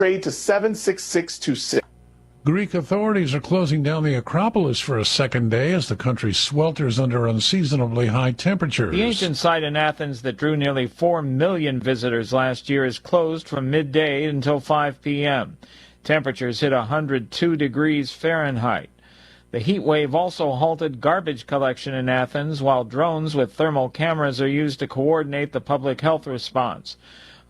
trade to 76626. Greek authorities are closing down the Acropolis for a second day as the country swelters under unseasonably high temperatures. The ancient site in Athens that drew nearly 4 million visitors last year is closed from midday until 5 p.m. Temperatures hit 102 degrees Fahrenheit. The heat wave also halted garbage collection in Athens, while drones with thermal cameras are used to coordinate the public health response.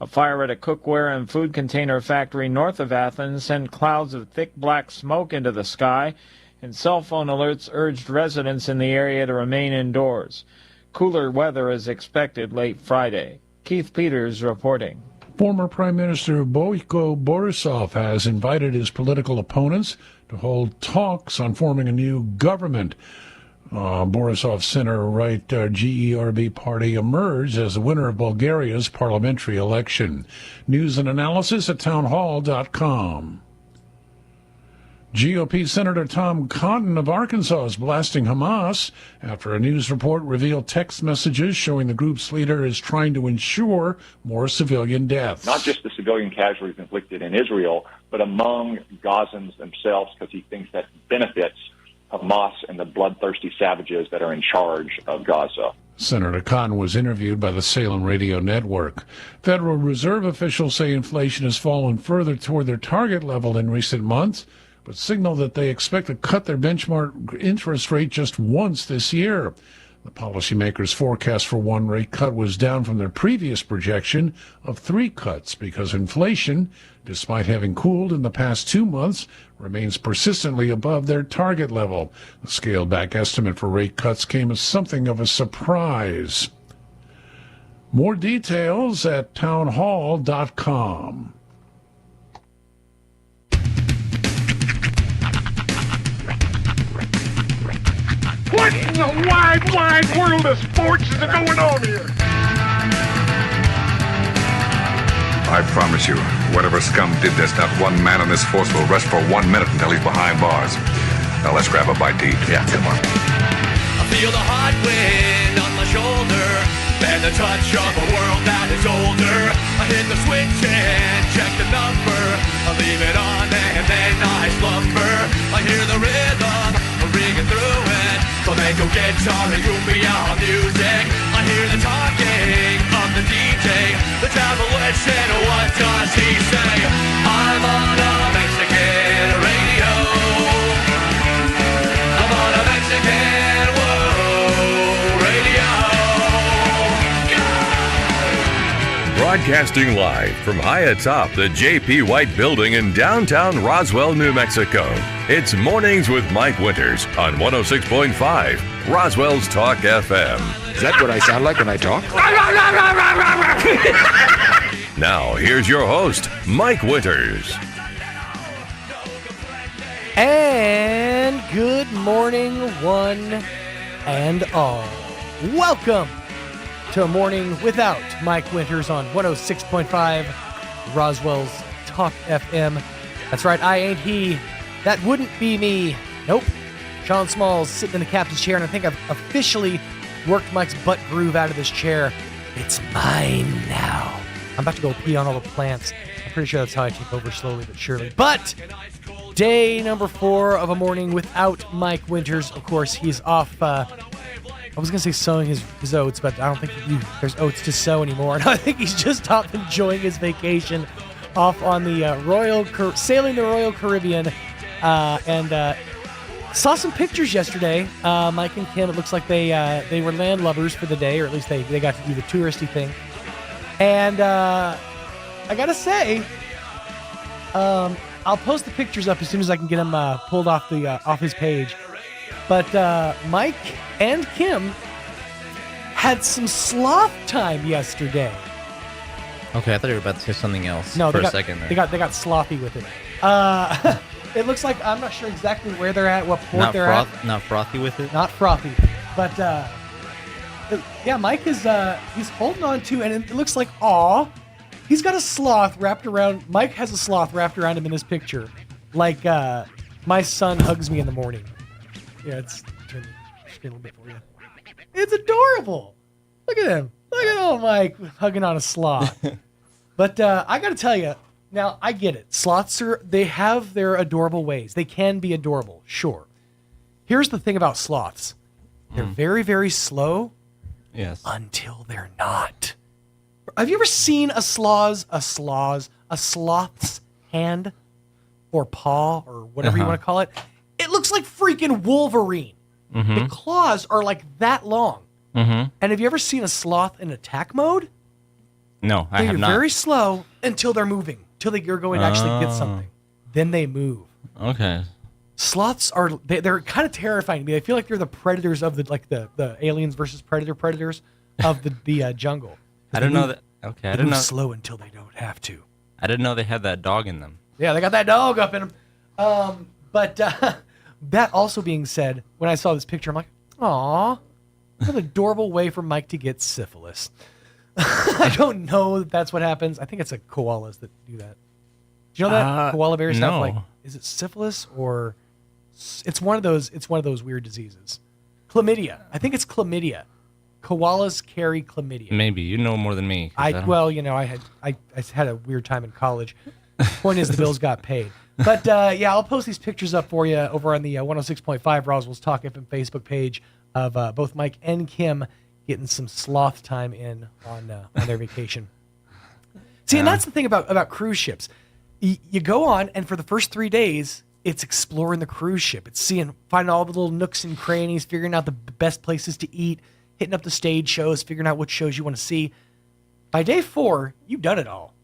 A fire at a cookware and food container factory north of Athens sent clouds of thick black smoke into the sky, and cell phone alerts urged residents in the area to remain indoors. Cooler weather is expected late Friday. Keith Peters reporting. Former Prime Minister Boyko Borisov has invited his political opponents to hold talks on forming a new government. Borisov's center-right GERB party emerged as the winner of Bulgaria's parliamentary election. News and analysis at townhall.com. GOP Senator Tom Cotton of Arkansas is blasting Hamas after a news report revealed text messages showing the group's leader is trying to ensure more civilian deaths. Not just the civilian casualties inflicted in Israel, but among Gazans themselves, because he thinks that benefits Hamas and the bloodthirsty savages that are in charge of Gaza. Senator Cotton was interviewed by the Salem Radio Network. Federal Reserve officials say inflation has fallen further toward their target level in recent months, but signal that they expect to cut their benchmark interest rate just once this year. The policymakers' forecast for one rate cut was down from their previous projection of 3 cuts because inflation, despite having cooled in the past 2 months, remains persistently above their target level. The scaled-back estimate for rate cuts came as something of a surprise. More details at townhall.com. What in the wide, wide world of sports is going on here? I promise you, whatever scum did this, not one man on this force will rest for 1 minute until he's behind bars. Now let's grab a bite to eat. Yeah, come on. I feel the hot wind on my shoulder and the touch of a world that is older. I hit the switch and check the number. I leave it on and then I slumber. I hear the rhythm ringing through it. Flamenco guitar and cumbia music. I hear the talking of the DJ. The travel listen, what does he say? I'm on a Mexican radio. I'm on a Mexican radio. Broadcasting live from high atop the J.P. White Building in downtown Roswell, New Mexico. It's Mornings with Mike Winters on 106.5 Roswell's Talk FM. Is that what I sound like when I talk? Now, here's your host, Mike Winters. And good morning, one and all. Welcome to a morning without Mike Winters on 106.5 Roswell's Talk FM. That's right, I ain't he. That wouldn't be me. Nope. Sean Small's sitting in the captain's chair, and I think I've officially worked Mike's butt groove out of this chair. It's mine now. I'm about to go pee on all the plants. I'm pretty sure that's how I take over slowly but surely. But day number 4 of a morning without Mike Winters. Of course, he's off. I was going to say sowing his oats, but I don't think there's oats to sow anymore. And I think he's just off enjoying his vacation off on the sailing the Royal Caribbean. And saw some pictures yesterday. Mike and Kim, it looks like they were landlubbers for the day, or at least they got to do the touristy thing. And I gotta say, I'll post the pictures up as soon as I can get them pulled off his page. But Mike and Kim had some sloth time yesterday. Okay, I thought you were about to say something else a second there. They got sloppy with it. It looks like, I'm not sure exactly where they're at, what port they're at. Not frothy with it? Not frothy. But, yeah, Mike is, he's holding on to, and it looks like, he's got a sloth wrapped around, Mike has a sloth wrapped around him in this picture. Like, my son hugs me in the morning. Yeah, it's, turn the screen a little bit for you. It's adorable. Look at him. Look at old Mike hugging on a sloth. But, I gotta tell you, Now, I get it. Sloths they have their adorable ways. They can be adorable, sure. Here's the thing about sloths. They're very, very slow. Yes. Until they're not. Have you ever seen a sloth's hand or paw or whatever you want to call it? It looks like freaking Wolverine. The claws are like that long. And have you ever seen a sloth in attack mode? No, I have not. They're very slow until they're moving, until you're going to actually get something. Then they move. Okay. Sloths they're kind of terrifying to me. I feel like they're the predators of the aliens versus predators of the jungle. I didn't know that. Okay, I didn't know. Slow until they don't have to. I didn't know they had that dog in them. Yeah, they got that dog up in them. But that also being said, when I saw this picture, I'm like, aw, what an adorable way for Mike to get syphilis. I don't know that that's what happens. I think it's koalas that do that. Do you know that koala bears have like? Is it syphilis or? It's one of those weird diseases. Chlamydia. I think it's chlamydia. Koalas carry chlamydia. Maybe you know more than me. I had a weird time in college. Point is, the bills got paid. But yeah, I'll post these pictures up for you over on the 106.5 Roswell's Talk FM Facebook page of both Mike and Kim getting some sloth time in on their vacation. See, and that's the thing about cruise ships. You go on, and for the first 3 days, it's exploring the cruise ship. It's finding all the little nooks and crannies, figuring out the best places to eat, hitting up the stage shows, figuring out what shows you want to see. By day 4, you've done it all.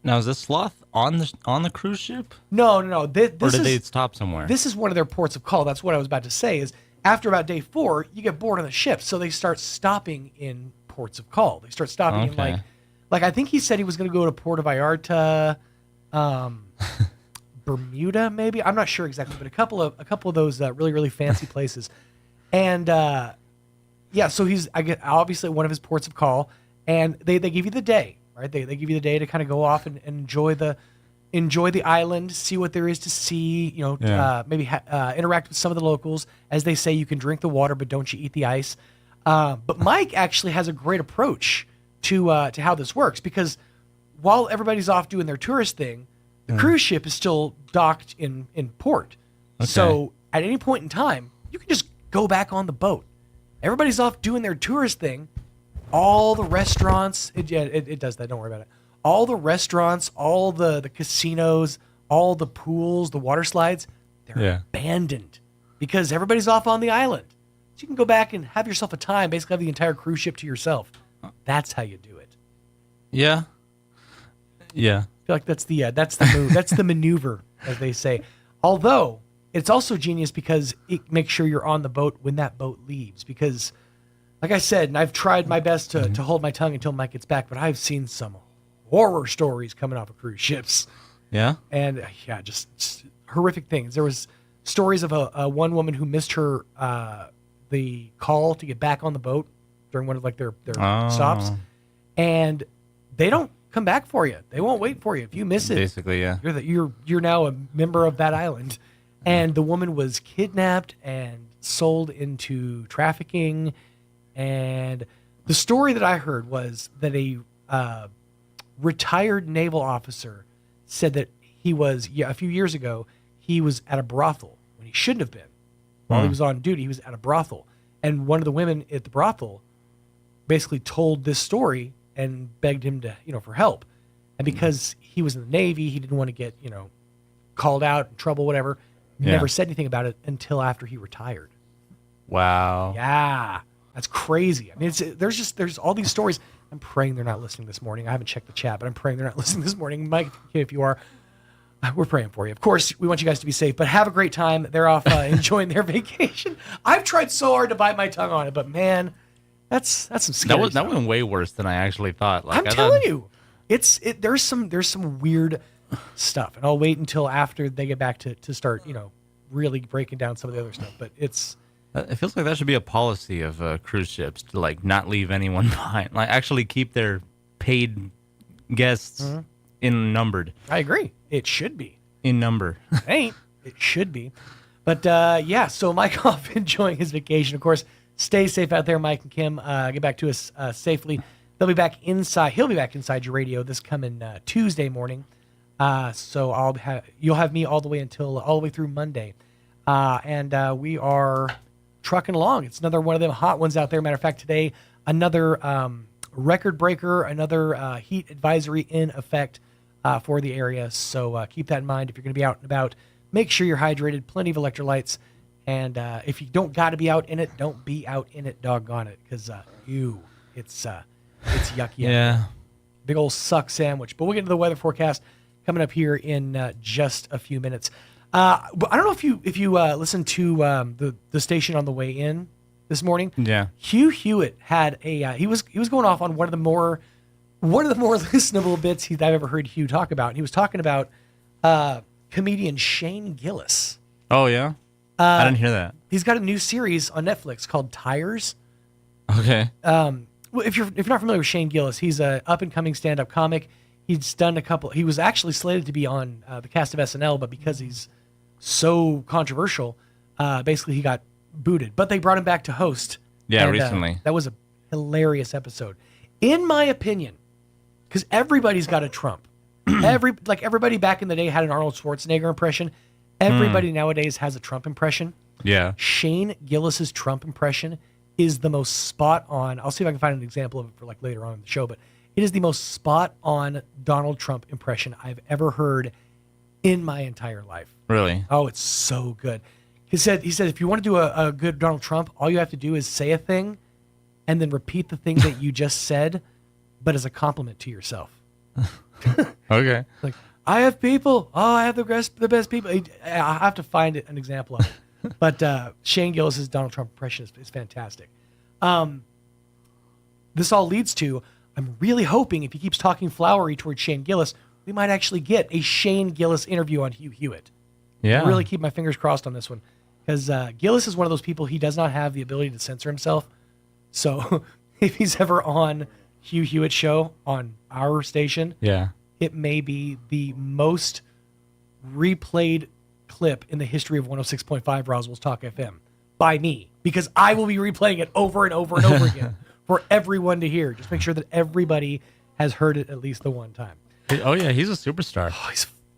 Now, is this sloth on the cruise ship? No. Or did they stop somewhere? This is one of their ports of call. That's what I was about to say is after about day 4, you get bored on the ship. So they start stopping in ports of call. They start stopping in like I think he said he was going to go to Puerto Vallarta, Bermuda, maybe. I'm not sure exactly, but a couple of those really, really fancy places. And yeah, so he's obviously one of his ports of call, and they give you the day, right? They give you the day to kind of go off and enjoy the island, see what there is to see. Maybe interact with some of the locals. As they say, you can drink the water, but don't you eat the ice. But Mike actually has a great approach to how this works, because while everybody's off doing their tourist thing, the cruise ship is still docked in port. Okay. So at any point in time, you can just go back on the boat. Everybody's off doing their tourist thing. All the restaurants, it does that, don't worry about it. All the restaurants, all the casinos, all the pools, the water slides, they're abandoned because everybody's off on the island. So you can go back and have yourself a time, basically have the entire cruise ship to yourself. That's how you do it. Yeah. Yeah. I feel like that's the move. That's the maneuver, as they say. Although it's also genius because it makes sure you're on the boat when that boat leaves. Because, like I said, and I've tried my best to hold my tongue until Mike gets back, but I've seen some horror stories coming off of cruise ships. Yeah? And, just horrific things. There was stories of a one woman who missed her the call to get back on the boat during one of their stops. And they don't come back for you. They won't wait for you. If you miss it, basically, yeah, you're now a member of that island. And the woman was kidnapped and sold into trafficking. And the story that I heard was that a retired naval officer said that he was, a few years ago, he was at a brothel when he shouldn't have been. While he was on duty, he was at a brothel. And one of the women at the brothel basically told this story and begged him to, for help. And because he was in the Navy, he didn't want to get, called out, in trouble, whatever. Never said anything about it until after he retired. Wow. Yeah. That's crazy. I mean, there's all these stories. I'm praying they're not listening this morning. I haven't checked the chat, but I'm praying they're not listening this morning. Mike, if you are, we're praying for you. Of course, we want you guys to be safe, but have a great time. They're off enjoying their vacation. I've tried so hard to bite my tongue on it, but man, that's some scary stuff. That went way worse than I actually thought. I'm telling you, there's some weird stuff, and I'll wait until after they get back to start, really breaking down some of the other stuff. But it feels like that should be a policy of cruise ships to not leave anyone behind, actually keep their paid guests in numbered. I agree. It should be in number. It should be. But so Mike off enjoying his vacation. Of course, stay safe out there, Mike and Kim. Get back to us safely. They'll be back inside. He'll be back inside your radio this coming Tuesday morning. So you'll have me all the way through Monday. And we are trucking along. It's another one of them hot ones out there. Matter of fact, today, another record breaker, another heat advisory in effect for the area. So keep that in mind if you're going to be out and about. Make sure you're hydrated, plenty of electrolytes. And if you don't got to be out in it, don't be out in it, doggone it. Because it's yucky. Yeah. Big old suck sandwich. But we'll get into the weather forecast coming up here in just a few minutes. But I don't know if you listened to the station on the way in this morning. Yeah. Hugh Hewitt had he was going off on one of the more listenable bits I've ever heard Hugh talk about. And he was talking about comedian Shane Gillis. Oh yeah. I didn't hear that. He's got a new series on Netflix called Tires. Okay. Well, if you're not familiar with Shane Gillis, he's a up and coming stand up comic. He's done a couple. He was actually slated to be on the cast of SNL, but because he's so controversial, basically he got booted. But they brought him back to host. Yeah, and, recently. That was a hilarious episode, in my opinion, because everybody's got a Trump. Everybody back in the day had an Arnold Schwarzenegger impression. Everybody nowadays has a Trump impression. Yeah. Shane Gillis's Trump impression is the most spot on. I'll see if I can find an example of it for later on in the show, but it is the most spot on Donald Trump impression I've ever heard in my entire life. Really? Oh, it's so good. He said if you want to do a good Donald Trump, all you have to do is say a thing and then repeat the thing that you just said, but as a compliment to yourself. Okay. Like, I have people. Oh, I have the best people. I have to find an example of it. But Shane Gillis's Donald Trump impression is fantastic. This all leads to, I'm really hoping if he keeps talking flowery towards Shane Gillis, we might actually get a Shane Gillis interview on Hugh Hewitt. Yeah. I really keep my fingers crossed on this one. Because Gillis is one of those people, he does not have the ability to censor himself. So if he's ever on Hugh Hewitt's show on our station, yeah, it may be the most replayed clip in the history of 106.5 Roswell's Talk FM by me, because I will be replaying it over and over and over again for everyone to hear. Just make sure that everybody has heard it at least the one time. Oh yeah, he's a superstar. Oh,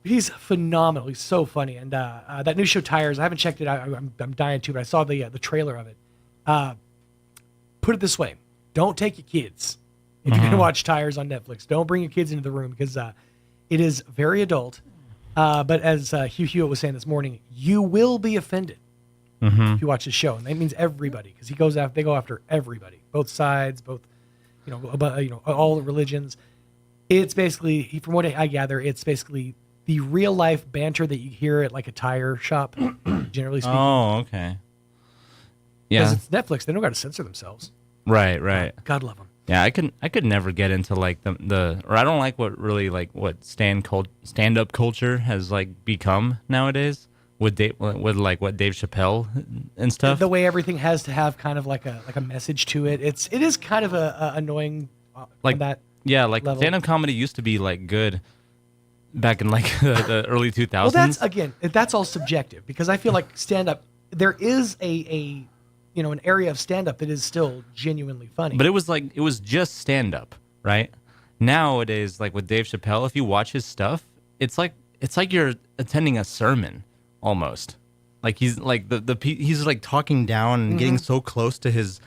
he's phenomenal. He's so funny. And that new show Tires, I haven't checked it out. I'm dying to, but I saw the trailer of it. Put it this way: don't take your kids if you're going to watch Tires on Netflix. Don't bring your kids into the room because it is very adult. But as Hugh Hewitt was saying this morning, you will be offended if you watch the show, and that means everybody, because they go after everybody, both sides, both all the religions. It's basically, from what I gather, it's basically the real life banter that you hear at like a tire shop, generally speaking. Oh, okay. Because Yeah. it's Netflix, they don't got to censor themselves. Right. Right. God love them. Yeah, I could never get into like or I don't like what stand up culture has like become nowadays with what Dave Chappelle and stuff. The way everything has to have kind of like a message to it. It is kind of a annoying like on that. Yeah, like level. stand up comedy used to be like good back in like the early 2000s. Well, that's all subjective, because I feel like stand up, there is an area of stand up that is still genuinely funny. But it was just stand up, right? Nowadays, like with Dave Chappelle, if you watch his stuff, it's like you're attending a sermon almost. Like he's like he's like talking down and getting so close to his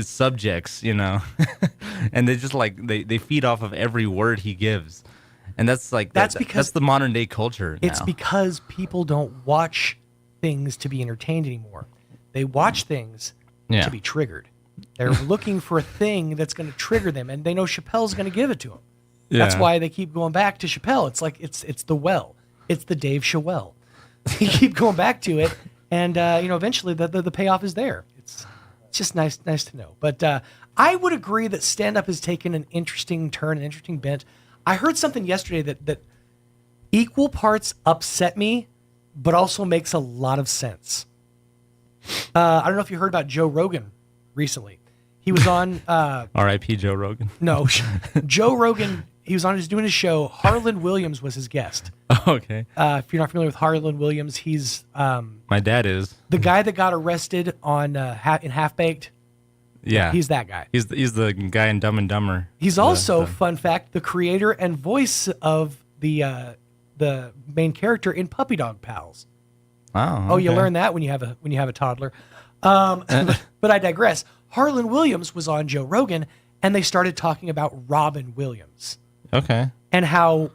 subjects, and they just like they feed off of every word he gives. And that's the modern day culture now. It's because people don't watch things to be entertained anymore. They watch things to be triggered. They're looking for a thing that's going to trigger them, and they know Chappelle's going to give it to them. Yeah. That's why they keep going back to Chappelle. It's like it's the well. It's the Dave Chappelle. They keep going back to it, and eventually the payoff is there. It's just nice to know. But I would agree that stand-up has taken an interesting turn, an interesting bent. I heard something yesterday that equal parts upset me, but also makes a lot of sense. I don't know if you heard about Joe Rogan recently. He was on R.I.P. Joe Rogan. No, Joe Rogan. He was doing his show. Harlan Williams was his guest. Okay. If you're not familiar with Harlan Williams, he's my dad is the guy that got arrested on in Half Baked. Yeah, he's that guy. He's the guy in Dumb and Dumber. He's also, fun fact, the creator and voice of the main character in Puppy Dog Pals. Wow. Oh, you okay. learn that when you have a toddler. But I digress. Harlan Williams was on Joe Rogan, and they started talking about Robin Williams. Okay. And how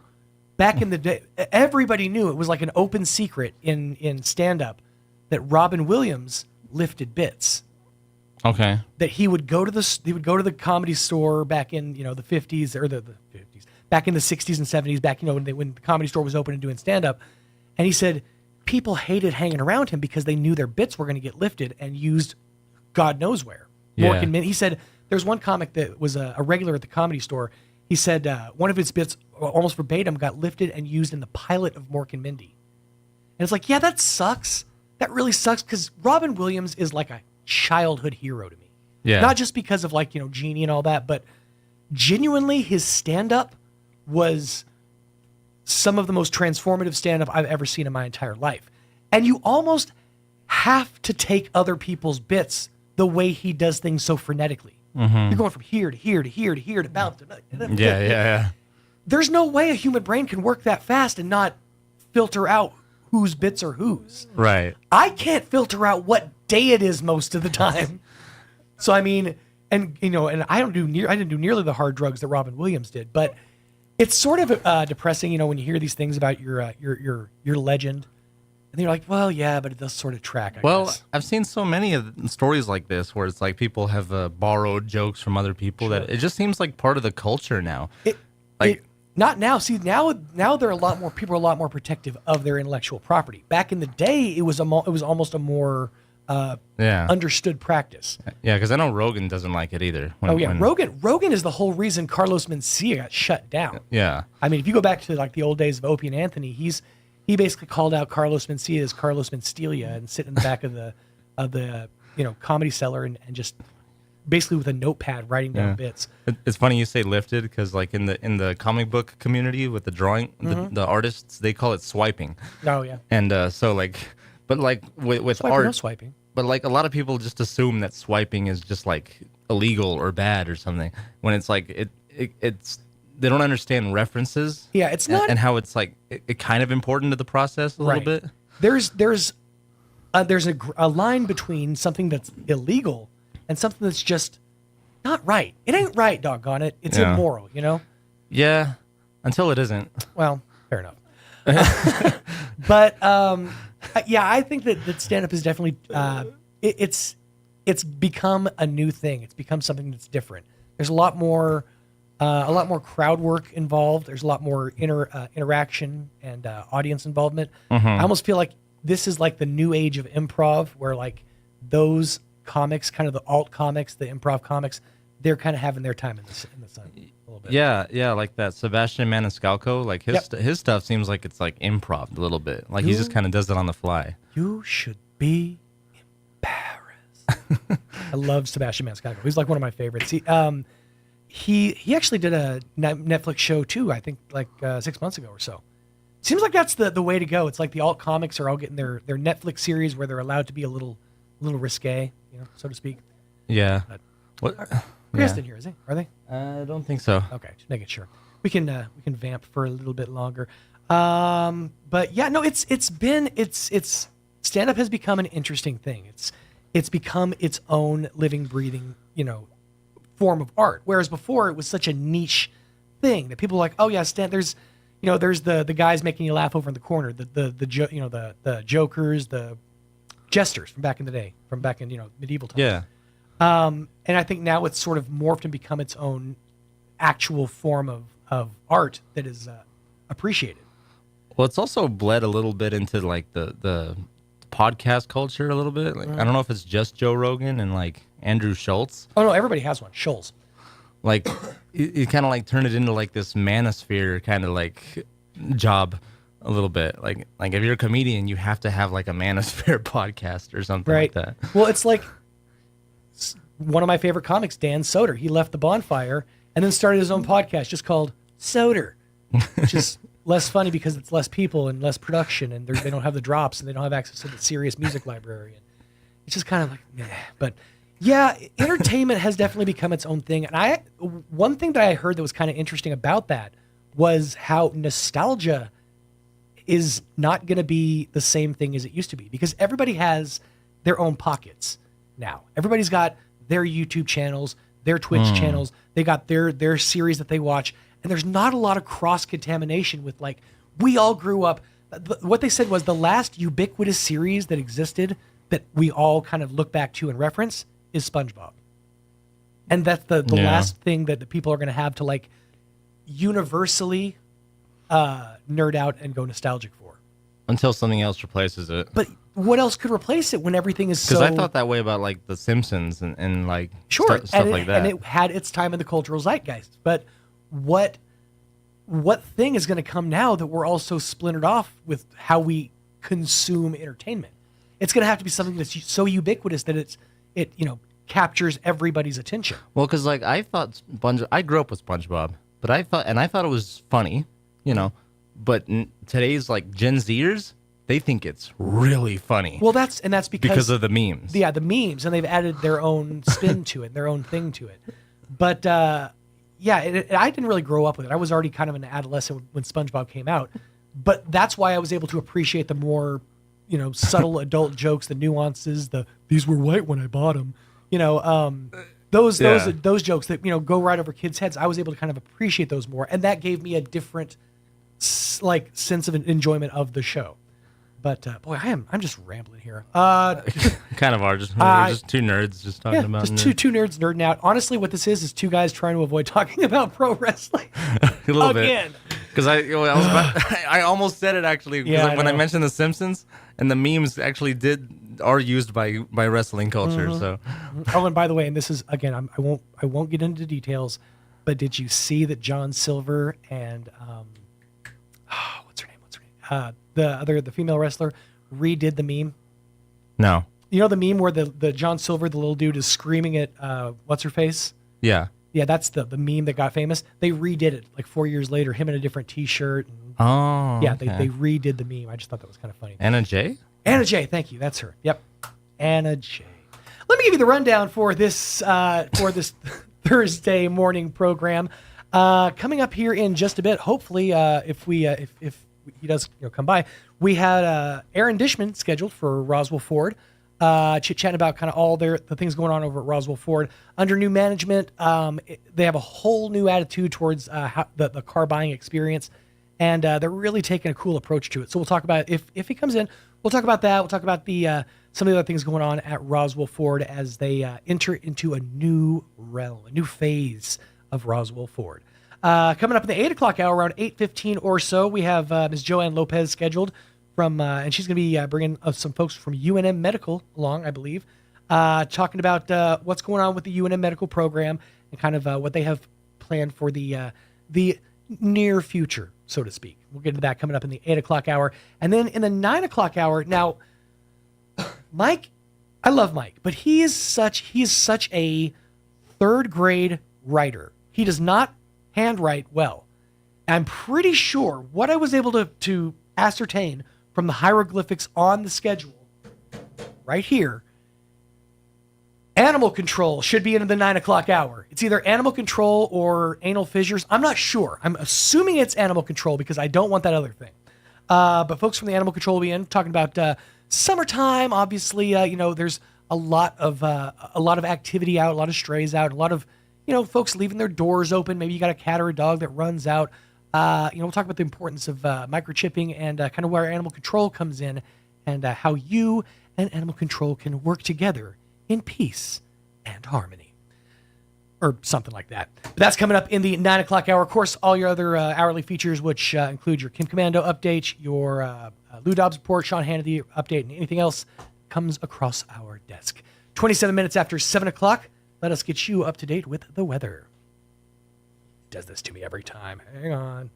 back in the day, everybody knew it was like an open secret in stand-up that Robin Williams lifted bits. Okay. That he would go to the comedy store back in the 50s or the 50s, back in the 60s and 70s, back when the comedy store was open and doing stand-up, and he said people hated hanging around him because they knew their bits were going to get lifted and used God knows where. Yeah. He said there's one comic that was a regular at the comedy store. He said one of his bits, almost verbatim, got lifted and used in the pilot of Mork and Mindy. And it's like, yeah, that sucks. That really sucks because Robin Williams is like a childhood hero to me. Yeah. Not just because of Genie and all that, but genuinely his stand-up was some of the most transformative stand-up I've ever seen in my entire life. And you almost have to take other people's bits the way he does things so frenetically. Mm-hmm. You're going from here to here to here to here to bounce. Yeah. There's no way a human brain can work that fast and not filter out whose bits are whose. Right. I can't filter out what day it is most of the time. So I mean, and I didn't do nearly the hard drugs that Robin Williams did, but it's sort of depressing, when you hear these things about your legend, and you're like, well, yeah, but it does sort of track. I guess. I've seen so many of stories like this where it's like people have borrowed jokes from other people that it just seems like part of the culture now. Not now. See, now there are a lot more people are a lot more protective of their intellectual property. Back in the day, it was almost a more understood practice. Yeah, because I know Rogan doesn't like it either. Rogan is the whole reason Carlos Mencia got shut down. Yeah. I mean, if you go back to the old days of Opie and Anthony, he basically called out Carlos Mencia as Carlos Menstelia and sit in the back of the comedy cellar and just basically with a notepad writing down bits. It's funny you say lifted because in the comic book community with the drawing, the artists, they call it swiping. Oh yeah. And with Swiping, art, no swiping. But a lot of people just assume that swiping is just illegal or bad or something when it's it's they don't understand references. Yeah, it's not, and how it's it kind of important to the process a little bit. There's a line between something that's illegal and something that's just not right. It ain't right, doggone it. It's immoral, Yeah, until it isn't. Well, fair enough. But I think that stand-up is definitely it's become a new thing. It's become something that's different. There's a lot more crowd work involved. There's a lot more interaction and audience involvement. Mm-hmm. I almost feel like this is like the new age of improv, where those comics, kind of the alt comics, the improv comics, they're kind of having their time in the sun a little bit. Yeah, like that Sebastian Maniscalco, his stuff seems like it's improv a little bit. He just kind of does it on the fly. You should be embarrassed. I love Sebastian Maniscalco. He's one of my favorites. He actually did a Netflix show too, I think 6 months ago or so. Seems like that's the way to go. It's like the alt comics are all getting their Netflix series where they're allowed to be a little risque, so to speak. Yeah. But, what? Chris in here, is he? Are they? I don't think so. Okay, just making sure. We can vamp for a little bit longer. But yeah, no, it's stand up has become an interesting thing. It's become its own living, breathing, form of art. Whereas before it was such a niche thing that people were like, oh yeah, there's the guys making you laugh over in the corner, the jokers, the jesters from back in the day, from back in medieval times. Yeah. And I think now it's sort of morphed and become its own actual form of art that is appreciated. Well, it's also bled a little bit into the podcast culture a little bit. I don't know if it's just Joe Rogan and Andrew Schultz. Oh no, everybody has one. Schultz. You kind of turned it into this manosphere kind of job a little bit. If you're a comedian, you have to have a manosphere podcast or something like that. Well, it's one of my favorite comics, Dan Soder. He left the Bonfire and then started his own podcast just called Soder, which is less funny because it's less people and less production, and they don't have the drops and they don't have access to the serious music library. And it's just kind of meh. But yeah, entertainment has definitely become its own thing. And one thing that I heard that was kind of interesting about that was how nostalgia is not going to be the same thing as it used to be, because everybody has their own pockets now. Everybody's got their YouTube channels, their Twitch channels. They got their series that they watch, and there's not a lot of cross-contamination with, like, we all grew up. What they said was the last ubiquitous series that existed that we all kind of look back to and reference is SpongeBob. And that's the last thing that the people are going to have to, like, universally nerd out and go nostalgic for. Until something else replaces it. But what else could replace it when everything is so... Because I thought that way about, like, The Simpsons and like, sure, stuff like that. And it had its time in the cultural zeitgeist. But what thing is going to come now that we're all so splintered off with how we consume entertainment? It's going to have to be something that's so ubiquitous that it captures everybody's attention. Well, because, like, I thought I grew up with SpongeBob, but I thought it was funny, but today's, like, Gen Zers, they think it's really funny. Well, that's because of the memes. Yeah, the memes, and they've added their own spin to it, their own thing to it. But I didn't really grow up with it. I was already kind of an adolescent when SpongeBob came out. But that's why I was able to appreciate the more, subtle adult jokes, the nuances, these were white when I bought them. Those jokes that go right over kids' heads. I was able to kind of appreciate those more, and that gave me a different sense of enjoyment of the show. But boy, I'm just rambling here. Kind of are. We're just two nerds just talking about just two nerds nerding out. Honestly, what this is two guys trying to avoid talking about pro wrestling. A little again. bit. Because I almost said it actually. Yeah, when I mentioned The Simpsons, and the memes actually are used by wrestling culture. Mm-hmm. So. Oh, and by the way, and this is again, I won't get into details, but did you see that John Silver and what's her name? The female wrestler redid the meme? No. You know the meme where the John Silver, the little dude, is screaming at what's her face? Yeah. Yeah, that's the meme that got famous. They redid it like 4 years later, him in a different T-shirt. Oh, yeah, okay. they redid the meme. I just thought that was kind of funny. Anna J? Anna J, thank you. That's her. Yep, Anna J. Let me give you the rundown for this Thursday morning program. Coming up here in just a bit, hopefully, if he does come by, we had Aaron Dishman scheduled for Roswell Ford. Chit-chatting about kind of all the things going on over at Roswell Ford. Under new management, they have a whole new attitude towards the car buying experience, and they're really taking a cool approach to it. So we'll talk about if he comes in, we'll talk about that. We'll talk about some of the other things going on at Roswell Ford as they enter into a new realm, a new phase of Roswell Ford. Coming up in the 8 o'clock hour, around 8:15 or so, we have Ms. Joanne Lopez scheduled from, and she's going to be bringing some folks from UNM Medical along, I believe, talking about what's going on with the UNM Medical program and kind of what they have planned for the near future, so to speak. We'll get into that coming up in the 8 o'clock hour. And then in the 9 o'clock hour, now, Mike, I love Mike, but he is such a third grade writer. He does not handwrite well. I'm pretty sure what I was able to ascertain from the hieroglyphics on the schedule right here, animal control should be in the 9 o'clock hour. It's either animal control or anal fissures. I'm not sure. I'm assuming it's animal control because I don't want that other thing. But folks from the animal control will be in talking about summertime. Obviously, there's a lot of activity out, a lot of strays out, a lot of folks leaving their doors open. Maybe you got a cat or a dog that runs out. We'll talk about the importance of microchipping and kind of where animal control comes in and how you and animal control can work together in peace and harmony. Or something like that. But that's coming up in the 9 o'clock hour. Of course, all your other hourly features, which include your Kim Commando update, your Lou Dobbs report, Sean Hannity update, and anything else comes across our desk. 27 minutes after 7 o'clock, let us get you up to date with the weather. Does this to me every time. Hang on.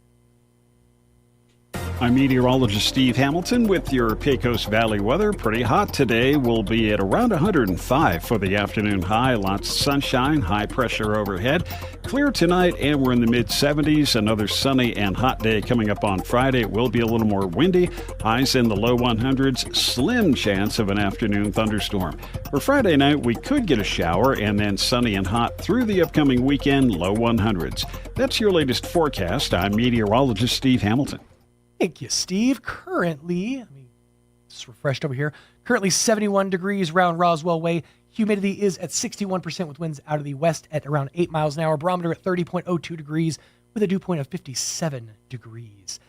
I'm meteorologist Steve Hamilton with your Pecos Valley weather. Pretty hot today. We'll be at around 105 for the afternoon high. Lots of sunshine, high pressure overhead. Clear tonight, and we're in the mid-70s. Another sunny and hot day coming up on Friday. It will be a little more windy. Highs in the low 100s. Slim chance of an afternoon thunderstorm. For Friday night, we could get a shower, and then sunny and hot through the upcoming weekend, low 100s. That's your latest forecast. I'm meteorologist Steve Hamilton. Thank you, Steve. Currently, let me just refreshed over here. Currently 71 degrees around Roswell Way. Humidity is at 61% with winds out of the west at around 8 miles an hour. Barometer at 30.02 degrees with a dew point of 57 degrees.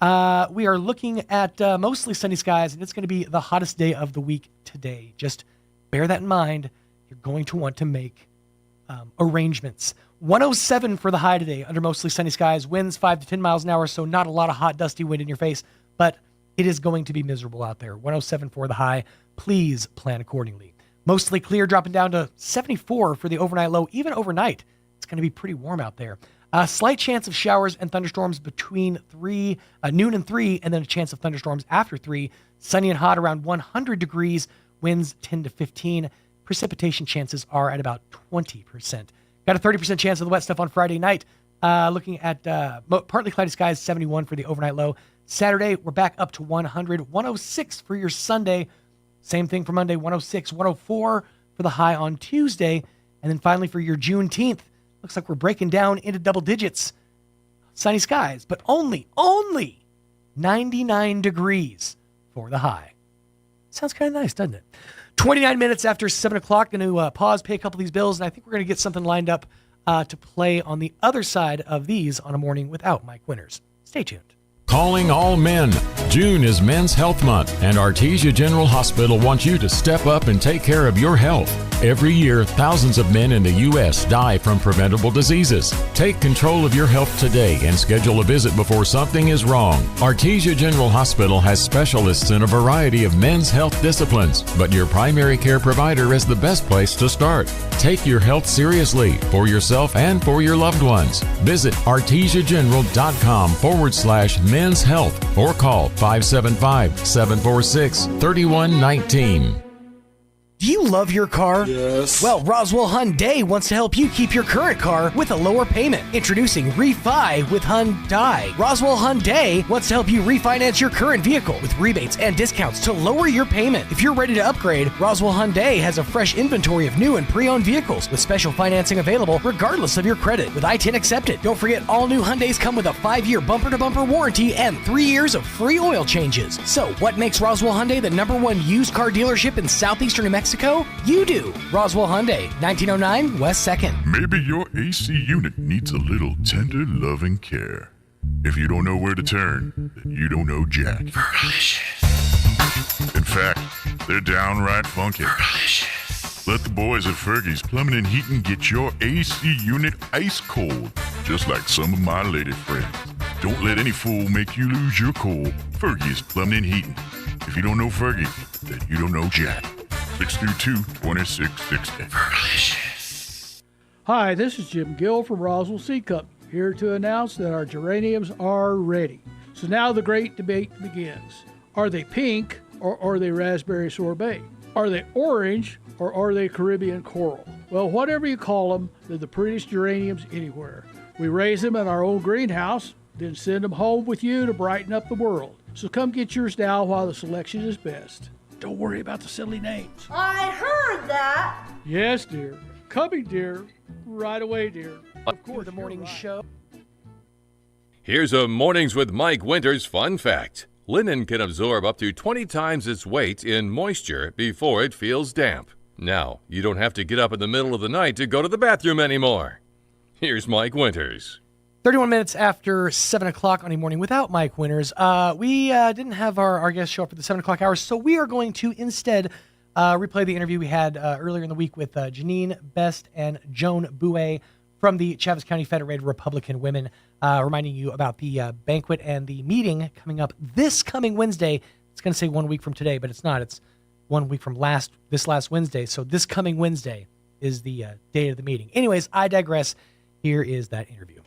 We are looking at mostly sunny skies, and it's going to be the hottest day of the week today. Just bear that in mind. You're going to want to make arrangements. 107 for the high today under mostly sunny skies. Winds 5 to 10 miles an hour, so not a lot of hot, dusty wind in your face, but it is going to be miserable out there. 107 for the high. Please plan accordingly. Mostly clear, dropping down to 74 for the overnight low. Even overnight, it's going to be pretty warm out there. A slight chance of showers and thunderstorms between noon and 3, and then a chance of thunderstorms after 3. Sunny and hot around 100 degrees. Winds 10 to 15. Precipitation chances are at about 20%. Got a 30% chance of the wet stuff on Friday night. Looking at partly cloudy skies, 71 for the overnight low. Saturday, we're back up to 100. 106 for your Sunday. Same thing for Monday, 106. 104 for the high on Tuesday. And then finally for your Juneteenth, looks like we're breaking down into double digits. Sunny skies, but only 99 degrees for the high. Sounds kind of nice, doesn't it? 29 minutes after 7 o'clock, going to pause, pay a couple of these bills, and I think we're going to get something lined up to play on the other side of these on a morning without Mike Winters. Stay tuned. Calling all men. June is Men's Health Month, and Artesia General Hospital wants you to step up and take care of your health. Every year, thousands of men in the U.S. die from preventable diseases. Take control of your health today and schedule a visit before something is wrong. Artesia General Hospital has specialists in a variety of men's health disciplines, but your primary care provider is the best place to start. Take your health seriously for yourself and for your loved ones. Visit artesiageneral.com/men's health or call 575-746-3119. Do you love your car? Yes. Well, Roswell Hyundai wants to help you keep your current car with a lower payment. Introducing Refi with Hyundai. Roswell Hyundai wants to help you refinance your current vehicle with rebates and discounts to lower your payment. If you're ready to upgrade, Roswell Hyundai has a fresh inventory of new and pre-owned vehicles with special financing available regardless of your credit with I-10 accepted. Don't forget, all new Hyundais come with a 5-year bumper-to-bumper warranty and 3 years of free oil changes. So, what makes Roswell Hyundai the #1 used car dealership in southeastern New Mexico? You do. Roswell Hyundai, 1909 West 2nd. Maybe your AC unit needs a little tender loving care. If you don't know where to turn, then you don't know Jack. Fergalicious. In fact, they're downright funky. Fergalicious. Let the boys at Fergie's Plumbing and Heating get your AC unit ice cold, just like some of my lady friends. Don't let any fool make you lose your cool. Fergie's Plumbing and Heating. If you don't know Fergie, then you don't know Jack. 622-2660. Fergalicious. Hi, this is Jim Gill from Roswell Seed Company, here to announce that our geraniums are ready. So now the great debate begins. Are they pink or are they raspberry sorbet? Are they orange or are they Caribbean coral? Well, whatever you call them, they're the prettiest geraniums anywhere. We raise them in our own greenhouse, then send them home with you to brighten up the world. So come get yours now while the selection is best. Don't worry about the silly names. I heard that. Yes, dear. Coming, dear. Right away, dear. Of course, the morning show. Here's a Mornings with Mike Winters fun fact. Linen can absorb up to 20 times its weight in moisture before it feels damp. Now, you don't have to get up in the middle of the night to go to the bathroom anymore. Here's Mike Winters. 31 minutes after 7 o'clock on a morning without Mike Winters. We didn't have our guest show up at the 7 o'clock hour, so we are going to instead replay the interview we had earlier in the week with Janine Best and Joan Bouet from the Chaves County Federated Republican Women, reminding you about the banquet and the meeting coming up this coming Wednesday. It's going to say 1 week from today, but it's not. It's 1 week from this last Wednesday, so this coming Wednesday is the date of the meeting. Anyways, I digress. Here is that interview.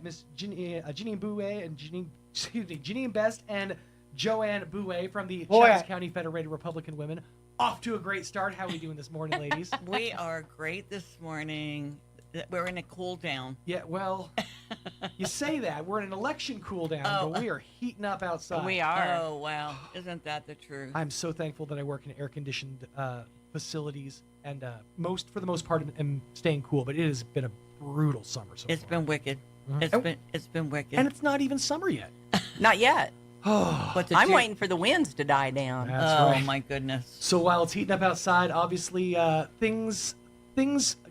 Miss Janine Bouet and Janine Janine Best and Joanne Bouet from the Boy, Chaves County Federated Republican Women. Off to a great start. How are we doing this morning, ladies? We are great this morning. We're in a cool down. Yeah, well, you say that. We're in an election cool down, but we are heating up outside. We are. Oh, wow. Isn't that the truth? I'm so thankful that I work in air-conditioned facilities and for the most part, am staying cool, but it has been a brutal summer so It's far. been wicked. It's been wicked. And it's not even summer yet. Not yet. I'm you- waiting for the winds to die down. That's oh, right. my goodness. So while it's heating up outside, obviously things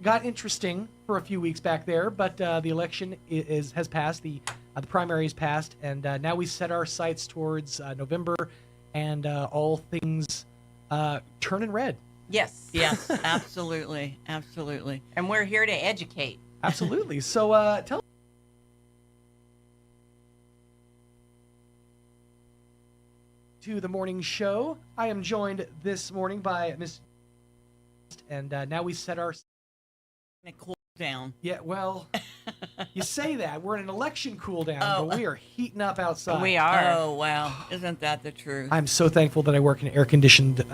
got interesting for a few weeks back there, but the election has passed, the primary has passed, and now we set our sights towards November, and all things turning red. Yes. Yes, absolutely. Absolutely. And we're here to educate. Absolutely. So tell to the morning show. I am joined this morning by Miss, and now we set our In a cool down. Yeah, well, you say that. We're in an election cool down, but we are heating up outside. We are. Oh, wow. Isn't that the truth? I'm so thankful that I work in air-conditioned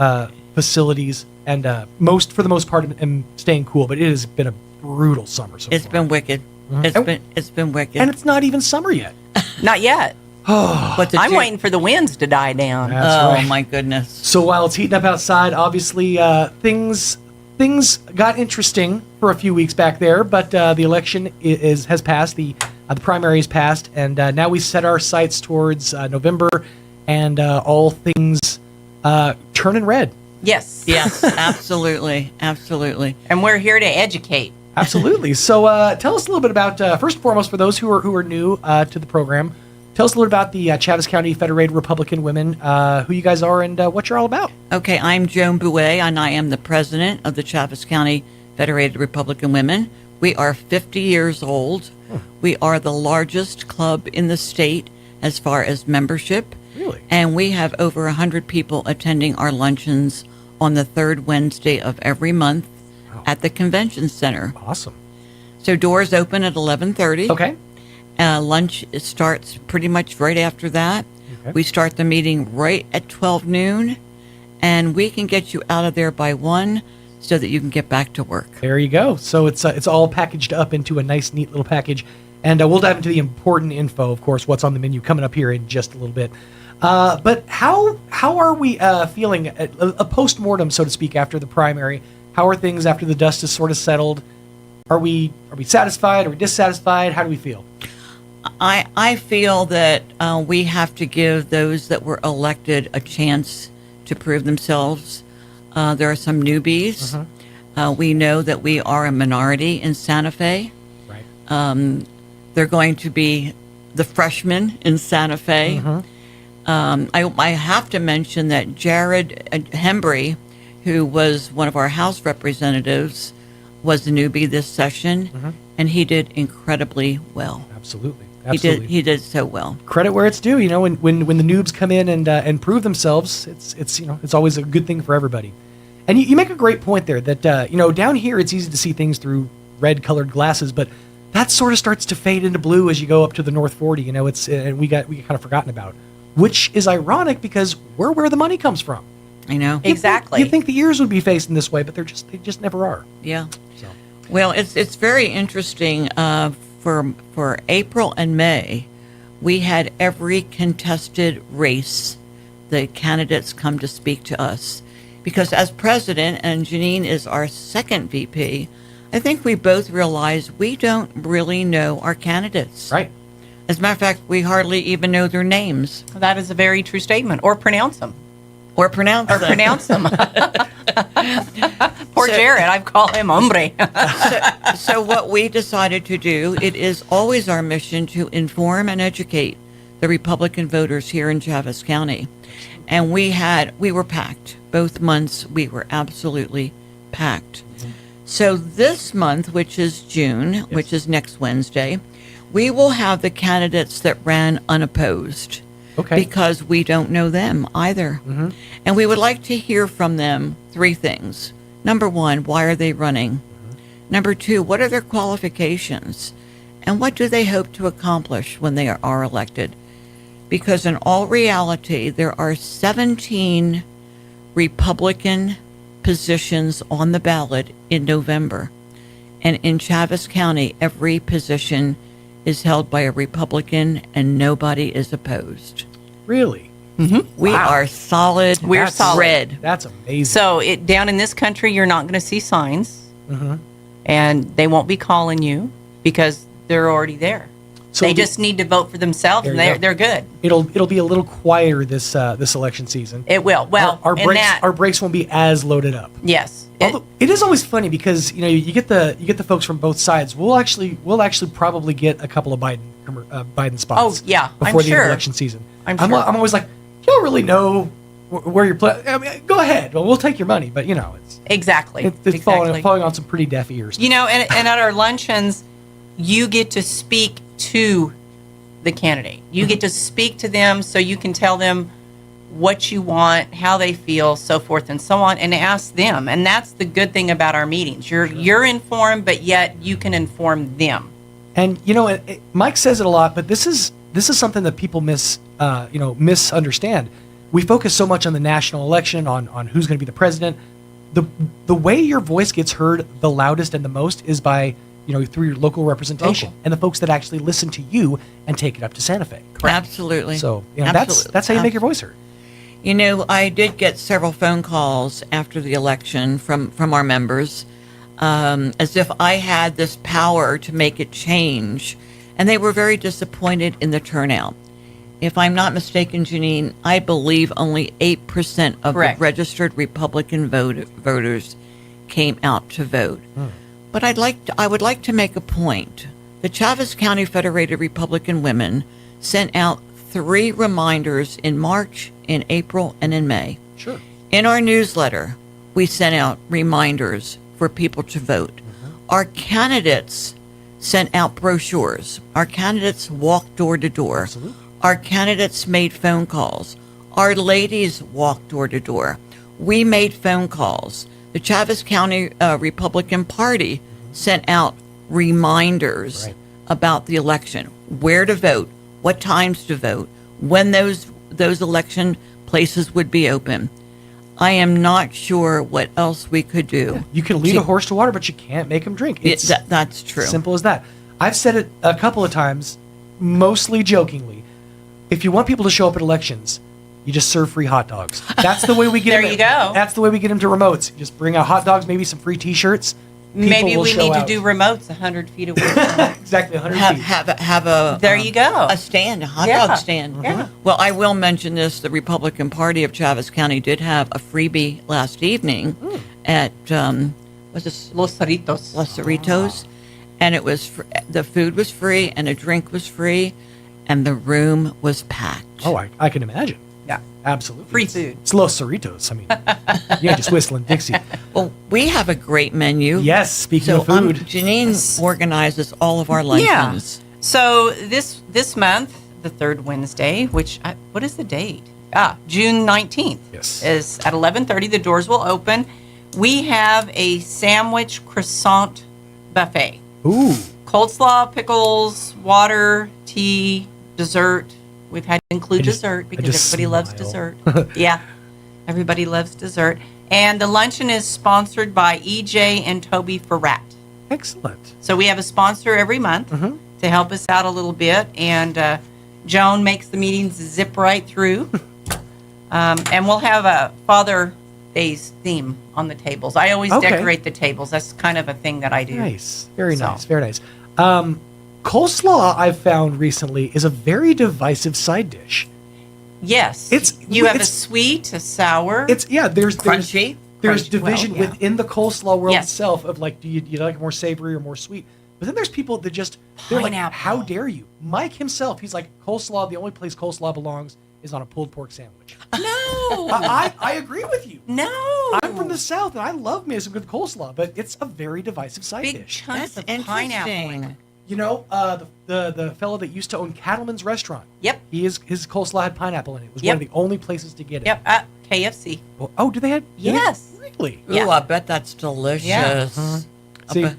facilities, and for the most part, am staying cool. But it has been a brutal summer so It's far. been wicked. It's been wicked. And it's not even summer yet. Not yet. I'm waiting for the winds to die down. That's right. my goodness. So while it's heating up outside, obviously things got interesting for a few weeks back there, but the election has passed, the primary has passed, and now we set our sights towards November, and all things turning red. Yes. Yes, absolutely. Absolutely. And we're here to educate. Absolutely. So tell us a little bit about, first and foremost, for those who are new to the program, tell us a little about the Chaves County Federated Republican Women, who you guys are and what you're all about. Okay, I'm Joan Bouet, and I am the president of the Chaves County Federated Republican Women. We are 50 years old. We are the largest club in the state as far as membership. Really? And we have over 100 people attending our luncheons on the third Wednesday of every month at the convention center. Awesome. So doors open at 11:30. Okay. Lunch starts pretty much right after that. Okay. We start the meeting right at 12 noon, and we can get you out of there by 1 so that you can get back to work. There you go. So it's all packaged up into a nice, neat little package. And we'll dive into the important info, of course, what's on the menu coming up here in just a little bit. But how are we feeling, a post-mortem, so to speak, after the primary? How are things after the dust is sort of settled? Are we satisfied? Are we dissatisfied? How do we feel? I feel that we have to give those that were elected a chance to prove themselves. There are some newbies. We know that we are a minority in Santa Fe. Right. They're going to be the freshmen in Santa Fe. I have to mention that Jared Hembry, who was one of our House representatives, was a newbie this session, and he did incredibly well. Absolutely. He did so well. Credit where it's due. You know, when the noobs come in and prove themselves, it's always a good thing for everybody. And you make a great point there that down here it's easy to see things through red-colored glasses, but that sort of starts to fade into blue as you go up to the North 40. You know, we get kind of forgotten about, which is ironic because we're where the money comes from. I know. Exactly. You think the ears would be facing this way, but they just never are. Yeah. So. Well, it's very interesting. For April and May, we had every contested race the candidates come to speak to us. Because as president, and Janine is our second VP, I think we both realize we don't really know our candidates. Right. As a matter of fact, we hardly even know their names. That is a very true statement. Or pronounce them. Or pronounce them. Poor Jared, I call him hombre. So what we decided to do, it is always our mission to inform and educate the Republican voters here in Chaves County. And we were packed. Both months we were absolutely packed. So this month, which is June, which is next Wednesday, we will have the candidates that ran unopposed. Okay. Because we don't know them either. And we would like to hear from them 3 things. Number 1, why are they running? Number 2, what are their qualifications? And what do they hope to accomplish when they are elected? because in all reality, there are 17 Republican positions on the ballot in November. And in Chaves County, every position is held by a Republican and nobody is opposed. Really? We are solid We're solid. red. That's amazing. So down in this country, you're not going to see signs, and they won't be calling you because they're already there. So they just need to vote for themselves, and they're good. It'll be a little quieter this election season. It will. Well, our in that- our brakes won't be as loaded up. Yes. Although it is always funny because you get the folks from both sides. We'll actually probably get a couple of Biden spots. Oh, yeah, I'm before the sure. election season. I'm I'm sure. always like, you don't really know where you're playing. I mean, go ahead. Well, we'll take your money, but it's Exactly. it's exactly. falling on some pretty deaf ears. And at our luncheons, you get to speak to the candidate. You get to speak to them so you can tell them what you want, how they feel, so forth and so on, and ask them. And that's the good thing about our meetings. You're informed, but yet you can inform them. And Mike says it a lot, but this is something that people misunderstand. We focus so much on the national election, on who's going to be the president. The way your voice gets heard the loudest and the most is by through your local representation and the folks that actually listen to you and take it up to Santa Fe. Absolutely. So Absolutely. that's how you make your voice heard. I did get several phone calls after the election from our members, as if I had this power to make it change, and they were very disappointed in the turnout. If I'm not mistaken, Janine, I believe only 8% of Correct. the registered Republican voters came out to vote. But I would like to make a point. The Chaves County Federated Republican Women sent out 3 reminders in March, in April, and in May. Sure. In our newsletter, we sent out reminders for people to vote. Our candidates sent out brochures. Our candidates walked door to door. Absolutely. Our candidates made phone calls. Our ladies walked door to door. We made phone calls. The Chaves County Republican Party sent out reminders about the election, where to vote, what times to vote, when those election places would be open. I am not sure what else we could do. You can lead a horse to water, but you can't make him drink. It's that's true. Simple as that. I've said it a couple of times, mostly jokingly. If you want people to show up at elections, you just serve free hot dogs. That's the way we get There them. you go. That's the way we get them to remotes. You just bring out hot dogs, maybe some free T-shirts. Maybe we need to do remotes 100 feet away. Exactly, 100 feet. Have a There you go. a stand, a hot dog stand. Yeah. Well, I will mention this: the Republican Party of Chaves County did have a freebie last evening at was this Los Cerritos. Los Cerritos, and it was the food was free and a drink was free, and the room was packed. Oh, I can imagine. Yeah. Absolutely. Free food. It's Los Cerritos. I mean, yeah, just whistling Dixie. Well, we have a great menu. Yes, speaking of food. Janine organizes all of our luncheons. Yeah. So this month, the third Wednesday, which what is the date? June 19th. Yes. Is at 11:30. The doors will open. We have a sandwich croissant buffet. Ooh. Coleslaw, pickles, water, tea, dessert. We've had to include dessert because everybody loves dessert. Yeah, everybody loves dessert. And the luncheon is sponsored by EJ and Toby Ferrat. Excellent. So we have a sponsor every month to help us out a little bit. And Joan makes the meetings zip right through. And we'll have a Father Day's theme on the tables. I always decorate the tables. That's kind of a thing that I do. Nice. Very nice. Very nice. Coleslaw, I've found recently, is a very divisive side dish. Yes. You have a sweet, a sour. There's crunchy. There's division well, yeah. within the coleslaw world Yes. itself of like, do you like it more savory or more sweet? But then there's people that they're like, how dare you? Mike himself, he's like, coleslaw, the only place coleslaw belongs is on a pulled pork sandwich. No. I agree with you. No. I'm from the South and I love me some good coleslaw, but it's a very divisive side Big dish. chunks That's of pineapple in it. interesting. You know, the fellow that used to own Cattleman's Restaurant. Yep. His coleslaw had pineapple in it. It was Yep. one of the only places to get it. Yep. KFC. Well, do they have? Yes. Really? Ooh, I bet that's delicious. Yeah. See,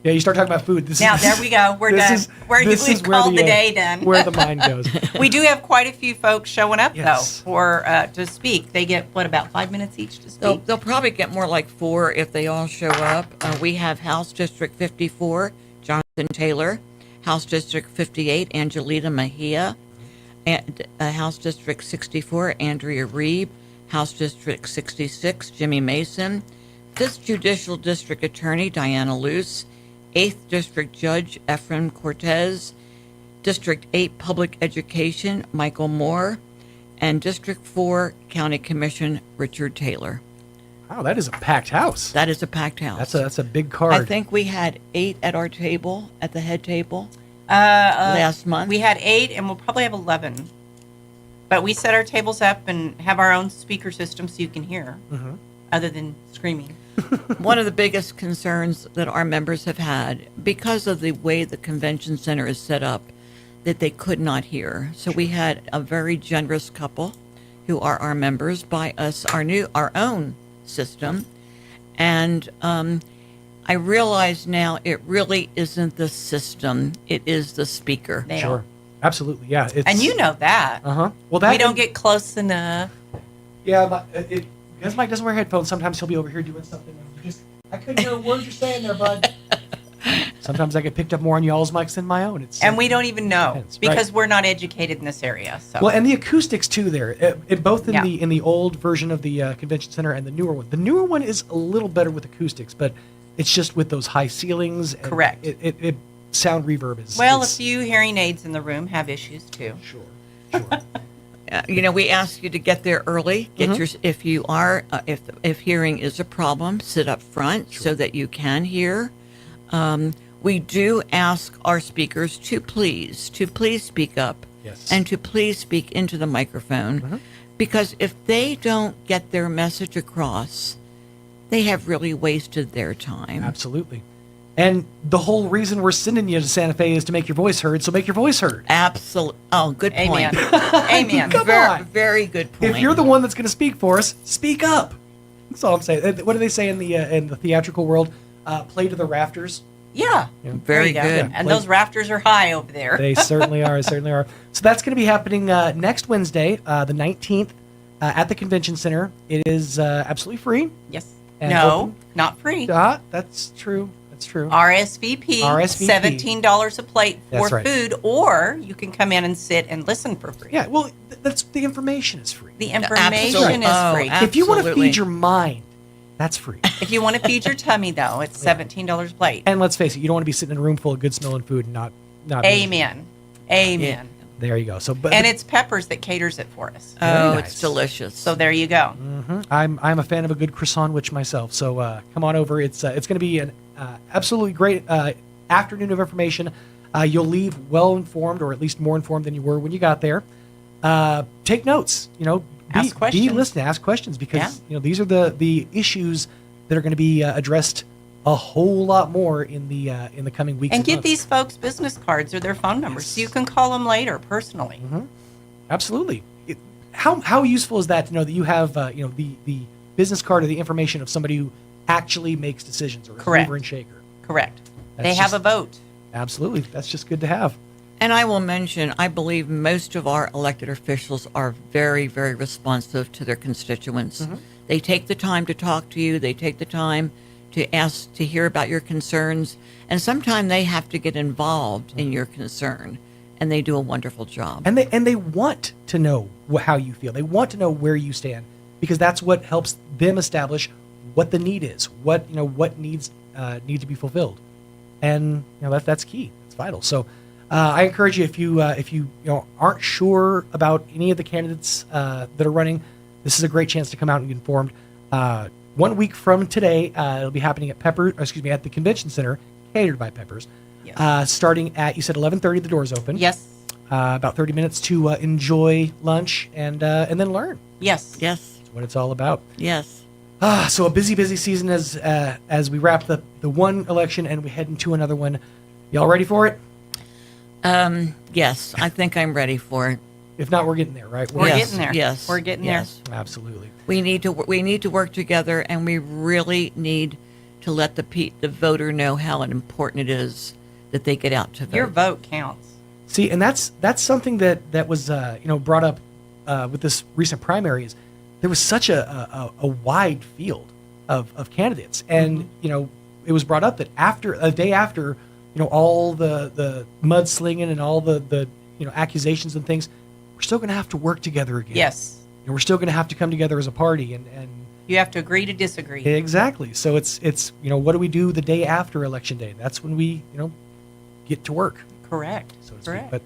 Yeah, you start talking about food. There we go. We're done. We've called the day done. Where the mind goes. We do have quite a few folks showing up, Yes. though, for to speak. They get, about 5 minutes each to speak? They'll probably get more like 4 if they all show up. We have House District 54, Jonathan Taylor. House District 58, Angelita Mejia. And House District 64, Andrea Reeb. House District 66, Jimmy Mason. 5th Judicial District Attorney, Diana Luce. 8th District Judge, Ephraim Cortez. District 8 Public Education, Michael Moore. And District 4 County Commission, Richard Taylor. Wow, that is a packed house. That is a packed house. That's a big card. I think we had 8 at our table, at the head table, last month. We had 8, and we'll probably have 11. But we set our tables up and have our own speaker system so you can hear, other than screaming. One of the biggest concerns that our members have had, because of the way the convention center is set up, that they could not hear. So we had a very generous couple who are our members buy us our own system. And I realize now it really isn't the system, it is the speaker. Sure. Absolutely, yeah. And you know that. Well, we don't get close enough. Yeah, but because Mike doesn't wear headphones, sometimes he'll be over here doing something. And I couldn't hear a word you're saying there, bud. Sometimes I get picked up more on y'all's mics than my own. And we don't even know depends, because right. we're not educated in this area. So. Well, and the acoustics too there, both in the old version of the convention center and the newer one. The newer one is a little better with acoustics, but it's just with those high ceilings. And correct. It sound reverb is. Well, a few hearing aids in the room have issues too. Sure. We ask you to get there early. If you are if hearing is a problem, sit up front so that you can hear. We do ask our speakers to please speak up, and to please speak into the microphone, because if they don't get their message across, they have really wasted their time. Absolutely. And the whole reason we're sending you to Santa Fe is to make your voice heard, so make your voice heard. Absolutely. Oh, good point. Amen. Come on. Very good point. If you're the one that's going to speak for us, speak up. That's all I'm saying. What do they say in the theatrical world? Play to the rafters. Yeah. Very good. Yeah, and those rafters are high over there. They certainly are. Certainly are. So that's going to be happening next Wednesday, the 19th, at the convention center. It is absolutely free. Yes. And no, open. not free. That's true. That's true. RSVP. $17 a plate for That's right. food, or you can come in and sit and listen for free. Yeah. Well, that's the information is free. The information is free. If you want to feed your mind, that's free. If you want to feed your tummy, though, it's $17 a plate. And let's face it, you don't want to be sitting in a room full of good smelling food and not. Amen. Amen. There you go. So, and it's Peppers that caters it for us. Oh, it's delicious. So there you go. I'm a fan of a good croissant witch myself. So come on over. It's going to be an absolutely great afternoon of information. You'll leave well informed, or at least more informed than you were when you got there. Take notes. Ask questions. Be listening. Ask questions because these are the issues that are going to be addressed a whole lot more in the coming weeks. And give months. these folks business cards or their phone numbers so you can call them later personally. Absolutely. How useful is that to know that you have the business card or the information of somebody who actually makes decisions, or a Correct. mover and shaker? Correct. That's they have a vote. Absolutely. That's just good to have. And I will mention, I believe most of our elected officials are very, very responsive to their constituents. They take the time to talk to you. They take the time to ask to hear about your concerns. And sometimes they have to get involved in your concern. And they do a wonderful job. And they want to know how you feel. They want to know where you stand, because that's what helps them establish what the need is, what needs need to be fulfilled, and that's key. It's vital. So I encourage you, if you aren't sure about any of the candidates that are running, this is a great chance to come out and get informed. 1 week from today, it'll be happening at the convention center, catered by Peppers. Yes. Starting at, you said 11:30, the doors open. Yes. About 30 minutes to enjoy lunch and then learn. Yes. Yes. That's what it's all about. Yes. So a busy season as we wrap the one election and we head into another one. Y'all ready for it? Yes, I think I'm ready for it. If not, we're getting there, right? We're getting there. Yes. We're getting there. Absolutely. We need to work together, and we really need to let the voter know how important it is that they get out to vote. Your vote counts. See, and that's something that was brought up with this recent primary. Is there was such a wide field of candidates, and it was brought up that a day after all the mudslinging and all the accusations and things, we're still going to have to work together again. Yes. We're still going to have to come together as a party and you have to agree to disagree. Exactly. So it's what do we do the day after election day? That's when we get to work. Correct. So to Correct. speak. But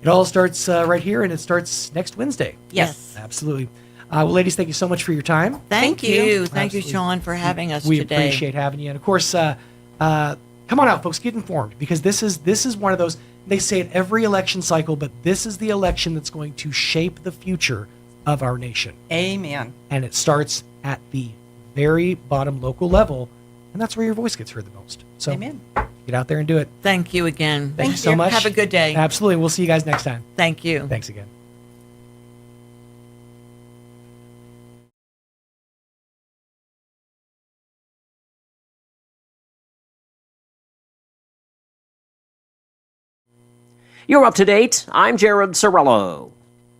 it all starts right here, and it starts next Wednesday. Yes. Absolutely. Well, ladies, thank you so much for your time. Thank you. Thank Absolutely. you, Sean, for having us We today. appreciate having you. And of course, come on out, folks, get informed, because this is one of those, they say it every election cycle, but this is the election that's going to shape the future of our nation. Amen. And it starts at the very bottom local level, and that's where your voice gets heard the most. So Amen. Get out there and do it. Thank you again. Thank you so much. Have a good day. Absolutely. We'll see you guys next time. Thank you. Thanks again. You're up to date. I'm Jared Sorello.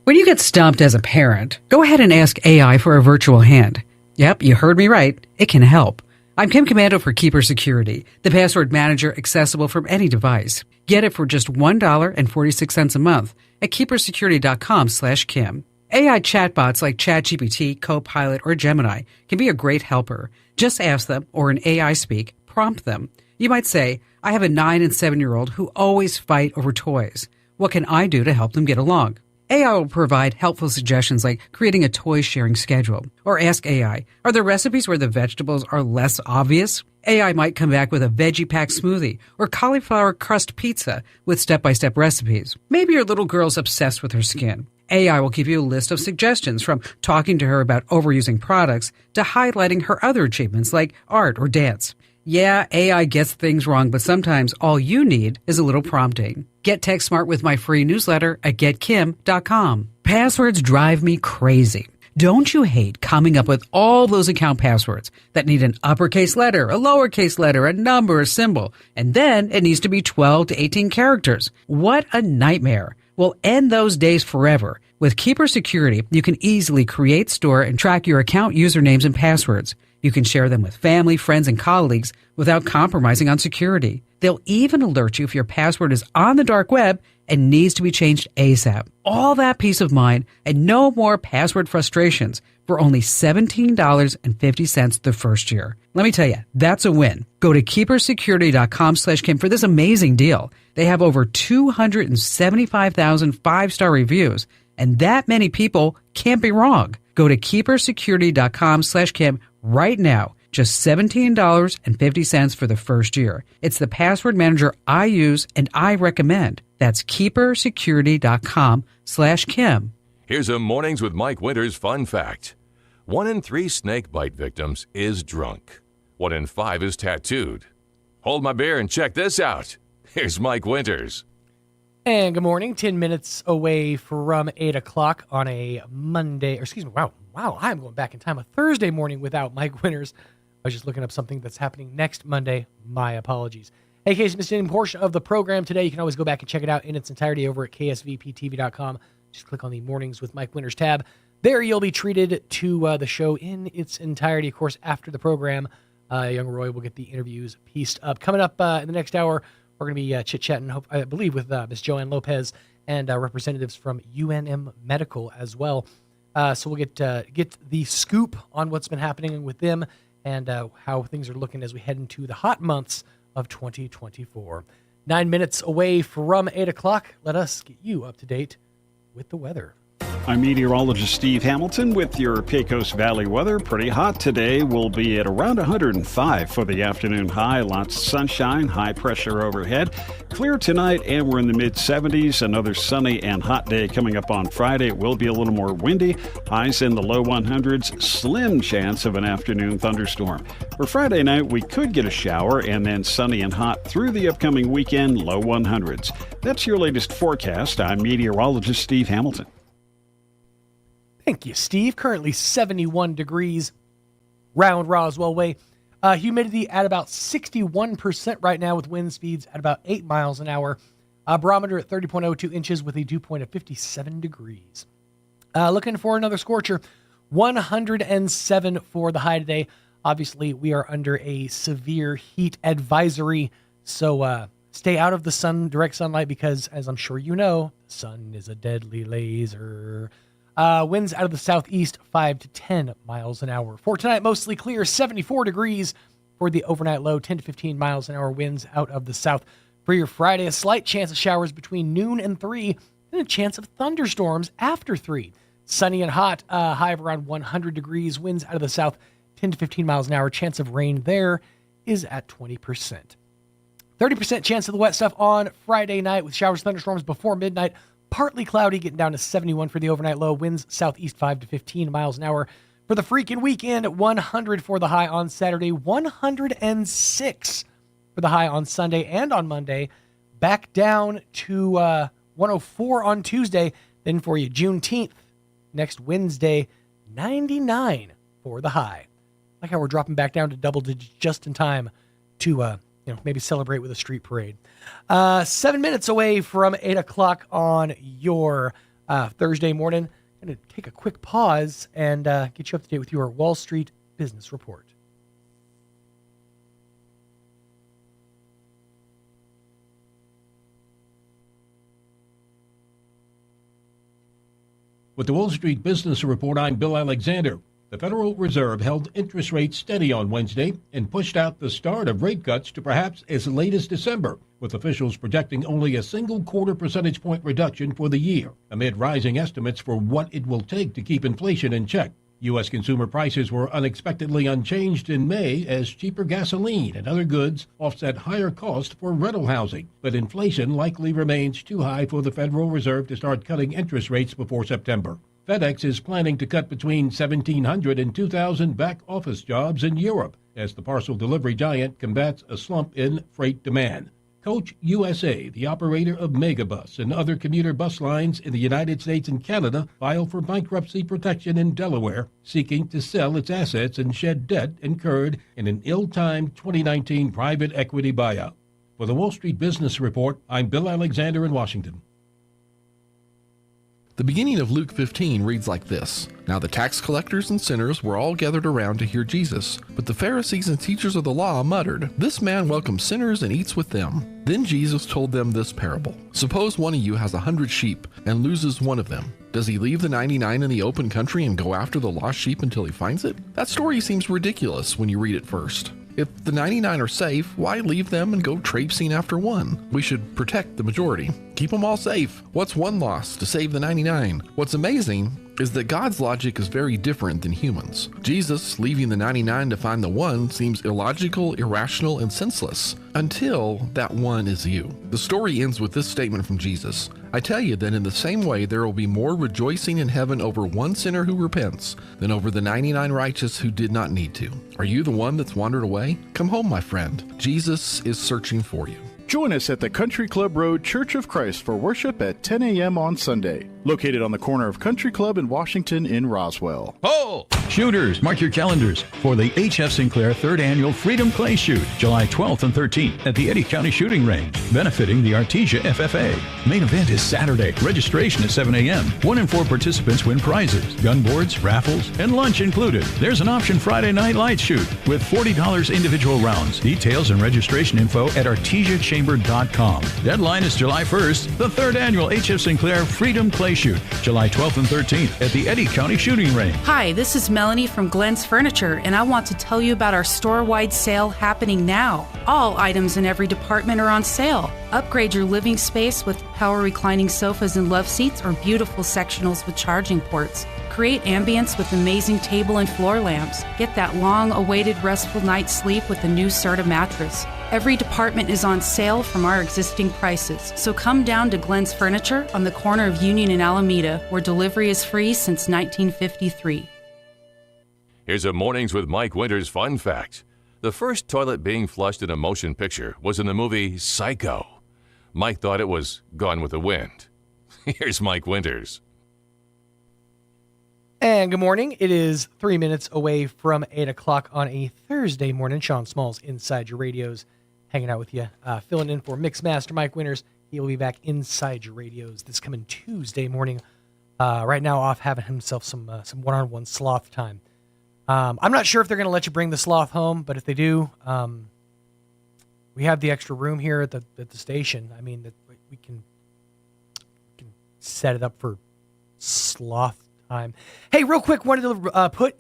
When you get stumped as a parent, go ahead and ask AI for a virtual hand. Yep, you heard me right. It can help. I'm Kim Commando for Keeper Security, the password manager accessible from any device. Get it for just $1.46 a month at keepersecurity.com/Kim. AI chatbots like ChatGPT, Copilot, or Gemini can be a great helper. Just ask them, or in AI speak, prompt them. You might say, I have a 9 and 7-year-old who always fight over toys. What can I do to help them get along? AI will provide helpful suggestions like creating a toy sharing schedule. Or ask AI, are there recipes where the vegetables are less obvious? AI might come back with a veggie pack smoothie or cauliflower crust pizza with step-by-step recipes. Maybe your little girl's obsessed with her skin. AI will give you a list of suggestions, from talking to her about overusing products to highlighting her other achievements like art or dance. Yeah, AI gets things wrong, but sometimes all you need is a little prompting. Get tech smart with my free newsletter at getkim.com. Passwords drive me crazy. Don't you hate coming up with all those account passwords that need an uppercase letter, a lowercase letter, a number, a symbol, and then it needs to be 12 to 18 characters? What a nightmare. We'll end those days forever. With Keeper Security, you can easily create, store, and track your account usernames and passwords. You can share them with family, friends, and colleagues without compromising on security. They'll even alert you if your password is on the dark web and needs to be changed ASAP. All that peace of mind and no more password frustrations for only $17.50 the first year. Let me tell you, that's a win. Go to keepersecurity.com/Kim for this amazing deal. They have over 275,000 5-star reviews, and that many people can't be wrong. Go to keepersecurity.com/Kim right now. Just $17.50 for the first year. It's the password manager I use and I recommend. That's keepersecurity.com/Kim. Here's a Mornings with Mike Winters fun fact. 1 in 3 snake bite victims is drunk. 1 in 5 is tattooed. Hold my beer and check this out. Here's Mike Winters. And good morning. 10 minutes away from 8 o'clock on a Monday, or excuse me, wow, I'm going back in time. A Thursday morning without Mike Winters. I was just looking up something that's happening next Monday. My apologies. Hey, in case you missed any portion of the program today, you can always go back and check it out in its entirety over at ksvptv.com. Just click on the Mornings with Mike Winters tab. There you'll be treated to the show in its entirety. Of course, after the program, young Roy will get the interviews pieced up. Coming up in the next hour, we're going to be chit-chatting, I believe, with Ms. Joanne Lopez and representatives from UNM Medical as well. So we'll get the scoop on what's been happening with them and how things are looking as we head into the hot months of 2024. 9 minutes away from 8 o'clock. Let us get you up to date with the weather. I'm meteorologist Steve Hamilton with your Pecos Valley weather. Pretty hot today. We'll be at around 105 for the afternoon high. Lots of sunshine, high pressure overhead. Clear tonight, and we're in the mid-70s. Another sunny and hot day coming up on Friday. It will be a little more windy. Highs in the low 100s. Slim chance of an afternoon thunderstorm. For Friday night, we could get a shower, and then sunny and hot through the upcoming weekend, low 100s. That's your latest forecast. I'm meteorologist Steve Hamilton. Thank you, Steve. Currently 71 degrees round Roswell Way. Humidity at about 61% right now with wind speeds at about 8 miles an hour. Barometer at 30.02 inches with a dew point of 57 degrees. Looking for another scorcher. 107 for the high today. Obviously, we are under a severe heat advisory, so stay out of the direct sunlight, because, as I'm sure you know, the sun is a deadly laser. Winds out of the southeast, 5 to 10 miles an hour. For tonight, mostly clear, 74 degrees for the overnight low, 10 to 15 miles an hour winds out of the south. For your Friday, a slight chance of showers between noon and 3, and a chance of thunderstorms after 3. Sunny and hot, high of around 100 degrees, winds out of the south, 10 to 15 miles an hour. Chance of rain there is at 20%. 30% chance of the wet stuff on Friday night with showers, thunderstorms before midnight. Partly cloudy, getting down to 71 for the overnight low. Winds southeast 5 to 15 miles an hour. For the freaking weekend, 100 for the high on Saturday, 106 for the high on Sunday and on Monday. Back down to 104 on Tuesday. Then for you, Juneteenth, next Wednesday, 99 for the high. Like how we're dropping back down to double digits just in time to maybe celebrate with a street parade. 7 minutes away from 8 o'clock on your Thursday morning. I'm going to take a quick pause and get you up to date with your Wall Street Business Report. With the Wall Street Business Report, I'm Bill Alexander. The Federal Reserve held interest rates steady on Wednesday and pushed out the start of rate cuts to perhaps as late as December, with officials projecting only a single quarter percentage point reduction for the year, amid rising estimates for what it will take to keep inflation in check. U.S. consumer prices were unexpectedly unchanged in May as cheaper gasoline and other goods offset higher costs for rental housing, but inflation likely remains too high for the Federal Reserve to start cutting interest rates before September. FedEx is planning to cut between 1,700 and 2,000 back office jobs in Europe as the parcel delivery giant combats a slump in freight demand. Coach USA, the operator of Megabus and other commuter bus lines in the United States and Canada, filed for bankruptcy protection in Delaware, seeking to sell its assets and shed debt incurred in an ill-timed 2019 private equity buyout. For the Wall Street Business Report, I'm Bill Alexander in Washington. The beginning of Luke 15 reads like this. Now the tax collectors and sinners were all gathered around to hear Jesus. But the Pharisees and teachers of the law muttered, "This man welcomes sinners and eats with them." Then Jesus told them this parable. Suppose one of you has 100 sheep and loses one of them. Does he leave the 99 in the open country and go after the lost sheep until he finds it? That story seems ridiculous when you read it first. If the 99 are safe, why leave them and go traipsing after one? We should protect the majority. Keep them all safe. What's one loss to save the 99? What's amazing is that God's logic is very different than humans. Jesus leaving the 99 to find the one seems illogical, irrational, and senseless, until that one is you. The story ends with this statement from Jesus. I tell you that in the same way there will be more rejoicing in heaven over one sinner who repents than over the 99 righteous who did not need to. Are you the one that's wandered away? Come home, my friend. Jesus is searching for you. Join us at the Country Club Road Church of Christ for worship at 10 a.m. on Sunday, located on the corner of Country Club and Washington in Roswell. Oh! Shooters, mark your calendars for the H.F. Sinclair 3rd Annual Freedom Clay Shoot, July 12th and 13th at the Eddy County Shooting Range, benefiting the Artesia FFA. Main event is Saturday. Registration at 7 a.m. 1 in 4 participants win prizes, gun boards, raffles, and lunch included. There's an option Friday night light shoot with $40 individual rounds. Details and registration info at artesiachamber.com. Deadline is July 1st. The 3rd Annual H.F. Sinclair Freedom Clay Shoot, July 12th and 13th at the Eddy County Shooting Range. Hi, this is Melanie from Glenn's Furniture, and I want to tell you about our store-wide sale happening now. All items in every department are on sale. Upgrade your living space with power reclining sofas and love seats or beautiful sectionals with charging ports. Create ambience with amazing table and floor lamps. Get that long-awaited restful night's sleep with the new Serta mattress. Every department is on sale from our existing prices, so come down to Glenn's Furniture on the corner of Union and Alameda, where delivery is free since 1953. Here's a Mornings with Mike Winters fun fact. The first toilet being flushed in a motion picture was in the movie Psycho. Mike thought it was Gone with the Wind. Here's Mike Winters. And good morning. It is 3 minutes away from 8 o'clock on a Thursday morning. Sean Smalls inside your radios, hanging out with you, filling in for Mixmaster Mike Winters. He will be back inside your radios this coming Tuesday morning. Right now, off having himself some one-on-one sloth time. I'm not sure if they're going to let you bring the sloth home, but if they do, we have the extra room here at the station. I mean, that we can set it up for sloth time. Hey, real quick, wanted to put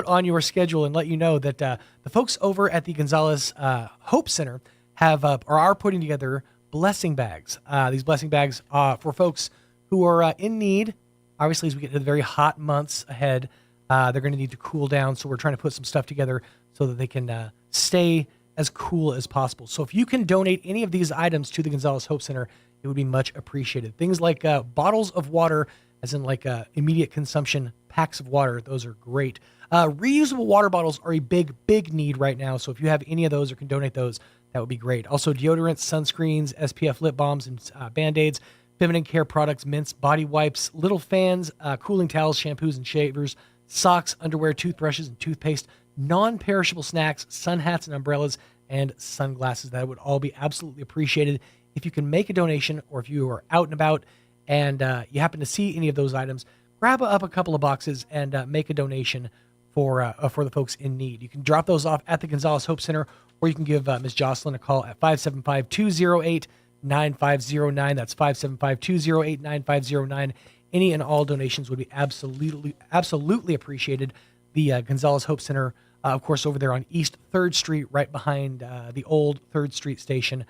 on your schedule and let you know that the folks over at the Gonzales Hope Center are putting together blessing bags. These blessing bags for folks who are in need. Obviously, as we get to the very hot months ahead, they're going to need to cool down. So we're trying to put some stuff together so that they can stay as cool as possible. So if you can donate any of these items to the Gonzales Hope Center, it would be much appreciated. Things like bottles of water, as in like immediate consumption packs of water. Those are great. Reusable water bottles are a big need right now. So if you have any of those or can donate those, that would be great. Also, deodorants, sunscreens, SPF lip balms, and Band-Aids, feminine care products, mints, body wipes, little fans, cooling towels, shampoos and shavers, socks, underwear, toothbrushes, and toothpaste, non-perishable snacks, sun hats and umbrellas, and sunglasses. That would all be absolutely appreciated. If you can make a donation, or if you are out and about and you happen to see any of those items, grab up a couple of boxes and make a donation for the folks in need. You can drop those off at the Gonzales Hope Center, or you can give Ms. Jocelyn a call at 575-208-9509. That's 575-208-9509. Any and all donations would be absolutely appreciated. The Gonzales Hope Center, of course, over there on East 3rd Street, right behind the old 3rd Street station,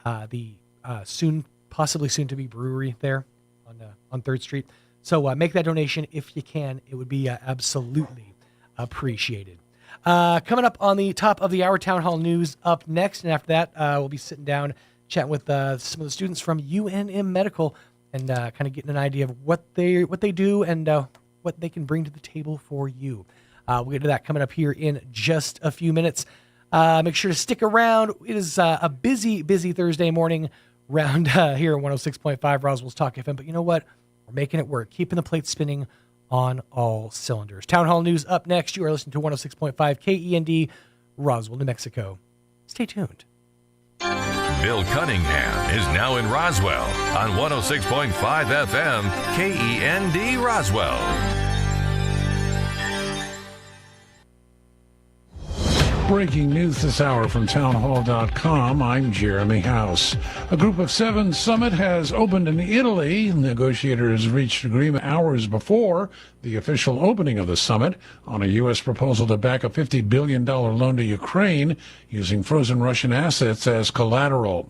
the possibly soon-to-be brewery there on 3rd Street. So make that donation if you can. It would be absolutely appreciated. Coming up on the top of the hour, Town Hall News up next. And after that, we'll be sitting down, chatting with some of the students from UNM Medical and kind of getting an idea of what they do and what they can bring to the table for you. We'll get to that coming up here in just a few minutes. Make sure to stick around. It is a busy Thursday morning round here at 106.5 Roswell's Talk FM. But you know what? We're making it work, keeping the plate spinning on all cylinders. Town Hall News up next. You are listening to 106.5 KEND, Roswell, New Mexico. Stay tuned. Bill Cunningham is now in Roswell on 106.5 FM KEND Roswell. Breaking news this hour from townhall.com. I'm Jeremy House. A group of 7 summit has opened in Italy. Negotiators reached agreement hours before the official opening of the summit on a U.S. proposal to back a $50 billion loan to Ukraine using frozen Russian assets as collateral.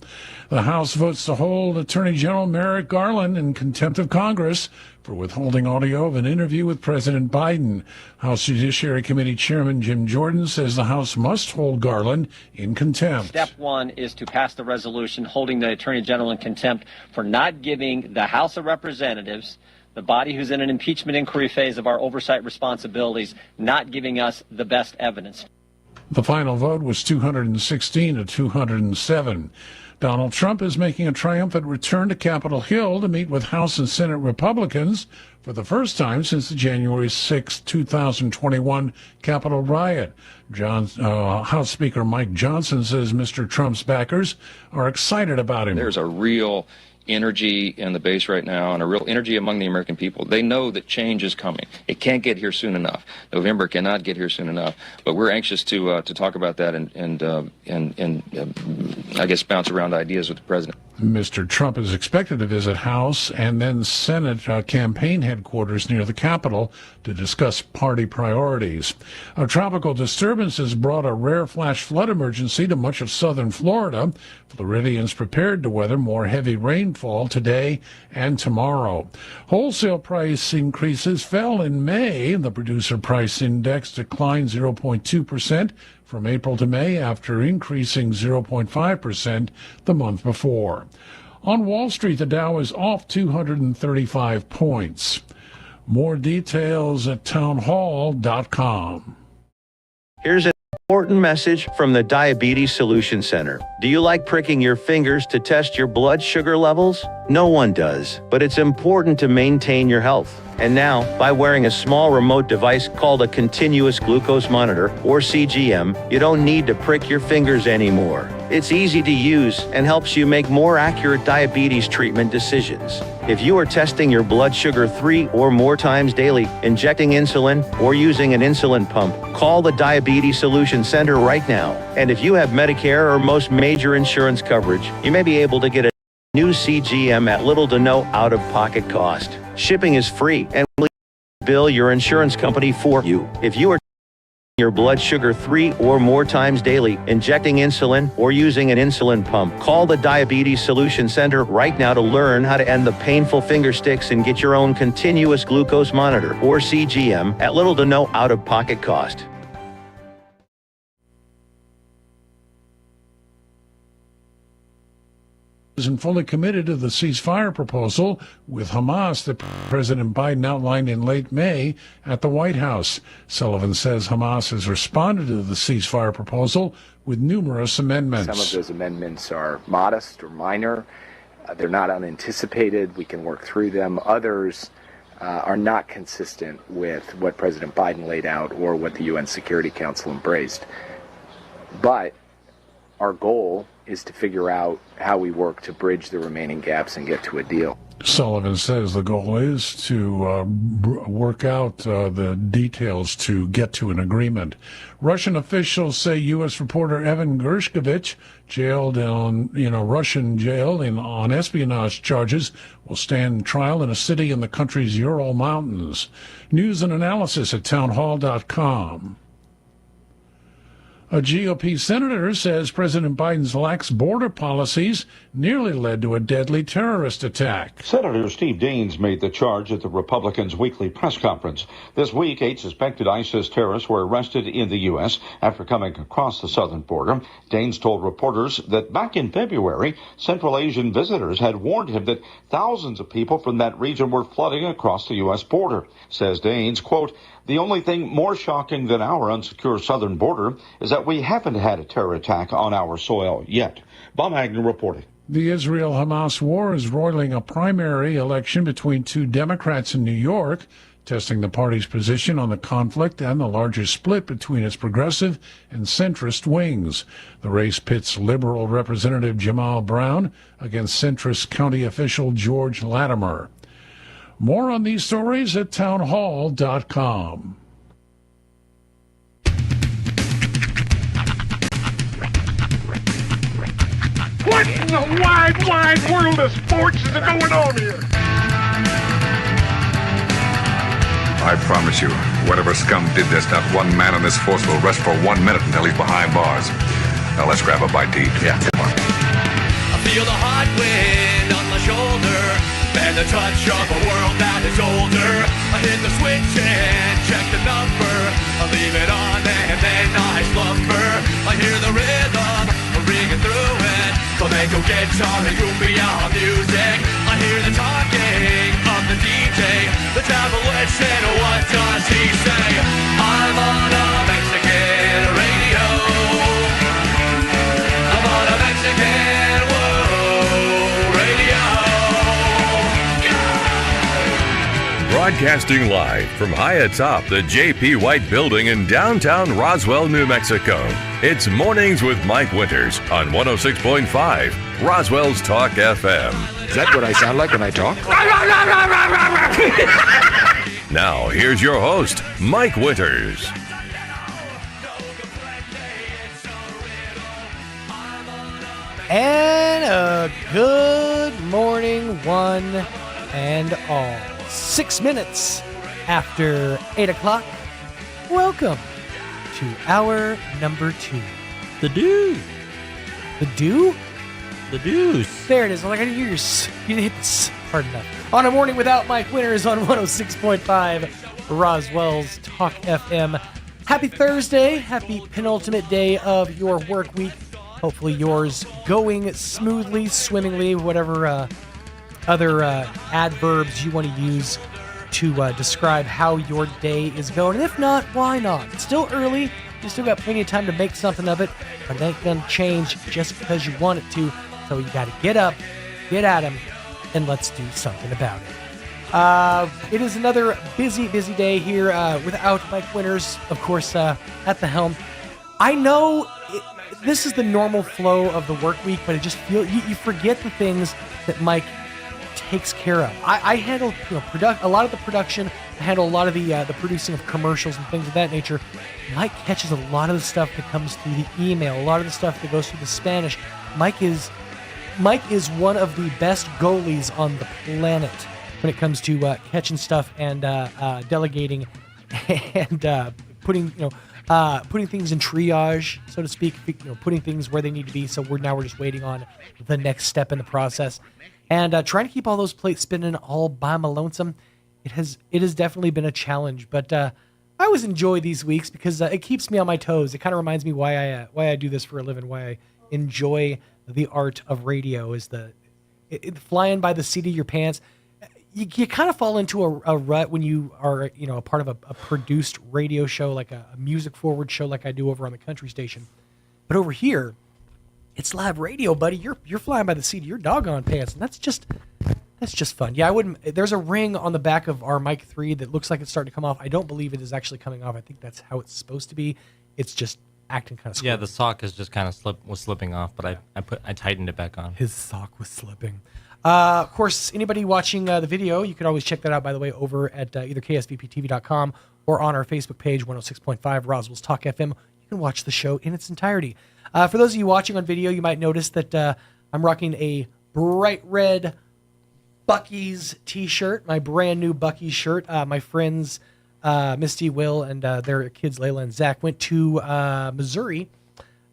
The House votes to hold Attorney General Merrick Garland in contempt of Congress for withholding audio of an interview with President Biden. House Judiciary Committee Chairman Jim Jordan says the House must hold Garland in contempt. Step one is to pass the resolution holding the Attorney General in contempt for not giving the House of Representatives, the body who's in an impeachment inquiry phase of our oversight responsibilities, not giving us the best evidence. The final vote was 216 to 207. Donald Trump is making a triumphant return to Capitol Hill to meet with House and Senate Republicans for the first time since the January 6, 2021 Capitol riot. House Speaker Mike Johnson says Mr. Trump's backers are excited about him. There's a real energy in the base right now and a real energy among the American people. They know that change is coming. It can't get here soon enough. November cannot get here soon enough. But we're anxious to talk about that and I guess bounce around ideas with the president. Mr. Trump is expected to visit House and then Senate campaign headquarters near the Capitol to discuss party priorities. A tropical disturbance has brought a rare flash flood emergency to much of southern Florida. Floridians prepared to weather more heavy rainfall today and tomorrow. Wholesale price increases fell in May. The producer price index declined 0.2% from April to May after increasing 0.5% the month before. On Wall Street, the Dow is off 235 points. More details at townhall.com. Here's Important message from the Diabetes Solution Center. Do you like pricking your fingers to test your blood sugar levels? No one does, but it's important to maintain your health. And now, by wearing a small remote device called a continuous glucose monitor, or CGM, you don't need to prick your fingers anymore. It's easy to use and helps you make more accurate diabetes treatment decisions. If you are testing your blood sugar 3 or more times daily, injecting insulin, or using an insulin pump, call the Diabetes Solution Center right now. And if you have Medicare or most major insurance coverage, you may be able to get a new CGM at little to no out-of-pocket cost. Shipping is free and will bill your insurance company for you. If you are your blood sugar 3 or more times daily, injecting insulin, or using an insulin pump, call the Diabetes Solution Center right now to learn how to end the painful finger sticks and get your own continuous glucose monitor, or CGM, at little to no out-of-pocket cost. Isn't fully committed to the ceasefire proposal with Hamas that President Biden outlined in late May at the White House. Sullivan says Hamas has responded to the ceasefire proposal with numerous amendments. Some of those amendments are modest or minor. They're not unanticipated. We can work through them. Others are not consistent with what President Biden laid out or what the UN Security Council embraced. But our goal is to figure out how we work to bridge the remaining gaps and get to a deal. Sullivan says the goal is to work out the details to get to an agreement. Russian officials say U.S. reporter Evan Gershkovich, jailed in a Russian jail on espionage charges, will stand trial in a city in the country's Ural Mountains. News and analysis at townhall.com. A GOP senator says President Biden's lax border policies nearly led to a deadly terrorist attack. Senator Steve Daines made the charge at the Republicans' weekly press conference. This week, 8 suspected ISIS terrorists were arrested in the U.S. after coming across the southern border. Daines told reporters that back in February, Central Asian visitors had warned him that thousands of people from that region were flooding across the U.S. border. Says Daines, quote, "The only thing more shocking than our unsecure southern border is that we haven't had a terror attack on our soil yet." Bob Agnew reporting. The Israel-Hamas war is roiling a primary election between two Democrats in New York, testing the party's position on the conflict and the larger split between its progressive and centrist wings. The race pits liberal Representative Jamal Brown against centrist county official George Latimer. More on these stories at townhall.com. What in the wide, wide world of sports is going on here? I promise you, whatever scum did this, not one man on this force will rest for 1 minute until he's behind bars. Now let's grab a bite to eat. Yeah, come on. I feel the hot wind on my shoulder and the touch of a world that is older. I hit the switch and check the number. I leave it on and then I slumber. I hear the rhythm ringing through it. Flamenco guitar and cumbia music. I hear the talking of the DJ. The devil listen, what does he say? I'm on a Mexican radio. I'm on a Mexican radio. Broadcasting live from high atop the J.P. White Building in downtown Roswell, New Mexico. It's Mornings with Mike Winters on 106.5 Roswell's Talk FM. Is that what I sound like when I talk? Now, here's your host, Mike Winters. And a good morning, one and all. 6 minutes after 8 o'clock. Welcome to hour number 2. The Dew. The Dew? The Deuce. There it is. Like I didn't hear you didn't hit this hard enough. On a morning without Mike Winters on 106.5 Roswell's Talk FM. Happy Thursday. Happy penultimate day of your work week. Hopefully yours going smoothly, swimmingly, whatever other adverbs you want to use to describe how your day is going. And if not, why not? It's still early. You still got plenty of time to make something of it, but it ain't gonna change just because you want it to. So you got to get up, get at 'em, and let's do something about it. It is another busy day here without Mike Winters, of course, at the helm. I know this is the normal flow of the work week, but it just feels you forget the things that Mike takes care of. I handle a lot of the production. I handle a lot of the producing of commercials and things of that nature. Mike catches a lot of the stuff that comes through the email, a lot of the stuff that goes through the Spanish. Mike is one of the best goalies on the planet when it comes to catching stuff and delegating and putting things in triage, so to speak. Putting things where they need to be. So we're just waiting on the next step in the process, and trying to keep all those plates spinning all by my lonesome. It has definitely been a challenge, but I always enjoy these weeks because it keeps me on my toes. It kind of reminds me why I do this for a living, why I enjoy the art of radio. Is flying by the seat of your pants. You kind of fall into a rut when you are a part of a produced radio show, like a music forward show like I do over on the country station. But over here, it's live radio, buddy. You're flying by the seat of your doggone pants, and that's just fun. Yeah, I wouldn't. There's a ring on the back of our Mic 3 that looks like it's starting to come off. I don't believe it is actually coming off. I think that's how it's supposed to be. It's just acting kind of squirmy. Yeah, the sock is just kind of was slipping off, but I tightened it back on. His sock was slipping. Of course, anybody watching the video, you can always check that out, by the way, over at either ksvptv.com or on our Facebook page, 106.5 Roswell's Talk FM. You can watch the show in its entirety. For those of you watching on video, you might notice that I'm rocking a bright red Buc-ee's t-shirt, my brand new Buc-ee's shirt. My friends, Misty, Will, and their kids, Layla and Zach, went to Missouri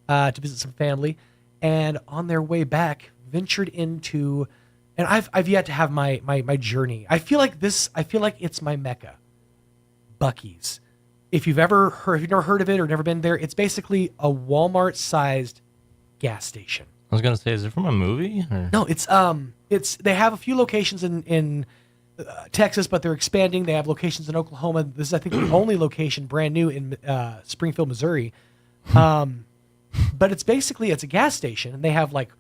to visit some family, and on their way back, ventured into... And I've yet to have my journey. I feel like it's my Mecca. Buc-ee's. If you've never heard of it or never been there, it's basically a Walmart-sized gas station. I was gonna say, is it from a movie? Or? No, it's they have a few locations in Texas, but they're expanding. They have locations in Oklahoma. This is, I think, the only location brand new in Springfield, Missouri. But it's a gas station, and they have like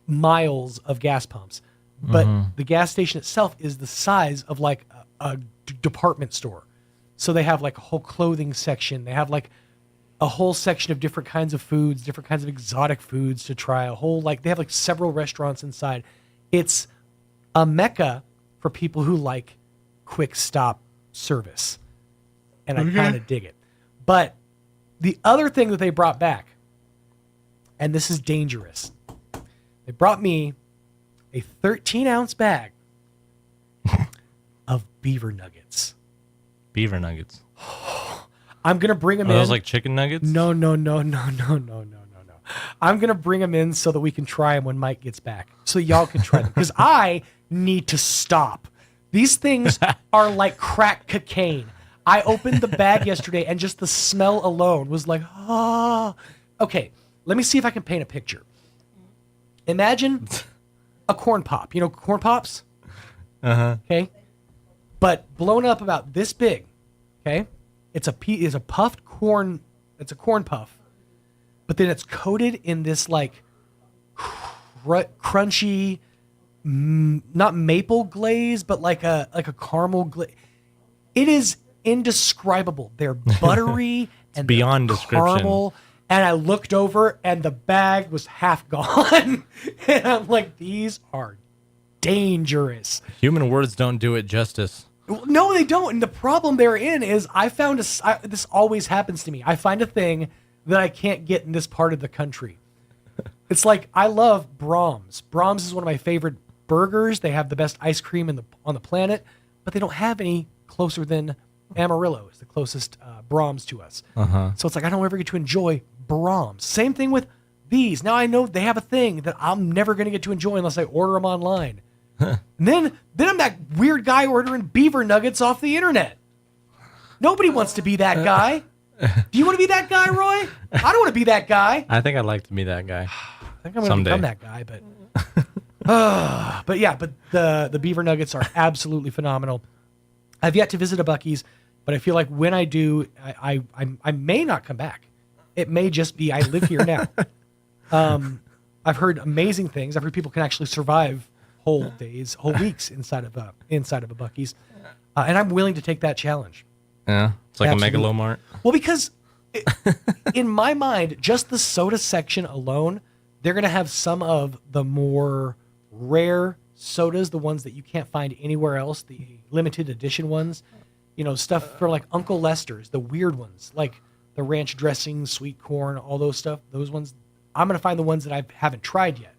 miles of gas pumps, but the gas station itself is the size of like a department store. So they have like a whole clothing section. They have like a whole section of different kinds of foods, different kinds of exotic foods to try. They have like several restaurants inside. It's a mecca for people who like quick stop service, and I kind of dig it. But the other thing that they brought back, and this is dangerous. They brought me a 13-ounce bag of beaver nuggets. Beaver nuggets. I'm going to bring them in. Are those like chicken nuggets? No. I'm going to bring them in so that we can try them when Mike gets back. So y'all can try them. Because I need to stop. These things are like crack cocaine. I opened the bag yesterday and just the smell alone was like, ah. Okay, let me see if I can paint a picture. Imagine a corn pop. You know corn pops? Okay? But blown up about this big. Okay? It's a puffed corn. It's a corn puff. But then it's coated in this like crunchy, not maple glaze, but like a caramel glaze. It is indescribable. They're buttery and beyond description. Caramel. And I looked over, and the bag was half gone. And I'm like, these are dangerous. Human words don't do it justice. No, they don't. And the problem therein is I found this always happens to me. I find a thing that I can't get in this part of the country. It's like I love Brahms. Brahms is one of my favorite burgers. They have the best ice cream on the planet, but they don't have any closer than Amarillo is the closest Brahms to us. So it's like I don't ever get to enjoy Brahms. Same thing with these. Now I know they have a thing that I'm never going to get to enjoy unless I order them online. And then I'm that weird guy ordering beaver nuggets off the internet. Nobody wants to be that guy. Do you want to be that guy, Roy? I don't want to be that guy. I think I'd like to be that guy. I think I'm going to become that guy, but but the beaver nuggets are absolutely phenomenal. I've yet to visit a Buc-ee's. But I feel like when I do, I may not come back. It may just be I live here now. I've heard amazing things. I've heard people can actually survive whole days, whole weeks inside of a Buc-ee's, and I'm willing to take that challenge. Yeah, it's like Absolutely. a Megalomart. Well, because in my mind, just the soda section alone, they're going to have some of the more rare sodas, the ones that you can't find anywhere else, the limited edition ones. You know, stuff for like Uncle Lester's, the weird ones, like the ranch dressing, sweet corn, all those stuff. Those ones, I'm going to find the ones that I haven't tried yet.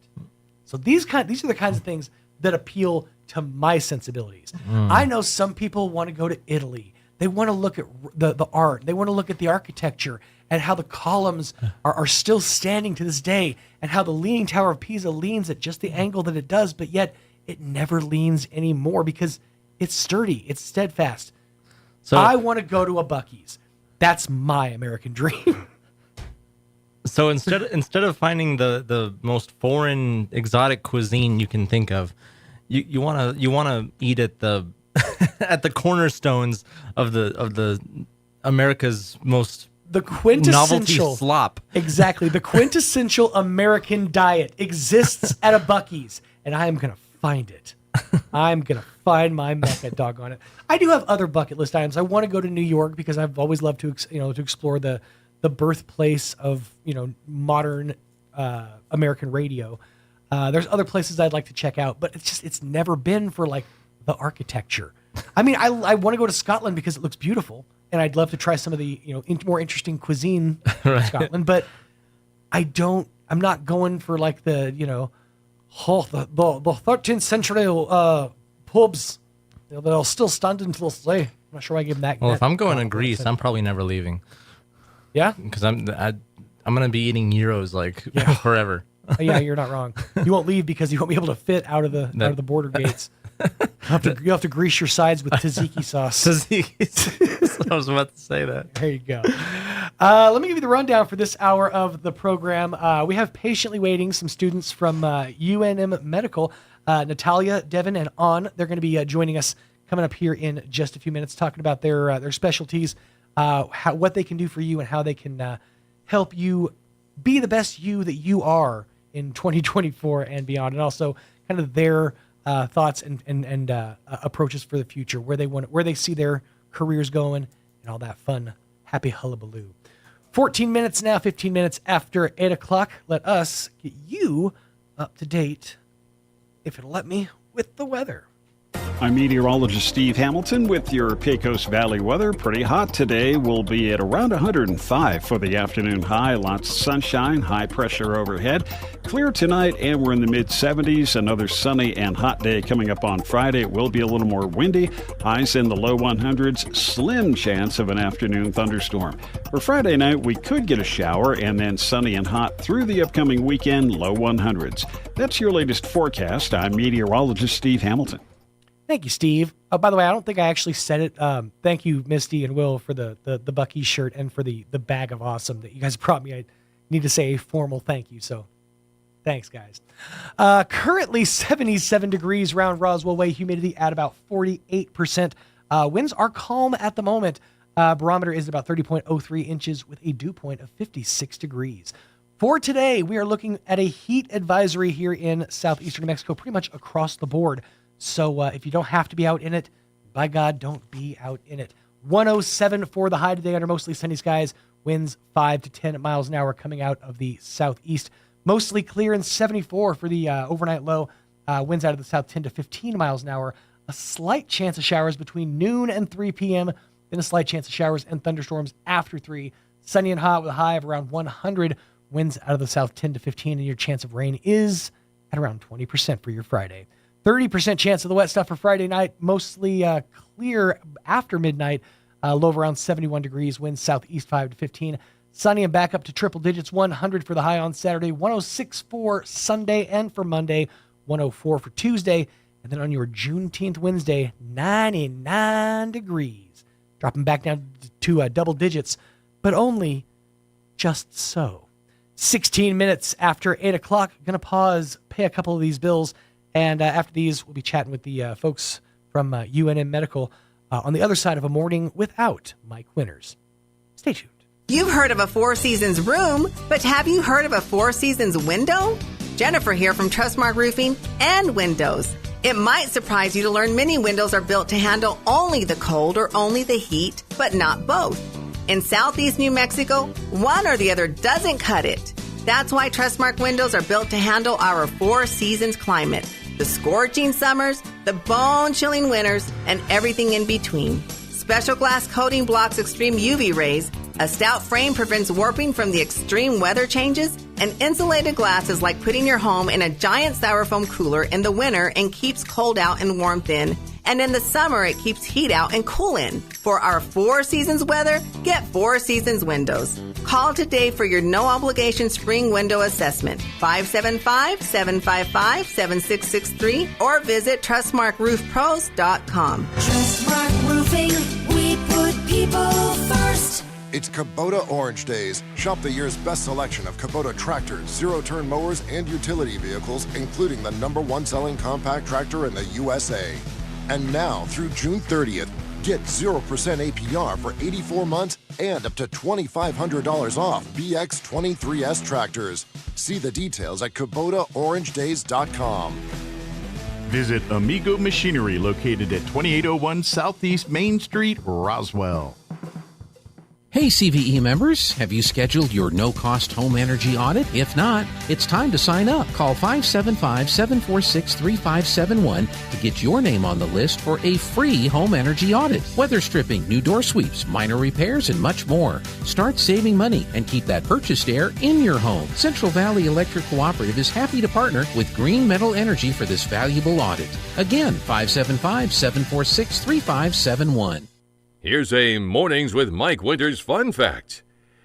So these are the kinds of things that appeal to my sensibilities. I know some people want to go to Italy. They want to look at the art. They want to look at the architecture and how the columns are still standing to this day, and how the Leaning Tower of Pisa leans at just the angle that it does, but yet it never leans anymore because it's sturdy, it's steadfast. So I want to go to a Buc-ee's. That's my American dream. So instead of finding the most foreign exotic cuisine you can think of, you wanna eat at the at the cornerstones of the America's most the quintessential novelty slop. Exactly. The quintessential American diet exists at a Buc-ee's, and I am gonna find it. I'm gonna find my Mecca, doggone it. I do have other bucket list items. I want to go to New York because I've always loved to explore the birthplace of modern American radio. There's other places I'd like to check out, but it's never been for like the architecture. I mean, I want to go to Scotland because it looks beautiful, and I'd love to try some of the more interesting cuisine in Scotland. But I'm not going for like the 13th century pubs that'll still stand until today. I'm not sure why I give them that. Well, if I'm going to Greece, I'm probably never leaving. Yeah, because I'm gonna be eating gyros forever. Yeah, you're not wrong. You won't leave because you won't be able to fit out of the border gates. You have to grease your sides with tzatziki sauce. Tzatziki. I was about to say that. There you go. Let me give you the rundown for this hour of the program. We have patiently waiting some students from UNM Medical, Natalia, Devin, and On. They're going to be joining us coming up here in just a few minutes, talking about their specialties, what they can do for you, and how they can help you be the best you that you are in 2024 and beyond, and also kind of their thoughts and approaches for the future, where they see their careers going, and all that fun, happy hullabaloo. 15 minutes after 8 o'clock. Let us get you up to date, if it'll let me, with the weather. I'm meteorologist Steve Hamilton with your Pecos Valley weather. Pretty hot today. We'll be at around 105 for the afternoon high. Lots of sunshine, high pressure overhead. Clear tonight, and we're in the mid-70s. Another sunny and hot day coming up on Friday. It will be a little more windy. Highs in the low 100s. Slim chance of an afternoon thunderstorm. For Friday night, we could get a shower, and then sunny and hot through the upcoming weekend, low 100s. That's your latest forecast. I'm meteorologist Steve Hamilton. Thank you, Steve. Oh, by the way, I don't think I actually said it. Thank you, Misty and Will, for the Buc-ee's shirt and for the bag of awesome that you guys brought me. I need to say a formal thank you, so thanks, guys. Currently 77 degrees around Roswell Way, humidity at about 48%. Winds are calm at the moment. Barometer is about 30.03 inches with a dew point of 56 degrees. For today, we are looking at a heat advisory here in southeastern New Mexico, pretty much across the board. So if you don't have to be out in it, by God, don't be out in it. 107 for the high today under mostly sunny skies. Winds 5 to 10 miles an hour coming out of the southeast. Mostly clear, and 74 for the overnight low. Winds out of the south 10 to 15 miles an hour. A slight chance of showers between noon and 3 p.m. Then a slight chance of showers and thunderstorms after 3. Sunny and hot with a high of around 100. Winds out of the south 10 to 15, and your chance of rain is at around 20% for your Friday. 30% chance of the wet stuff for Friday night, mostly clear after midnight, low of around 71 degrees, winds southeast 5 to 15. Sunny and back up to triple digits, 100 for the high on Saturday, 106 for Sunday and for Monday, 104 for Tuesday, and then on your Juneteenth Wednesday, 99 degrees. Dropping back down to double digits, but only just so. 16 minutes after 8 o'clock, going to pause, pay a couple of these bills. And after these, we'll be chatting with the folks from UNM Medical. on the other side of a morning without Mike Winters. Stay tuned. You've heard of a Four Seasons room, but have you heard of a Four Seasons window? Jennifer here from Trustmark Roofing and Windows. It might surprise you to learn many windows are built to handle only the cold or only the heat, but not both. In Southeast New Mexico, one or the other doesn't cut it. That's why Trustmark windows are built to handle our Four Seasons climate. The scorching summers, the bone-chilling winters, and everything in between. Special glass coating blocks extreme UV rays. A stout frame prevents warping from the extreme weather changes. And insulated glass is like putting your home in a giant styrofoam cooler in the winter and keeps cold out and warmth in. And in the summer, it keeps heat out and cool in. For our Four Seasons weather, get Four Seasons windows. Call today for your no-obligation spring window assessment, 575-755-7663, or visit TrustmarkRoofPros.com. Trustmark Roofing, we put people first. It's Kubota Orange Days. Shop the year's best selection of Kubota tractors, zero-turn mowers, and utility vehicles, including the #1 selling compact tractor in the USA. And now, through June 30th, get 0% APR for 84 months and up to $2,500 off BX23S tractors. See the details at KubotaOrangeDays.com. Visit Amigo Machinery, located at 2801 Southeast Main Street, Roswell. Hey CVE members, have you scheduled your no-cost home energy audit? If not, it's time to sign up. Call 575-746-3571 to get your name on the list for a free home energy audit. Weather stripping, new door sweeps, minor repairs, and much more. Start saving money and keep that purchased air in your home. Central Valley Electric Cooperative is happy to partner with Green Metal Energy for this valuable audit. Again, 575-746-3571. Here's a Mornings with Mike Winters fun fact.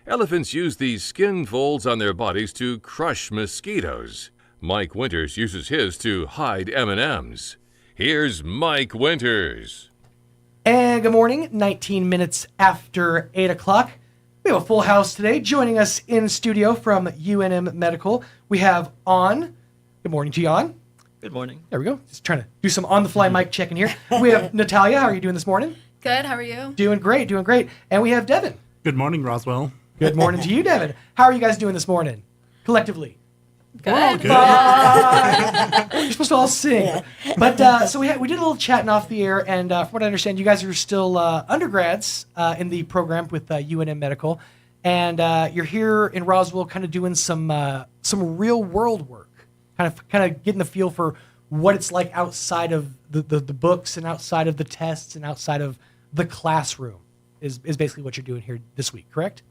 Elephants use these skin folds on their bodies to crush mosquitoes. Mike Winters uses his to hide M&Ms. Here's Mike Winters. And good morning, 19 minutes after 8 o'clock. We have a full house today. Joining us in studio from UNM Medical, we have On. Good morning to you, On. Good morning. There we go. Just trying to do some on-the-fly mic checking here. We have Natalia. How are you doing this morning? Good. How are you? Doing great, doing great. And we have Devin. Good morning, Roswell. Good morning to you, Devin. How are you guys doing this morning, collectively? Good. You're supposed to all sing. But so we did a little chatting off the air, and from what I understand, you guys are still undergrads in the program with UNM Medical, and you're here in Roswell, kind of doing some real world work, kind of getting the feel for what it's like outside of the books and outside of the tests and outside of the classroom is basically what you're doing here this week, correct?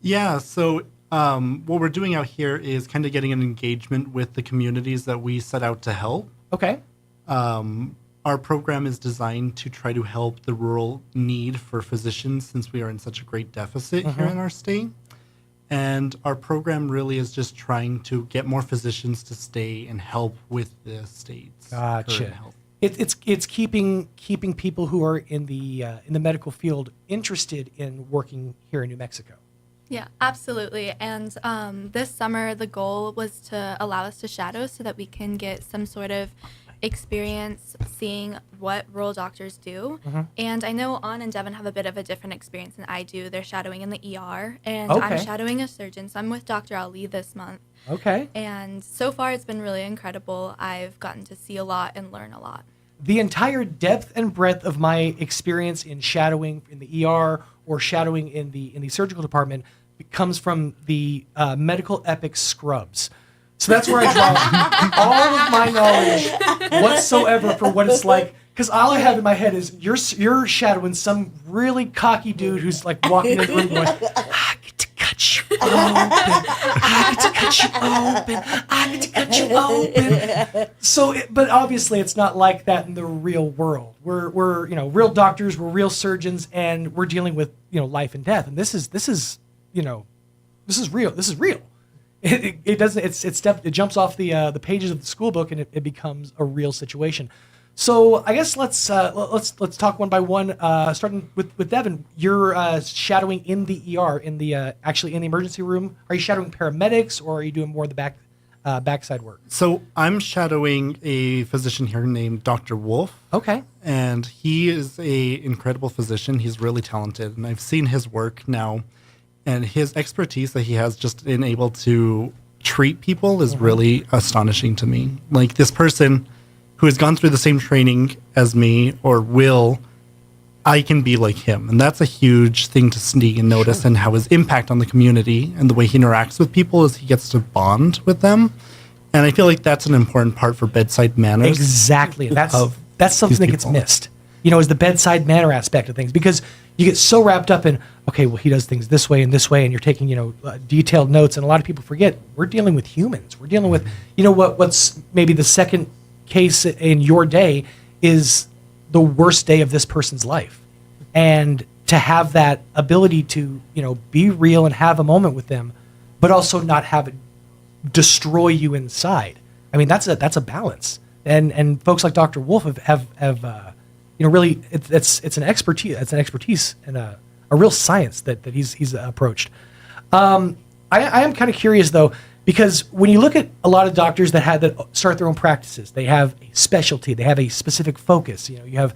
Yeah, so what we're doing out here is kind of getting an engagement with the communities that we set out to help. Okay. Our program is designed to try to help the rural need for physicians since we are in such a great deficit here in our state. And our program really is just trying to get more physicians to stay and help with the state's current health. It's keeping people who are in the medical field interested in working here in New Mexico. Yeah, absolutely. And this summer, the goal was to allow us to shadow so that we can get some sort of experience seeing what rural doctors do. And I know On and Devin have a bit of a different experience than I do. They're shadowing in the ER, and I'm shadowing a surgeon. So I'm with Dr. Ali this month. Okay. And so far, it's been really incredible. I've gotten to see a lot and learn a lot. The entire depth and breadth of my experience in shadowing in the ER or shadowing in the surgical department comes from the medical epic Scrubs. So that's where I draw all of my knowledge whatsoever for what it's like. Because all I have in my head is you're shadowing some really cocky dude who's like walking in the room going, I get to cut you open. I get to cut you open. I get to cut you open. So, but obviously it's not like that in the real world. We're real doctors, we're real surgeons, and we're dealing with life and death. And this is real. This is real. It doesn't. It jumps off the pages of the school book, and it becomes a real situation. So I guess let's talk one by one. Starting with Devin, you're shadowing in the ER, actually in the emergency room. Are you shadowing paramedics, or are you doing more of the back backside work? So I'm shadowing a physician here named Dr. Wolf. Okay. And he is a incredible physician. He's really talented, and I've seen his work now, and his expertise that he has just in able to treat people is really astonishing to me. Like, this person who has gone through the same training as me or will, I can be like him. And that's a huge thing to see and notice, and how his impact on the community and the way he interacts with people is he gets to bond with them. And I feel like that's an important part for bedside manners. Exactly. That's something that gets missed, is the bedside manner aspect of things, because you get so wrapped up in, okay, well, he does things this way, and you're taking, detailed notes. And a lot of people forget we're dealing with humans. We're dealing with, what's maybe the second case in your day is the worst day of this person's life. And to have that ability to, be real and have a moment with them, but also not have it destroy you inside. I mean, that's a balance. And folks like Dr. Wolf have really, it's an expertise and a real science that he's approached. I am kind of curious though, because when you look at a lot of doctors that start their own practices, they have a specialty, they have a specific focus. You have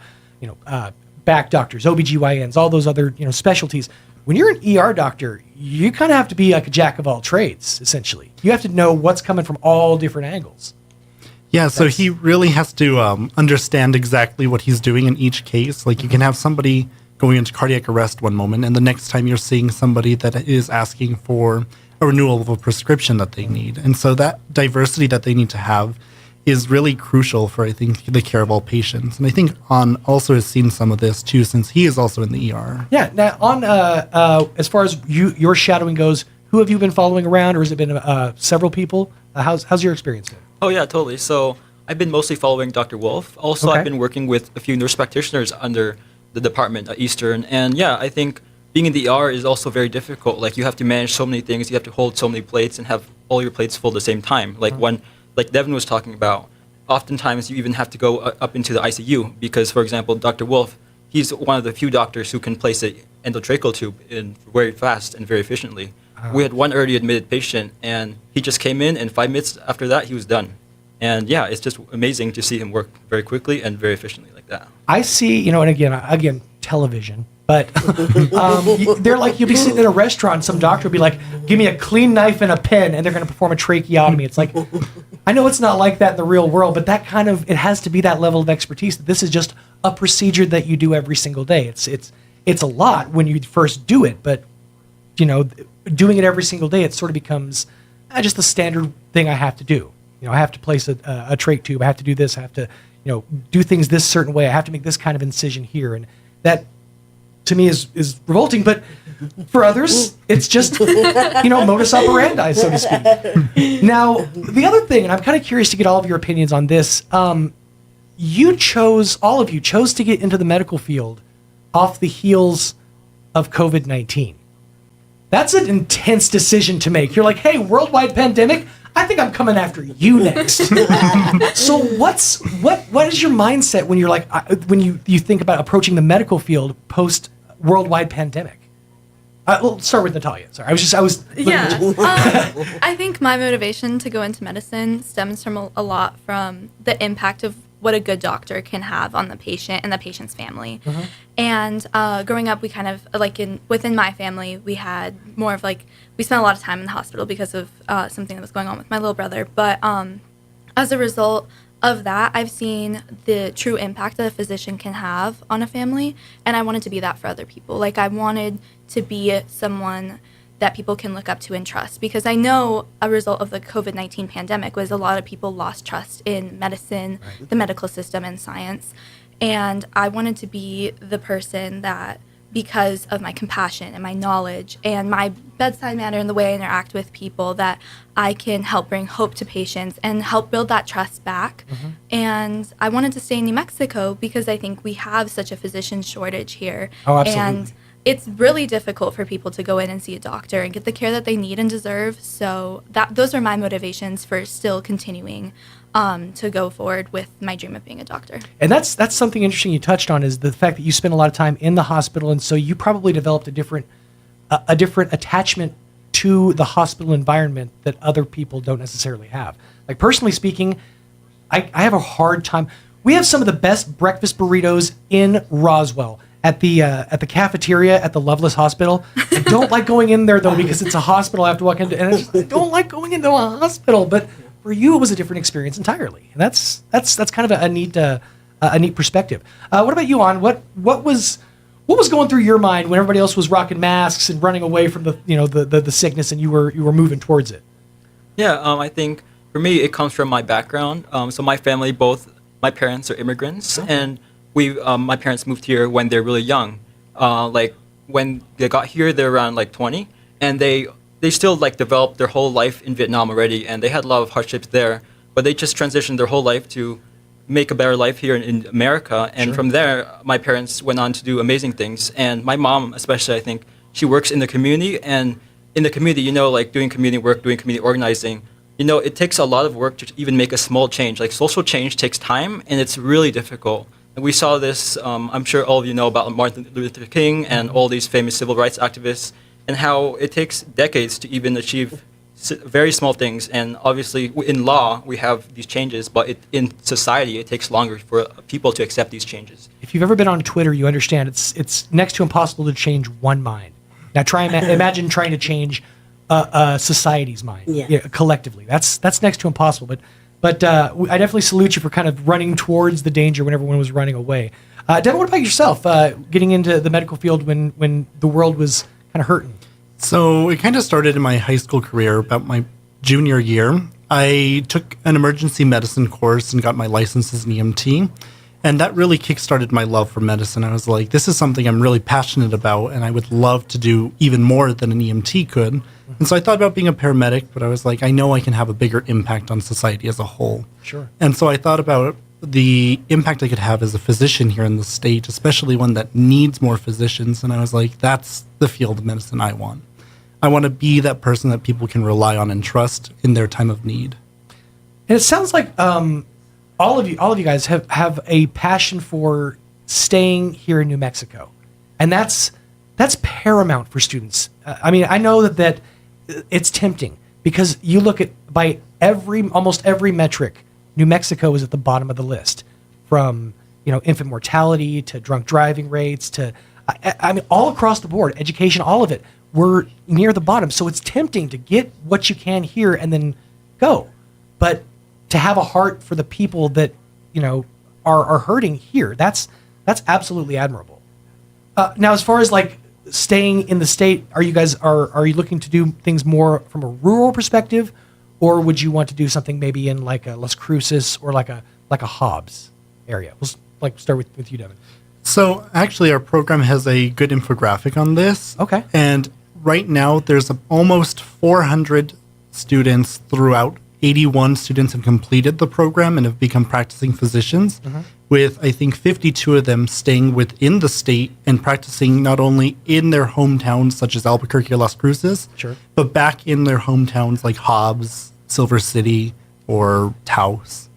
back doctors, OBGYNs, all those other specialties. When you're an ER doctor, you kind of have to be like a jack of all trades. Essentially, you have to know what's coming from all different angles. Yeah, so he really has to understand exactly what he's doing in each case. Like, you can have somebody going into cardiac arrest one moment, and the next time you're seeing somebody that is asking for a renewal of a prescription that they need. And so that diversity that they need to have is really crucial for, I think, the care of all patients. And I think On also has seen some of this, too, since he is also in the ER. Yeah, now, On, as far as your shadowing goes, who have you been following around, or has it been several people? How's your experience been? Oh, yeah, totally. So I've been mostly following Dr. Wolf. Also, Okay. I've been working with a few nurse practitioners under the department at Eastern. And yeah, I think being in the ER is also very difficult. Like, you have to manage so many things. You have to hold so many plates and have all your plates full at the same time. Like like Devin was talking about, oftentimes you even have to go up into the ICU because, for example, Dr. Wolf, he's one of the few doctors who can place an endotracheal tube in very fast and very efficiently. We had one already admitted patient, and he just came in, and 5 minutes after that, he was done. And yeah, it's just amazing to see him work very quickly and very efficiently like that. I see, and again, television, but they're like, you'll be sitting in a restaurant, some doctor will be like, give me a clean knife and a pen, and they're going to perform a tracheotomy. It's like, I know it's not like that in the real world, but that it has to be that level of expertise that this is just a procedure that you do every single day. It's a lot when you first do it, but doing it every single day, it sort of becomes just the standard thing I have to do. I have to place a trach tube. I have to do this. I have to, do things this certain way. I have to make this kind of incision here. And that, to me, is revolting. But for others, it's just, modus operandi, so to speak. Now, the other thing, and I'm kind of curious to get all of your opinions on this. All of you chose to get into the medical field off the heels of COVID-19. That's an intense decision to make. You're like, hey, worldwide pandemic, I think I'm coming after you next. So what is your mindset when you're like, when you think about approaching the medical field post worldwide pandemic? We'll start with Natalia. Sorry, I was. Yeah. I think my motivation to go into medicine stems from a lot from the impact of what a good doctor can have on the patient and the patient's family. Mm-hmm. And growing up, we kind of, within my family, we had more of we spent a lot of time in the hospital because of something that was going on with my little brother. But as a result of that, I've seen the true impact that a physician can have on a family, and I wanted to be that for other people. I wanted to be someone that people can look up to and trust, because I know a result of the COVID-19 pandemic was a lot of people lost trust in medicine, the medical system, and science. And I wanted to be the person that, because of my compassion and my knowledge and my bedside manner and the way I interact with people, that I can help bring hope to patients and help build that trust back. Mm-hmm. And I wanted to stay in New Mexico because I think we have such a physician shortage here. Oh, absolutely. And it's really difficult for people to go in and see a doctor and get the care that they need and deserve. So those are my motivations for still continuing to go forward with my dream of being a doctor. And that's something interesting you touched on, is the fact that you spent a lot of time in the hospital, and so you probably developed a different attachment to the hospital environment that other people don't necessarily have. Like personally speaking, I have a hard time. We have some of the best breakfast burritos in Roswell at the cafeteria at the Loveless Hospital. I don't like going in there though because it's a hospital. I have to walk into, and I don't like going into a hospital. But for you, it was a different experience entirely, and that's kind of a neat perspective. What about you, An? What was going through your mind when everybody else was rocking masks and running away from the sickness, and you were moving towards it? Yeah, I think for me it comes from my background. So my family, both my parents are immigrants, and my parents moved here when they're really young. Like when they got here, they're around like 20, and they still like developed their whole life in Vietnam already, and they had a lot of hardships there, but they just transitioned their whole life to make a better life here in America. And from there, my parents went on to do amazing things. And my mom, especially, I think, she works in the community. And in the community, like doing community work, doing community organizing, it takes a lot of work to even make a small change. Like social change takes time, and it's really difficult. And we saw this, I'm sure all of you know about Martin Luther King and all these famous civil rights activists, and how it takes decades to even achieve very small things. And obviously in law we have these changes, but in society it takes longer for people to accept these changes. If you've ever been on Twitter, you understand it's next to impossible to change one mind. Now imagine trying to change society's mind collectively. That's next to impossible. But I definitely salute you for kind of running towards the danger when everyone was running away. Devin, what about yourself? Getting into the medical field when the world was kind of hurting. So it kind of started in my high school career, about my junior year. I took an emergency medicine course and got my license as an EMT. And that really kickstarted my love for medicine. I was like, this is something I'm really passionate about, and I would love to do even more than an EMT could. And so I thought about being a paramedic, but I was like, I know I can have a bigger impact on society as a whole. Sure. And so I thought about the impact I could have as a physician here in the state, especially one that needs more physicians. And I was like, that's the field of medicine I want. I want to be that person that people can rely on and trust in their time of need. And it sounds like all of you guys have a passion for staying here in New Mexico, and that's paramount for students. I mean, I know that it's tempting because you look at by almost every metric, New Mexico is at the bottom of the list, from infant mortality to drunk driving rates to I mean all across the board, education, all of it. We're near the bottom, so it's tempting to get what you can here and then go, but to have a heart for the people that are hurting here, that's absolutely admirable. Now, as far as like staying in the state, are you guys are you looking to do things more from a rural perspective, or would you want to do something maybe in like a Las Cruces or like a Hobbs area? We'll start with you, Devin. So actually, our program has a good infographic on this. Okay. And right now, there's almost 400 students throughout. 81 students have completed the program and have become practicing physicians, with I think 52 of them staying within the state and practicing not only in their hometowns such as Albuquerque or Las Cruces, but back in their hometowns like Hobbs, Silver City, or Taos.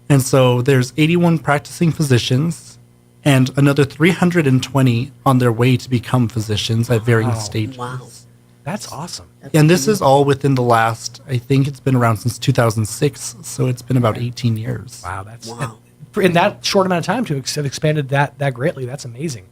And so there's 81 practicing physicians and another 320 on their way to become physicians at varying stages. Wow. That's awesome. And this is all within the last, I think it's been around since 2006, so it's been about 18 years. Wow, in that short amount of time to have expanded that greatly. That's amazing.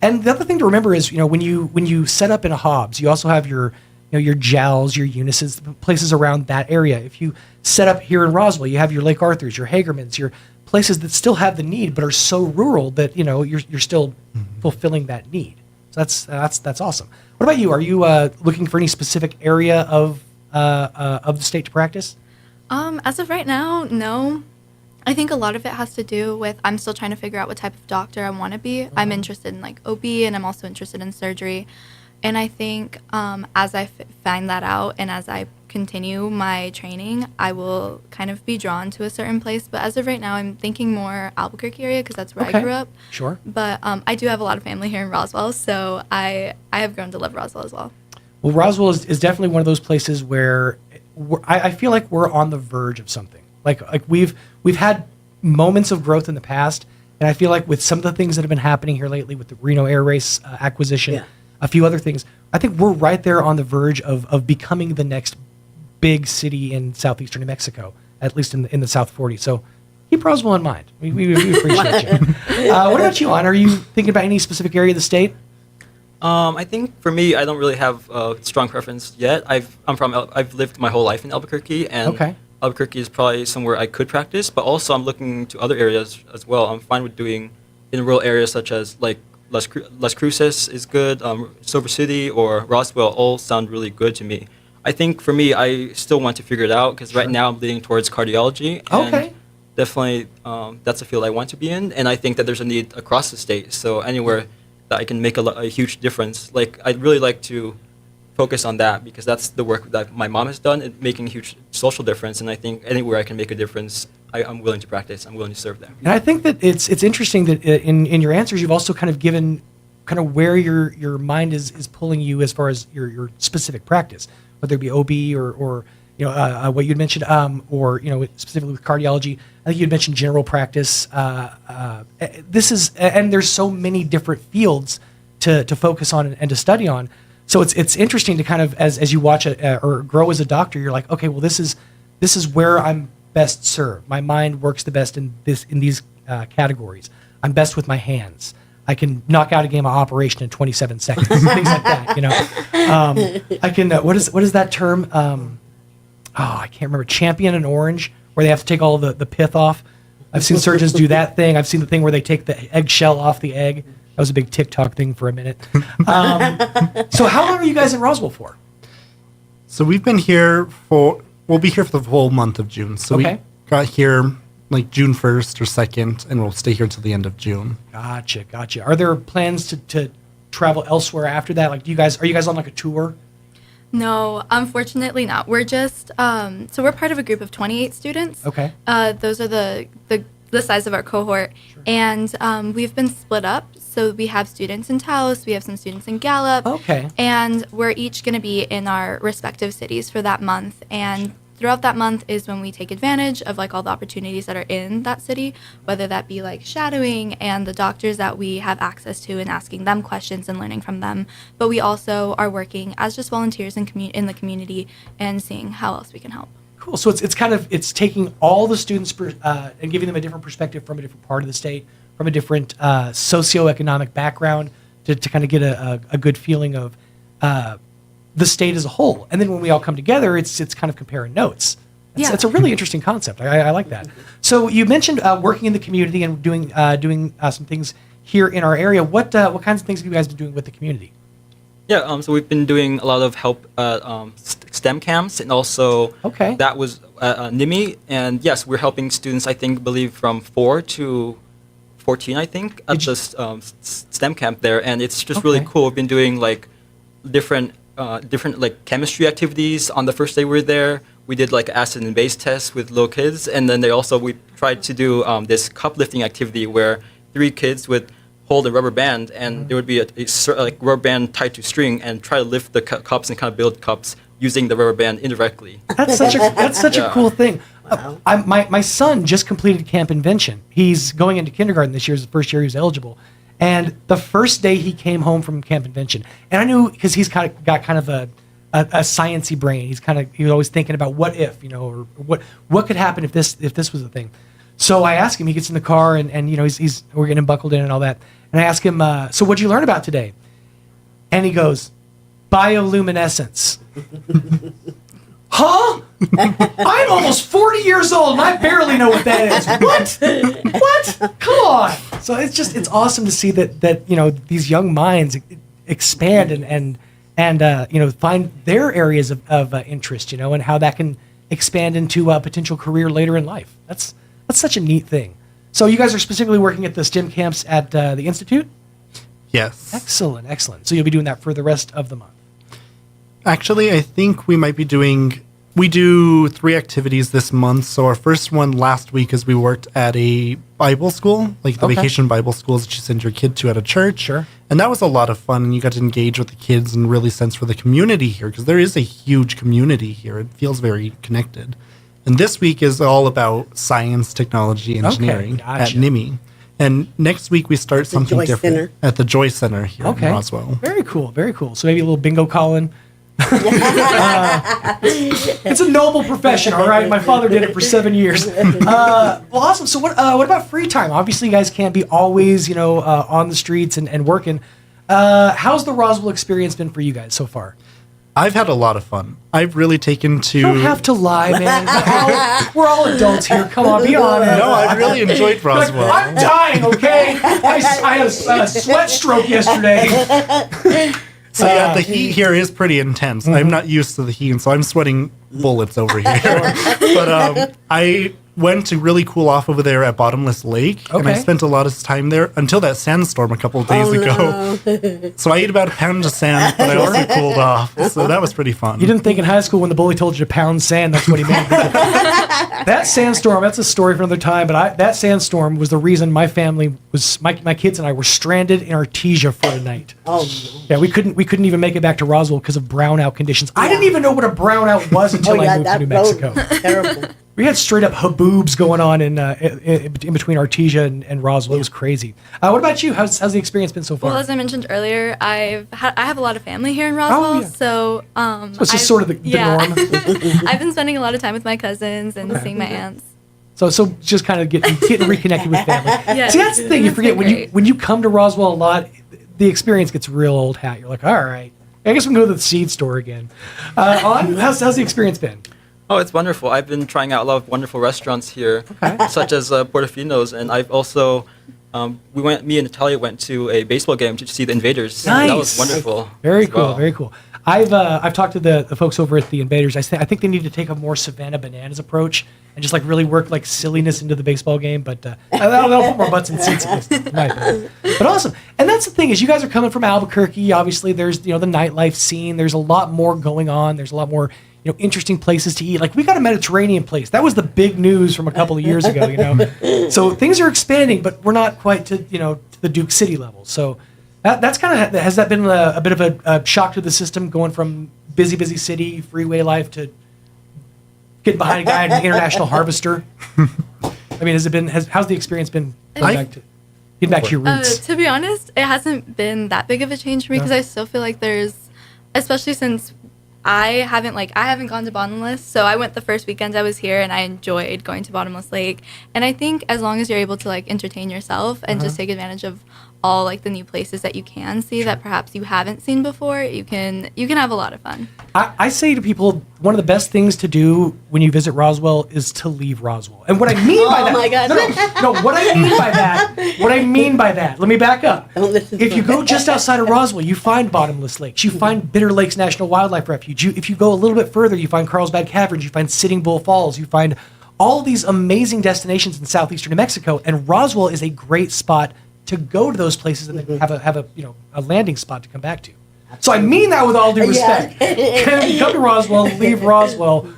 And the other thing to remember is, when you set up in a Hobbs, you also have your JALs, your Unisys, places around that area. If you set up here in Roswell, you have your Lake Arthurs, your Hagermans, your places that still have the need but are so rural that you're still fulfilling that need. So that's awesome. What about you? Are you looking for any specific area of the state to practice? As of right now, no. I think a lot of it has to do with I'm still trying to figure out what type of doctor I want to be. I'm interested in like OB, and I'm also interested in surgery. And I think as I find that out and as I continue my training, I will kind of be drawn to a certain place. But as of right now, I'm thinking more Albuquerque area because that's where I grew up. Sure. But I do have a lot of family here in Roswell, so I have grown to love Roswell as well. Well, Roswell is definitely one of those places where I feel like we're on the verge of something. Like we've had moments of growth in the past, and I feel like with some of the things that have been happening here lately with the Reno Air Race acquisition, a few other things, I think we're right there on the verge of becoming the next big city in southeastern New Mexico, at least in the South 40. So keep Roswell in mind. We appreciate you. What about you, Anna? Are you thinking about any specific area of the state? I think for me, I don't really have a strong preference yet. I've lived my whole life in Albuquerque, and Albuquerque is probably somewhere I could practice. But also, I'm looking to other areas as well. I'm fine with doing in rural areas such as like Las Cruces is good, Silver City or Roswell all sound really good to me. I think for me, I still want to figure it out because right now I'm leaning towards cardiology. And definitely, that's a field I want to be in, and I think that there's a need across the state. So anywhere that I can make a huge difference. Like, I'd really like to focus on that because that's the work that my mom has done in making a huge social difference. And I think anywhere I can make a difference, I'm willing to practice. I'm willing to serve there. And I think that it's interesting that in your answers, you've also kind of given kind of where your mind is pulling you as far as your specific practice, whether it be OB or what you'd mentioned, or specifically with cardiology. I think you'd mentioned general practice. This is, and there's so many different fields to focus on and to study on. So it's interesting to kind of as you watch or grow as a doctor, you're like, okay, well this is where I'm best served. My mind works the best in these categories. I'm best with my hands. I can knock out a game of Operation in 27 seconds, things like that. I can. What is that term? I can't remember. Champion an orange, where they have to take all the pith off. I've seen surgeons do that thing. I've seen the thing where they take the eggshell off the egg. That was a big TikTok thing for a minute. So how long are you guys in Roswell for? So we've been here we'll be here for the whole month of June. So we got here like June 1st or 2nd, and we'll stay here till the end of June. Gotcha. Are there plans to travel elsewhere after that? Like, are you guys on like a tour? No, unfortunately not. We're just so we're part of a group of 28 students. Okay. Those are the size of our cohort, and we've been split up. So we have students in Taos, we have some students in Gallup. Okay. And we're each going to be in our respective cities for that month, and throughout that month is when we take advantage of like all the opportunities that are in that city, whether that be like shadowing and the doctors that we have access to and asking them questions and learning from them. But we also are working as just volunteers in the community and seeing how else we can help. Cool. So it's taking all the students and giving them a different perspective from a different part of the state, from a different socioeconomic background to kind of get a good feeling of the state as a whole. And then when we all come together, it's kind of comparing notes. It's a really interesting concept. I like that. So you mentioned working in the community and doing some things here in our area. What kinds of things have you guys been doing with the community? Yeah, so we've been doing a lot of help at STEM camps, and also that was NIMI. And yes, we're helping students, I believe from 4 to 14, I think, at the STEM camp there. And it's just really cool. We've been doing like different like chemistry activities. On the first day we were there, we did like acid and base tests with little kids, and then we tried to do this cup lifting activity where 3 kids would hold a rubber band, and there would be a rubber band tied to string, and try to lift the cups and kind of build cups using the rubber band indirectly. That's such a cool thing. Wow. My son just completed Camp Invention. He's going into kindergarten this year. It's the first year he was eligible. And the first day he came home from Camp Invention, and I knew because he's got kind of a sciencey brain. He was always thinking about what if, or what could happen if this was a thing. So I asked him. He gets in the car, and we're getting him buckled in and all that. And I asked him, so what'd you learn about today? And he goes, bioluminescence. Huh? I'm almost 40 years old and I barely know what that is. What? Come on. So it's awesome to see that these young minds expand and find their areas of interest, and how that can expand into a potential career later in life. That's such a neat thing. So you guys are specifically working at the STEM camps at the Institute? Yes. Excellent. So you'll be doing that for the rest of the month. Actually, I think we do 3 activities this month. So our first one last week is we worked at a Bible school, like the vacation Bible schools that you send your kid to at a church. Sure. And that was a lot of fun, and you got to engage with the kids and really sense for the community here, because there is a huge community here. It feels very connected. And this week is all about science, technology, engineering at NIMI. And next week we start something Joy different Center. at the Joy Center here in Roswell. Very cool. Very cool. So maybe a little bingo calling. It's a noble profession, all right? My father did it for 7 years. Well, awesome. So what about free time? Obviously, you guys can't be always, on the streets and working. How's the Roswell experience been for you guys so far? I've had a lot of fun. I've really taken to... You don't have to lie, man. We're all adults here. Come on, be honest. No, I really enjoyed Roswell. Like, I'm dying, okay? I had a sweat stroke yesterday. So yeah, the heat here is pretty intense. I'm not used to the heat, and so I'm sweating bullets over here. But I went to really cool off over there at Bottomless Lake, and I spent a lot of time there until that sandstorm a couple of days ago. No. So I ate about a pound of sand, but I also cooled off. So that was pretty fun. You didn't think in high school when the bully told you to pound sand, that's what he meant. That sandstorm, that's a story for another time, but that sandstorm was the reason my family was, my kids and I were stranded in Artesia for a night. Oh, yeah, we couldn't even make it back to Roswell because of brownout conditions. I didn't even know what a brownout was until I moved to New Mexico. Terrible. We had straight up haboobs going on in between Artesia and Roswell. It was crazy. What about you? How's the experience been so far? Well, as I mentioned earlier, I have a lot of family here in Roswell, so it's just sort of the norm. I've been spending a lot of time with my cousins and seeing my aunts. So just kind of getting reconnected with family. Yeah, See, that's the thing. You forget when you come to Roswell a lot, the experience gets real old hat. You're like, all right, I guess we can go to the seed store again. How's the experience been? Oh, it's wonderful. I've been trying out a lot of wonderful restaurants here, such as Portofino's, and I've also, me and Natalia went to a baseball game to see the Invaders. Nice. That was wonderful. Very cool, very cool. I've talked to the folks over at the Invaders. I think they need to take a more Savannah Bananas approach and just like really work like silliness into the baseball game. But that'll put more butts in seats. In my opinion. But awesome. And that's the thing is, you guys are coming from Albuquerque. Obviously, there's the nightlife scene. There's a lot more going on. There's a lot more interesting places to eat. Like we got a Mediterranean place. That was the big news from a couple of years ago. So things are expanding, but we're not quite to to the Duke City level. So. That's kind of, has that been a bit of a shock to the system, going from busy city, freeway life to getting behind a guy in an international harvester? I mean, how's the experience been getting back to your roots? To be honest, it hasn't been that big of a change for me because I still feel like there's, especially since I haven't gone to Bottomless, so I went the first weekend I was here and I enjoyed going to Bottomless Lake. And I think as long as you're able to entertain yourself and just take advantage of all the new places that you can see that perhaps you haven't seen before, you can have a lot of fun. I say to people, one of the best things to do when you visit Roswell is to leave Roswell. And what I mean by that, my God. no, what I mean by that, let me back up. If you go just outside of Roswell, you find Bottomless Lakes, you find Bitter Lakes National Wildlife Refuge. If you go a little bit further, you find Carlsbad Caverns, you find Sitting Bull Falls, you find all these amazing destinations in southeastern New Mexico, and Roswell is a great spot to go to those places and then have a landing spot to come back to. So I mean that with all due respect. Come to Roswell, leave Roswell,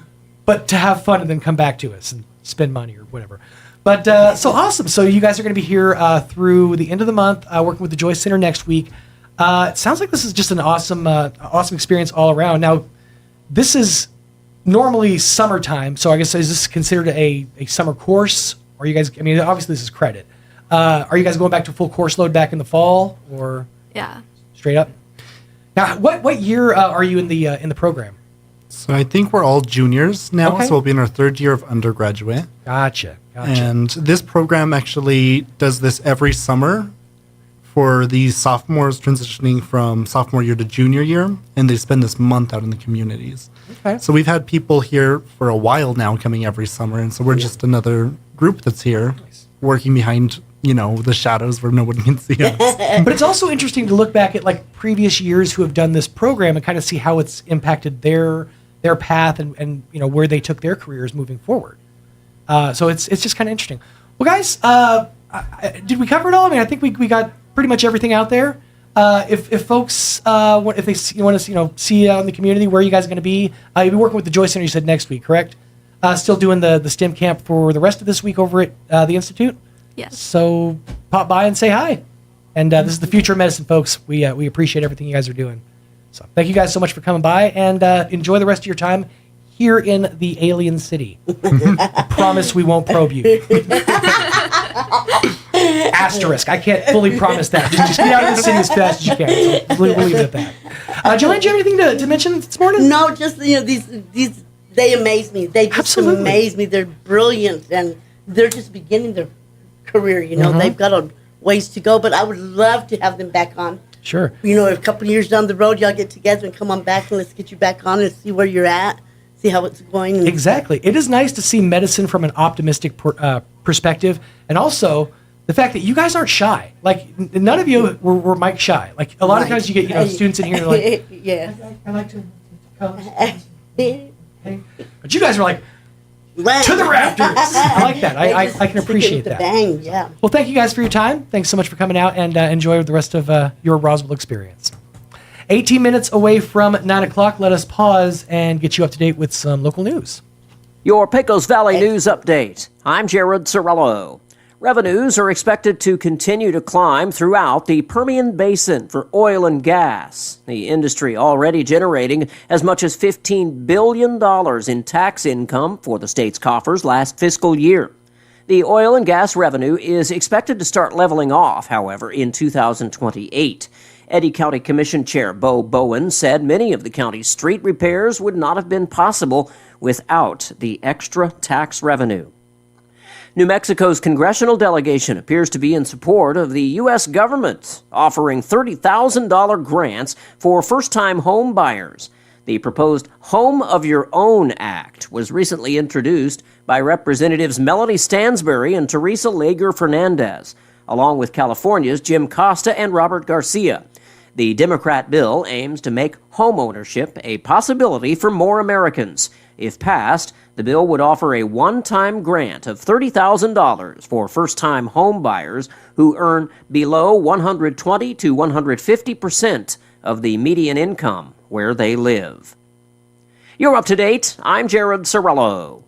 but to have fun and then come back to us and spend money or whatever. But so awesome. So you guys are going to be here through the end of the month, working with the Joy Center next week. It sounds like this is just an awesome experience all around. Now, this is normally summertime, so I guess is this considered a summer course? Or you guys? I mean, obviously this is credit. Are you guys going back to full course load back in the fall, or straight up? Now, what year are you in the program? So I think we're all juniors now, so we'll be in our third year of undergraduate. Gotcha. And this program actually does this every summer for the sophomores transitioning from sophomore year to junior year, and they spend this month out in the communities. Okay. So we've had people here for a while now coming every summer, and so we're just another group that's here working behind the shadows where nobody can see us. But it's also interesting to look back at previous years who have done this program and kind of see how it's impacted their path and where they took their careers moving forward. So it's just kind of interesting. Well, guys, did we cover it all? I mean, I think we got pretty much everything out there. If folks want to see you out in the community, where are you guys going to be? You'll be working with the Joy Center. You said next week, correct? Still doing the STEM camp for the rest of this week over at the Institute. Yes. So pop by and say hi. And this is the future of medicine, folks. We appreciate everything you guys are doing. So thank you guys so much for coming by, and enjoy the rest of your time here in the alien city. I promise we won't probe you. Asterisk. I can't fully promise that. Just get out of the city as fast as you can. So we'll leave it at that. Joanne, do you have anything to mention this morning? No, just these they amaze me. They just amaze me. They're brilliant, and they're just beginning their career. They've got a ways to go, but I would love to have them back on. Sure. A couple of years down the road, y'all get together and come on back, and let's get you back on and see where you're at, see how it's going. Exactly. It is nice to see medicine from an optimistic perspective, and also the fact that you guys aren't shy. Like, none of you were Mike shy. Like, a lot of times you get, students in here like, yeah, I like to come. But you guys are like, to the rafters. I like that. I can appreciate that. Bang, yeah. Well, thank you guys for your time. Thanks so much for coming out, and enjoy the rest of your Roswell experience. 18 minutes away from 9 o'clock. Let us pause and get you up to date with some local news. Your Pecos Valley News Update. I'm Jared Cirillo. Revenues are expected to continue to climb throughout the Permian Basin for oil and gas. The industry already generating as much as $15 billion in tax income for the state's coffers last fiscal year. The oil and gas revenue is expected to start leveling off, however, in 2028. Eddy County Commission Chair Bo Bowen said many of the county's street repairs would not have been possible without the extra tax revenue. New Mexico's congressional delegation appears to be in support of the U.S. government, offering $30,000 grants for first-time home buyers. The proposed Home of Your Own Act was recently introduced by Representatives Melody Stansbury and Teresa Lager Fernandez, along with California's Jim Costa and Robert Garcia. The Democrat bill aims to make homeownership a possibility for more Americans. If passed, the bill would offer a one-time grant of $30,000 for first-time home buyers who earn below 120 to 150% of the median income where they live. You're up to date. I'm Jared Cirillo.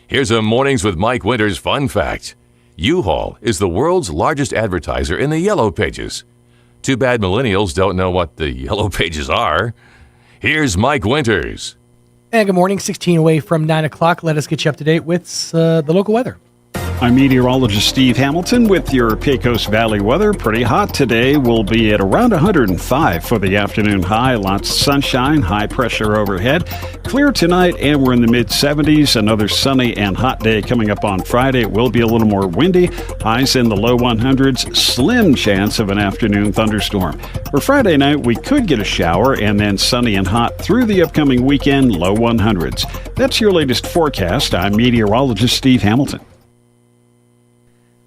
Here's a Mornings with Mike Winters fun fact. U-Haul is the world's largest advertiser in the Yellow Pages. Too bad millennials don't know what the Yellow Pages are. Here's Mike Winters. And good morning, 16 away from 9 o'clock. Let us get you up to date with the local weather. I'm meteorologist Steve Hamilton with your Pecos Valley weather. Pretty hot today. We'll be at around 105 for the afternoon high. Lots of sunshine, high pressure overhead. Clear tonight, and we're in the mid-70s. Another sunny and hot day coming up on Friday. It will be a little more windy. Highs in the low 100s. Slim chance of an afternoon thunderstorm. For Friday night, we could get a shower, and then sunny and hot through the upcoming weekend, low 100s. That's your latest forecast. I'm meteorologist Steve Hamilton.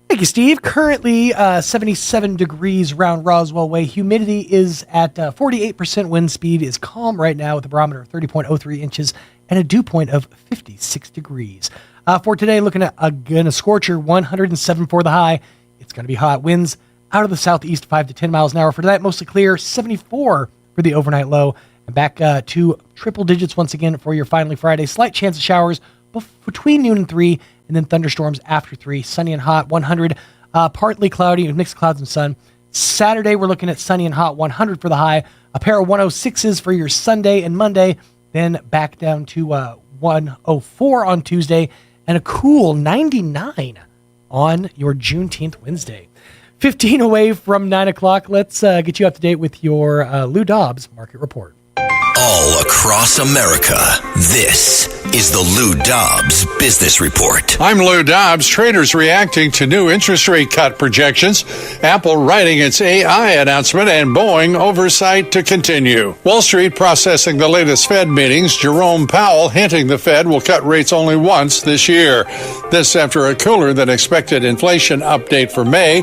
Thank you, Steve. Currently 77 degrees around Roswell Way. Humidity is at 48%. Wind speed is calm right now with a barometer of 30.03 inches and a dew point of 56 degrees. For today, looking at a scorcher, 107 for the high. It's going to be hot. Winds out of the southeast, 5 to 10 miles an hour. For tonight, mostly clear, 74 for the overnight low. And back to triple digits once again for your finally Friday. Slight chance of showers between noon and 3. And then thunderstorms after 3. Sunny and hot, 100. Partly cloudy with mixed clouds and sun. Saturday, we're looking at sunny and hot, 100 for the high. A pair of 106s for your Sunday and Monday. Then back down to 104 on Tuesday. And a cool 99 on your Juneteenth Wednesday. 15 away from 9 o'clock. Let's get you up to date with your Lou Dobbs Market Report. All across America, this is the Lou Dobbs Business Report. I'm Lou Dobbs. Traders reacting to new interest rate cut projections, Apple writing its AI announcement, and Boeing oversight to continue. Wall Street processing the latest Fed meetings, Jerome Powell hinting the Fed will cut rates only once this year. This after a cooler than expected inflation update for May.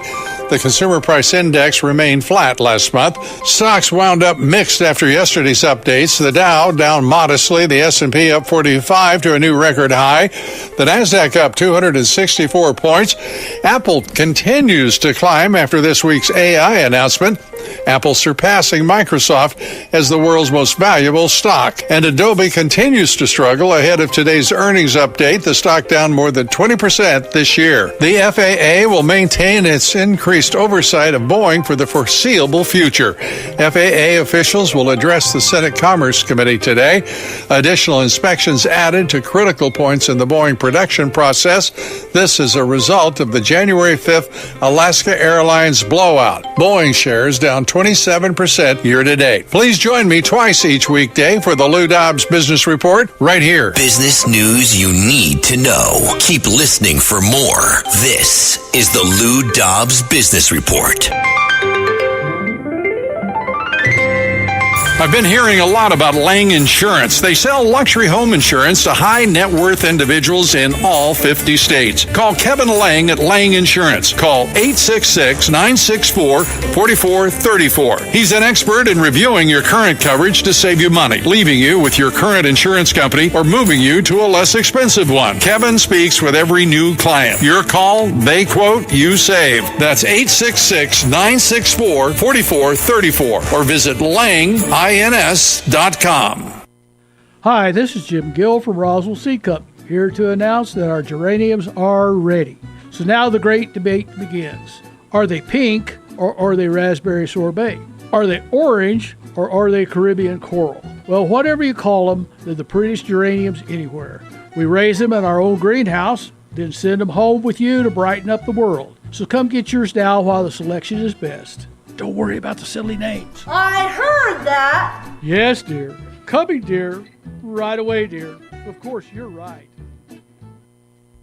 The consumer price index remained flat last month. Stocks wound up mixed after yesterday's updates. The Dow down modestly, the S&P up 45 to a new record high. The Nasdaq up 264 points. Apple continues to climb after this week's AI announcement. Apple surpassing Microsoft as the world's most valuable stock. And Adobe continues to struggle ahead of today's earnings update, the stock down more than 20% this year. The FAA will maintain its increased oversight of Boeing for the foreseeable future. FAA officials will address the Senate Commerce Committee today. Additional inspections added to critical points in the Boeing production process. This is a result of the January 5th Alaska Airlines blowout. Boeing shares down 27% year to date. Please join me twice each weekday for the Lou Dobbs Business Report right here. Business news you need to know. Keep listening for more. This is the Lou Dobbs Business Report. I've been hearing a lot about Lang Insurance. They sell luxury home insurance to high net worth individuals in all 50 states. Call Kevin Lang at Lang Insurance. Call 866-964-4434. He's an expert in reviewing your current coverage to save you money, leaving you with your current insurance company or moving you to a less expensive one. Kevin speaks with every new client. Your call, they quote, you save. That's 866-964-4434 or visit langins.com. Hi, this is Jim Gill from Roswell Seed Company, here to announce that our geraniums are ready. So now the great debate begins. Are they pink or are they raspberry sorbet? Are they orange or are they Caribbean coral? Well, whatever you call them, they're the prettiest geraniums anywhere. We raise them in our own greenhouse, then send them home with you to brighten up the world. So come get yours now while the selection is best. Don't worry about the silly names. I heard that. Yes, dear. Coming, dear. Right away, dear. Of course, you're right.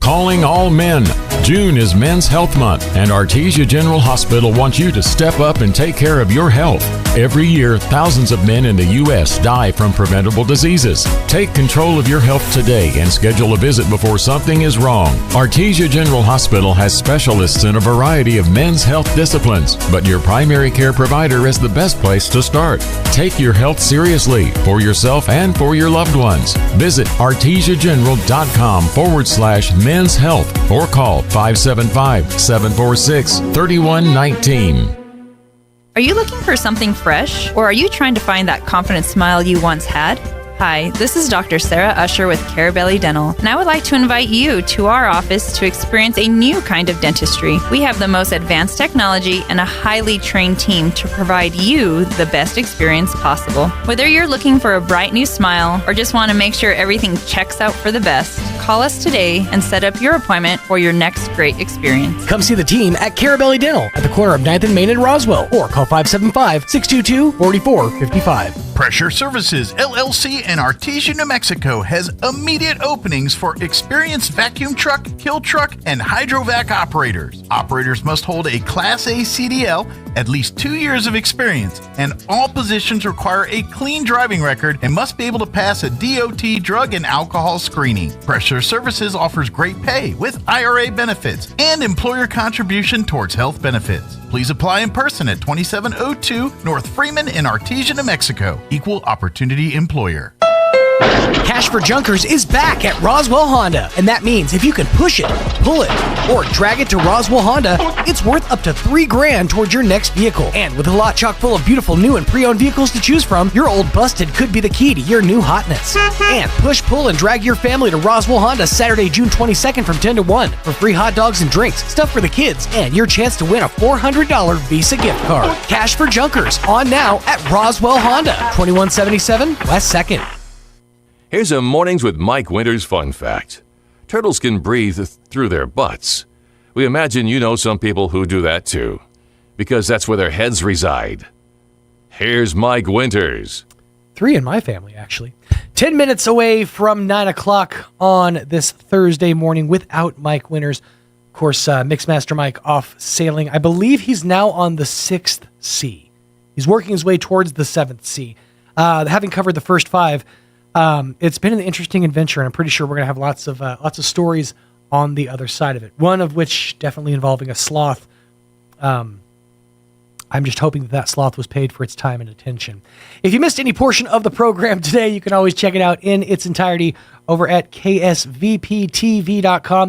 Calling all men. June is Men's Health Month, and Artesia General Hospital wants you to step up and take care of your health. Every year, thousands of men in the U.S. die from preventable diseases. Take control of your health today and schedule a visit before something is wrong. Artesia General Hospital has specialists in a variety of men's health disciplines, but your primary care provider is the best place to start. Take your health seriously for yourself and for your loved ones. Visit artesiageneral.com/men's health or call 575-746-3119. Are you looking for something fresh, or are you trying to find that confident smile you once had? Hi, this is Dr. Sarah Usher with Carabelli Dental, and I would like to invite you to our office to experience a new kind of dentistry. We have the most advanced technology and a highly trained team to provide you the best experience possible. Whether you're looking for a bright new smile or just want to make sure everything checks out for the best, call us today and set up your appointment for your next great experience. Come see the team at Carabelli Dental at the corner of 9th and Main in Roswell, or call 575-622-4455. Pressure Services, LLC in Artesia, New Mexico has immediate openings for experienced vacuum truck, kill truck, and hydrovac operators. Operators must hold a Class A CDL, at least 2 years of experience, and all positions require a clean driving record and must be able to pass a DOT drug and alcohol screening. Pressure Services offers great pay with IRA benefits and employer contribution towards health benefits. Please apply in person at 2702 North Freeman in Artesia, New Mexico. Equal opportunity employer. Cash for Junkers is back at Roswell Honda, and that means if you can push it, pull it, or drag it to Roswell Honda, it's worth up to $3,000 towards your next vehicle. And with a lot chock full of beautiful new and pre-owned vehicles to choose from, your old busted could be the key to your new hotness. And push, pull, and drag your family to Roswell Honda Saturday, June 22nd from 10 to 1 for free hot dogs and drinks, stuff for the kids, and your chance to win a $400 Visa gift card. Cash for Junkers on now at Roswell Honda, 2177 West 2nd. Here's a Mornings with Mike Winters fun fact. Turtles can breathe through their butts. We imagine you know some people who do that too, because that's where their heads reside. Here's Mike Winters. 3 in my family, actually. 10 minutes away from 9 o'clock on this Thursday morning without Mike Winters. Of course, Mixmaster Mike off sailing. I believe he's now on the 6th sea. He's working his way towards the 7th sea. Having covered the first 5, it's been an interesting adventure, and I'm pretty sure we're going to have lots of stories on the other side of it. One of which definitely involving a sloth. I'm just hoping that sloth was paid for its time and attention. If you missed any portion of the program today, you can always check it out in its entirety over at ksvptv.com.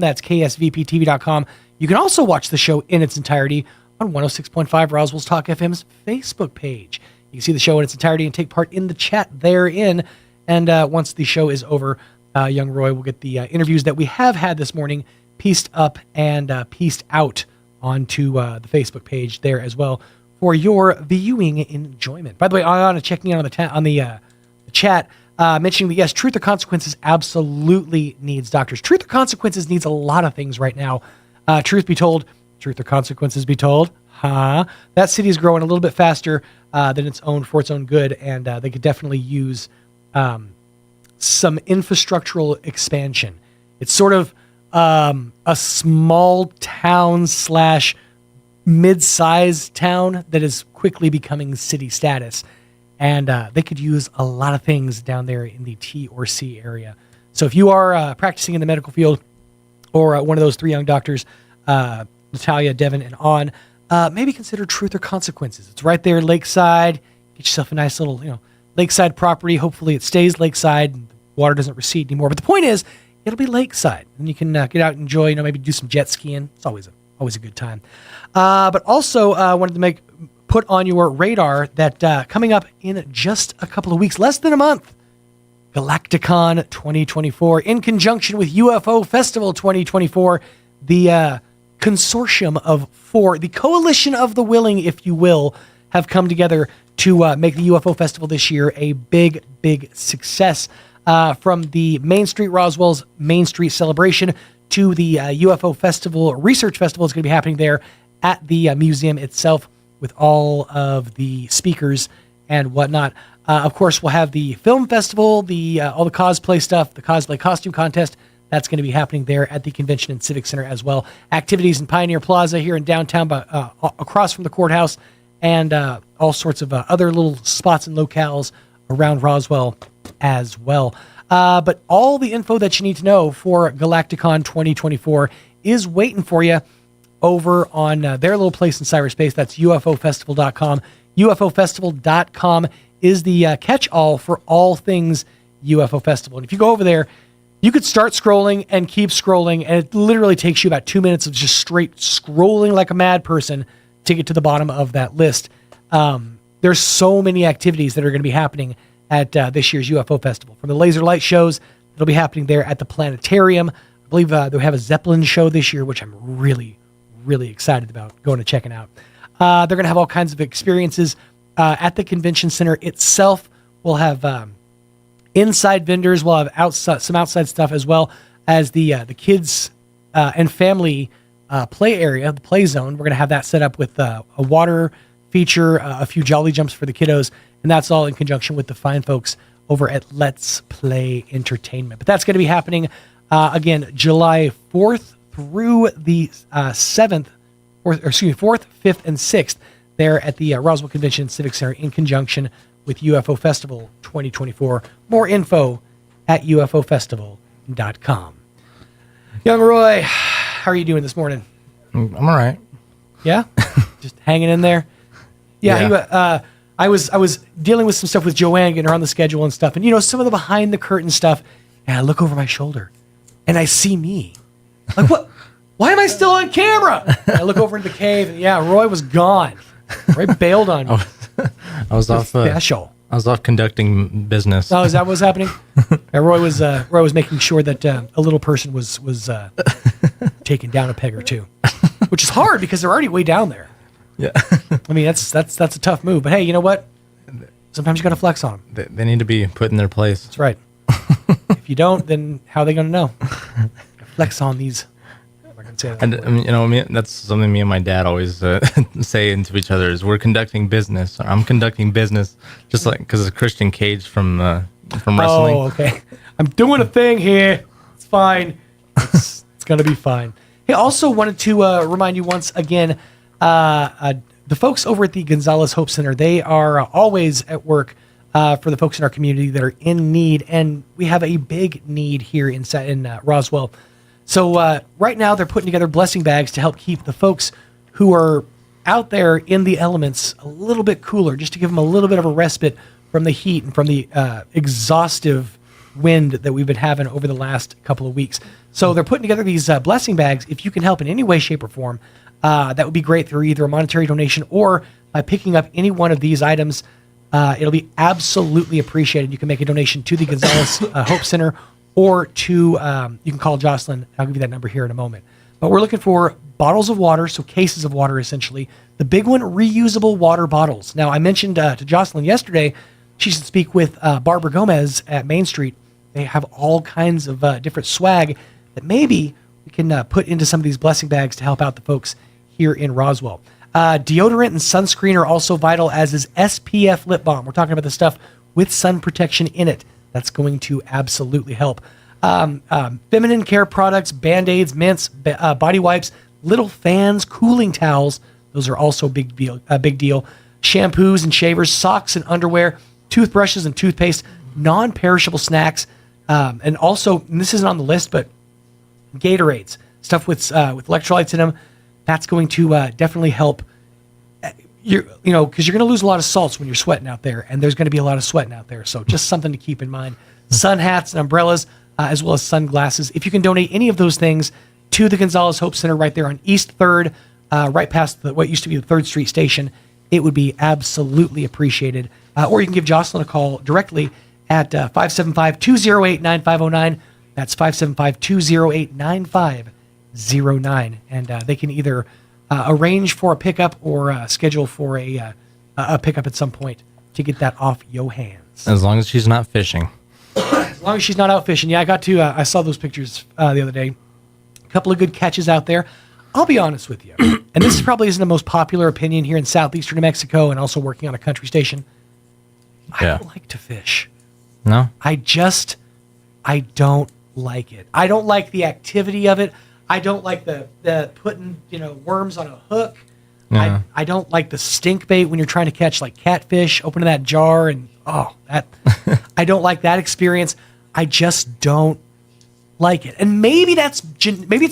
That's ksvptv.com. You can also watch the show in its entirety on 106.5 Roswell's Talk FM's Facebook page. You can see the show in its entirety and take part in the chat therein. And once the show is over, young Roy will get the interviews that we have had this morning pieced up and pieced out onto the Facebook page there as well for your viewing enjoyment. By the way, Ayana checking in on the chat, mentioning that yes, Truth or Consequences absolutely needs doctors. Truth or Consequences needs a lot of things right now. Truth be told, Truth or Consequences be told, that city is growing a little bit faster than its own good, and they could definitely use some infrastructural expansion. It's sort of a small town / mid-sized town that is quickly becoming city status, and they could use a lot of things down there in the T or C area. So if you are practicing in the medical field, or one of those three young doctors, Natalia, Devin, and On, maybe consider Truth or Consequences. It's right there, lakeside. Get yourself a nice little, lakeside property. Hopefully it stays lakeside and the water doesn't recede anymore. But the point is, it'll be lakeside, and you can get out and enjoy, maybe do some jet skiing. It's always a good time. But also wanted to put on your radar that coming up in just a couple of weeks, less than a month, Galacticon 2024, in conjunction with UFO Festival 2024, the consortium of four, the coalition of the willing, if you will, have come together to make the UFO Festival this year a big, big success. From the Main Street Roswell's Main Street celebration to the UFO Festival, Research Festival is going to be happening there at the museum itself with all of the speakers and whatnot. Of course, we'll have the film festival, all the cosplay stuff, the cosplay costume contest. That's going to be happening there at the Convention and Civic Center as well. Activities in Pioneer Plaza here in downtown, across from the courthouse, and all sorts of other little spots and locales around Roswell as well. But all the info that you need to know for Galacticon 2024 is waiting for you over on their little place in cyberspace. That's UFOfestival.com. UFOfestival.com is the catch-all for all things UFO Festival. And if you go over there, you could start scrolling and keep scrolling, and it literally takes you about 2 minutes of just straight scrolling like a mad person to get to the bottom of that list. There's so many activities that are going to be happening at this year's UFO Festival. From the laser light shows that'll be happening there at the planetarium. I believe they'll have a Zeppelin show this year, which I'm really, really excited about going and checking out. They're going to have all kinds of experiences at the convention center itself. We'll have inside vendors. We'll have some outside stuff, as well as the kids and family play area, the play zone. We're going to have that set up with a water feature, a few jolly jumps for the kiddos, and that's all in conjunction with the fine folks over at Let's Play Entertainment. But that's going to be happening again July 4th through the 4th, 5th, and 6th there at the Roswell Convention Civic Center in conjunction with UFO Festival 2024. More info at UFOfestival.com. Young Roy, how are you doing this morning? I'm all right. Yeah? Just hanging in there? Yeah. I was dealing with some stuff with Joanne, getting her on the schedule and stuff. And, some of the behind the curtain stuff. And I look over my shoulder and I see me. Like, what? Why am I still on camera? And I look over into the cave and Roy was gone. Roy bailed on me. I was off special. I was off conducting business. Oh, is that what's happening? Roy was making sure that a little person was taken down a peg or two, which is hard because they're already way down there. Yeah. I mean, that's a tough move. But hey, you know what? Sometimes you got to flex on them. They need to be put in their place. That's right. If you don't, then how are they going to know? Flex on these. And that's something me and my dad always say to each other is we're conducting business. I'm conducting business, just like because it's Christian Cage from wrestling. Oh, okay. I'm doing a thing here. It's fine. It's going to be fine. Hey, also wanted to remind you once again, the folks over at the Gonzalez Hope Center, they are always at work for the folks in our community that are in need, and we have a big need here in Roswell. So right now they're putting together blessing bags to help keep the folks who are out there in the elements a little bit cooler, just to give them a little bit of a respite from the heat and from the exhaustive wind that we've been having over the last couple of weeks. So they're putting together these blessing bags. If you can help in any way, shape, or form, that would be great through either a monetary donation or by picking up any one of these items. It'll be absolutely appreciated. You can make a donation to the Gonzalez Hope Center or to, you can call Jocelyn. I'll give you that number here in a moment. But we're looking for bottles of water, so cases of water essentially. The big one, reusable water bottles. Now, I mentioned to Jocelyn yesterday, she should speak with Barbara Gomez at Main Street. They have all kinds of different swag that maybe we can put into some of these blessing bags to help out the folks here in Roswell. Deodorant and sunscreen are also vital, as is SPF lip balm. We're talking about the stuff with sun protection in it. That's going to absolutely help. Feminine care products, Band-Aids, mints, body wipes, little fans, cooling towels. Those are also a big deal. Shampoos and shavers, socks and underwear, toothbrushes and toothpaste, non-perishable snacks, and also, and this isn't on the list, but Gatorades, stuff with electrolytes in them. That's going to definitely help. Because you're going to lose a lot of salts when you're sweating out there, and there's going to be a lot of sweating out there. So just something to keep in mind. Sun hats and umbrellas, as well as sunglasses. If you can donate any of those things to the Gonzalez Hope Center right there on East 3rd, right past what used to be the 3rd Street station, it would be absolutely appreciated. Or you can give Jocelyn a call directly at 575-208-9509. That's 575-208-9509. And they can either arrange for a pickup or schedule for a pickup at some point to get that off your hands. As long as she's not fishing. As long as she's not out fishing. Yeah, I saw those pictures the other day. A couple of good catches out there. I'll be honest with you, and this probably isn't the most popular opinion here in southeastern New Mexico and also working on a country station. I don't like to fish. No? I don't like it. I don't like the activity of it. I don't like the putting, worms on a hook. Yeah. I don't like the stink bait when you're trying to catch like catfish, opening that jar and I don't like that experience. I just don't like it. And maybe it's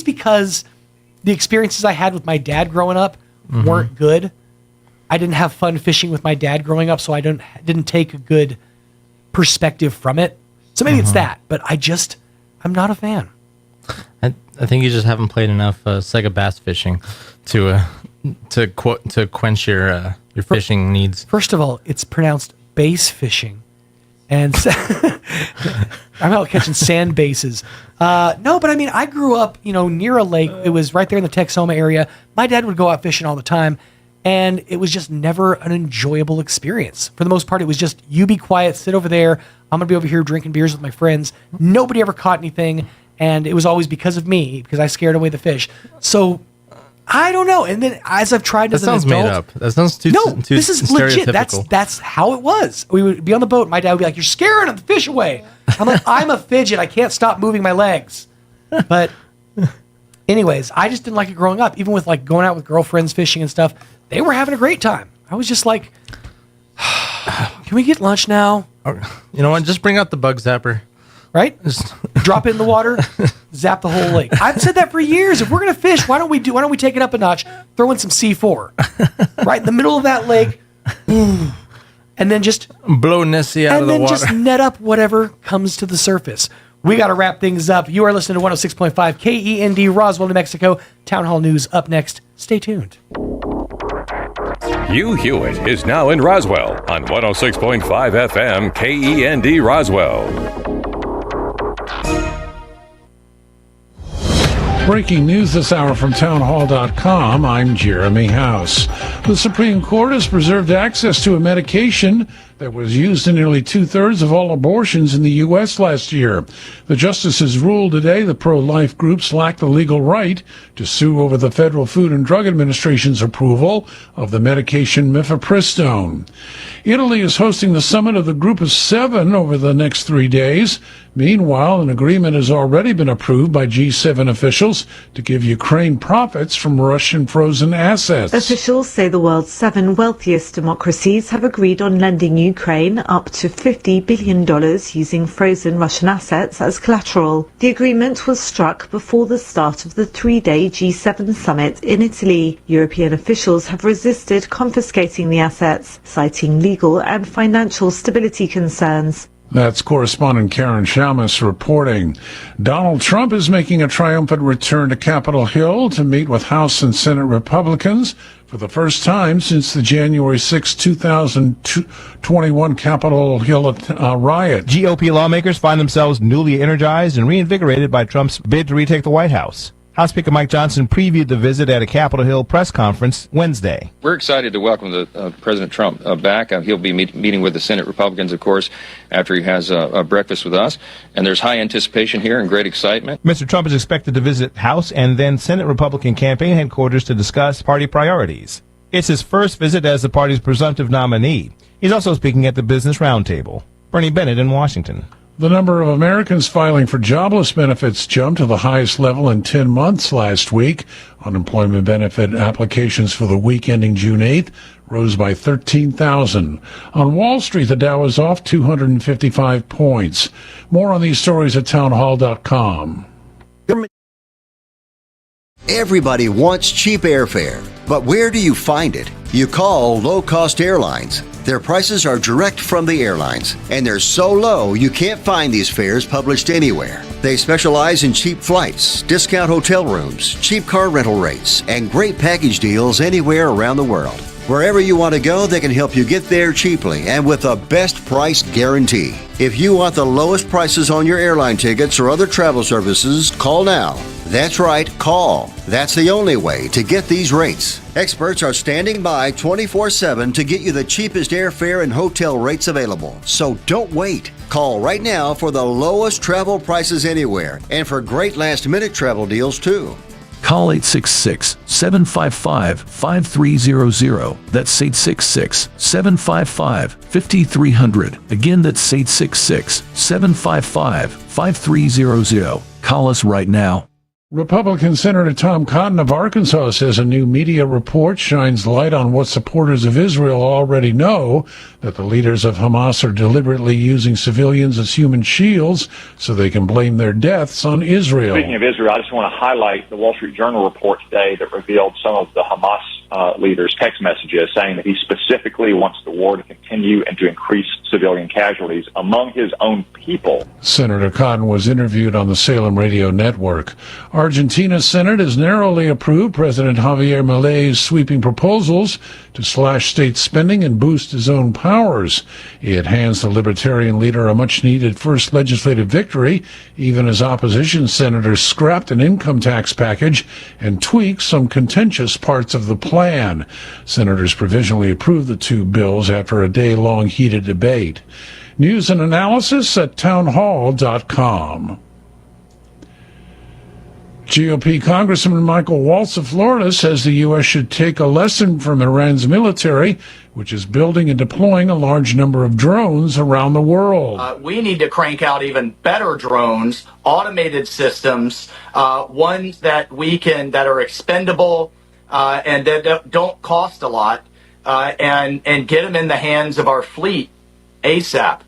because the experiences I had with my dad growing up weren't good. I didn't have fun fishing with my dad growing up, so I didn't take a good perspective from it. So maybe it's that, but I'm not a fan. I think you just haven't played enough Sega bass fishing to quench your fishing needs. First of all, it's pronounced bass fishing, and I'm out catching sand bases. No, but I mean, I grew up, near a lake. It was right there in the Texoma area. My dad would go out fishing all the time, and it was just never an enjoyable experience. For the most part, it was just, you be quiet, sit over there. I'm going to be over here drinking beers with my friends. Nobody ever caught anything, and it was always because of me, because I scared away the fish. So, I don't know. And then as I've tried as an adult... That sounds made up. That sounds too this is legit. That's how it was. We would be on the boat, and my dad would be like, "You're scaring the fish away." I'm like, "I'm a fidget. I can't stop moving my legs." But anyways, I just didn't like it growing up. Even with like going out with girlfriends fishing and stuff, they were having a great time. I was just like, "Can we get lunch now?" You know what? Just bring out the bug zapper. Right? Just drop it in the water, zap the whole lake. I've said that for years. If we're gonna fish, why don't we take it up a notch? Throw in some C4, right in the middle of that lake, boom, and then just blow Nessie out of the water. And then just net up whatever comes to the surface. We got to wrap things up. You are listening to 106.5 KEND Roswell, New Mexico. Town Hall News up next. Stay tuned. Hugh Hewitt is now in Roswell on 106.5 FM KEND Roswell. Breaking news this hour from townhall.com. I'm Jeremy House. The Supreme Court has preserved access to a medication that was used in nearly 2/3 of all abortions in the U.S. last year. The justices ruled today the pro-life groups lack the legal right to sue over the Federal Food and Drug Administration's approval of the medication mifepristone. Italy is hosting the summit of the Group of Seven over the next 3 days. Meanwhile, an agreement has already been approved by G7 officials to give Ukraine profits from Russian frozen assets. Officials say the world's 7 wealthiest democracies have agreed on lending Ukraine up to $50 billion using frozen Russian assets as collateral. The agreement was struck before the start of the 3-day G7 summit in Italy. European officials have resisted confiscating the assets, citing legal and financial stability concerns. That's correspondent Karen Shamus reporting. Donald Trump is making a triumphant return to Capitol Hill to meet with House and Senate Republicans for the first time since the January 6, 2021 Capitol Hill riot. GOP lawmakers find themselves newly energized and reinvigorated by Trump's bid to retake the White House. House Speaker Mike Johnson previewed the visit at a Capitol Hill press conference Wednesday. We're excited to welcome President Trump back. He'll be meeting with the Senate Republicans, of course, after he has a breakfast with us. And there's high anticipation here and great excitement. Mr. Trump is expected to visit House and then Senate Republican campaign headquarters to discuss party priorities. It's his first visit as the party's presumptive nominee. He's also speaking at the Business Roundtable. Bernie Bennett in Washington. The number of Americans filing for jobless benefits jumped to the highest level in 10 months last week. Unemployment benefit applications for the week ending June 8th rose by 13,000. On Wall Street, the Dow is off 255 points. More on these stories at townhall.com. Everybody wants cheap airfare, but where do you find it? You call low-cost airlines. Their prices are direct from the airlines, and they're so low you can't find these fares published anywhere. They specialize in cheap flights, discount hotel rooms, cheap car rental rates, and great package deals anywhere around the world. Wherever you want to go, they can help you get there cheaply and with a best price guarantee. If you want the lowest prices on your airline tickets or other travel services, call now. That's right, call. That's the only way to get these rates. Experts are standing by 24/7 to get you the cheapest airfare and hotel rates available. So don't wait. Call right now for the lowest travel prices anywhere and for great last-minute travel deals too. Call 866-755-5300. That's 866-755-5300. Again, that's 866-755-5300. Call us right now. Republican Senator Tom Cotton of Arkansas says a new media report shines light on what supporters of Israel already know, that the leaders of Hamas are deliberately using civilians as human shields so they can blame their deaths on Israel. Speaking of Israel, I just want to highlight the Wall Street Journal report today that revealed some of the Hamas leaders' text messages saying that he specifically wants the war to continue and to increase civilian casualties among his own people. Senator Cotton was interviewed on the Salem Radio Network. Argentina's Senate has narrowly approved President Javier Milei's sweeping proposals to slash state spending and boost his own powers. It hands the Libertarian leader a much-needed first legislative victory, even as opposition senators scrapped an income tax package and tweaked some contentious parts of the plan. Senators provisionally approved the two bills after a day-long heated debate. News and analysis at townhall.com. GOP Congressman Michael Waltz of Florida says the U.S. should take a lesson from Iran's military, which is building and deploying a large number of drones around the world. We need to crank out even better drones, automated systems, ones that that are expendable and that don't cost a lot, and get them in the hands of our fleet ASAP.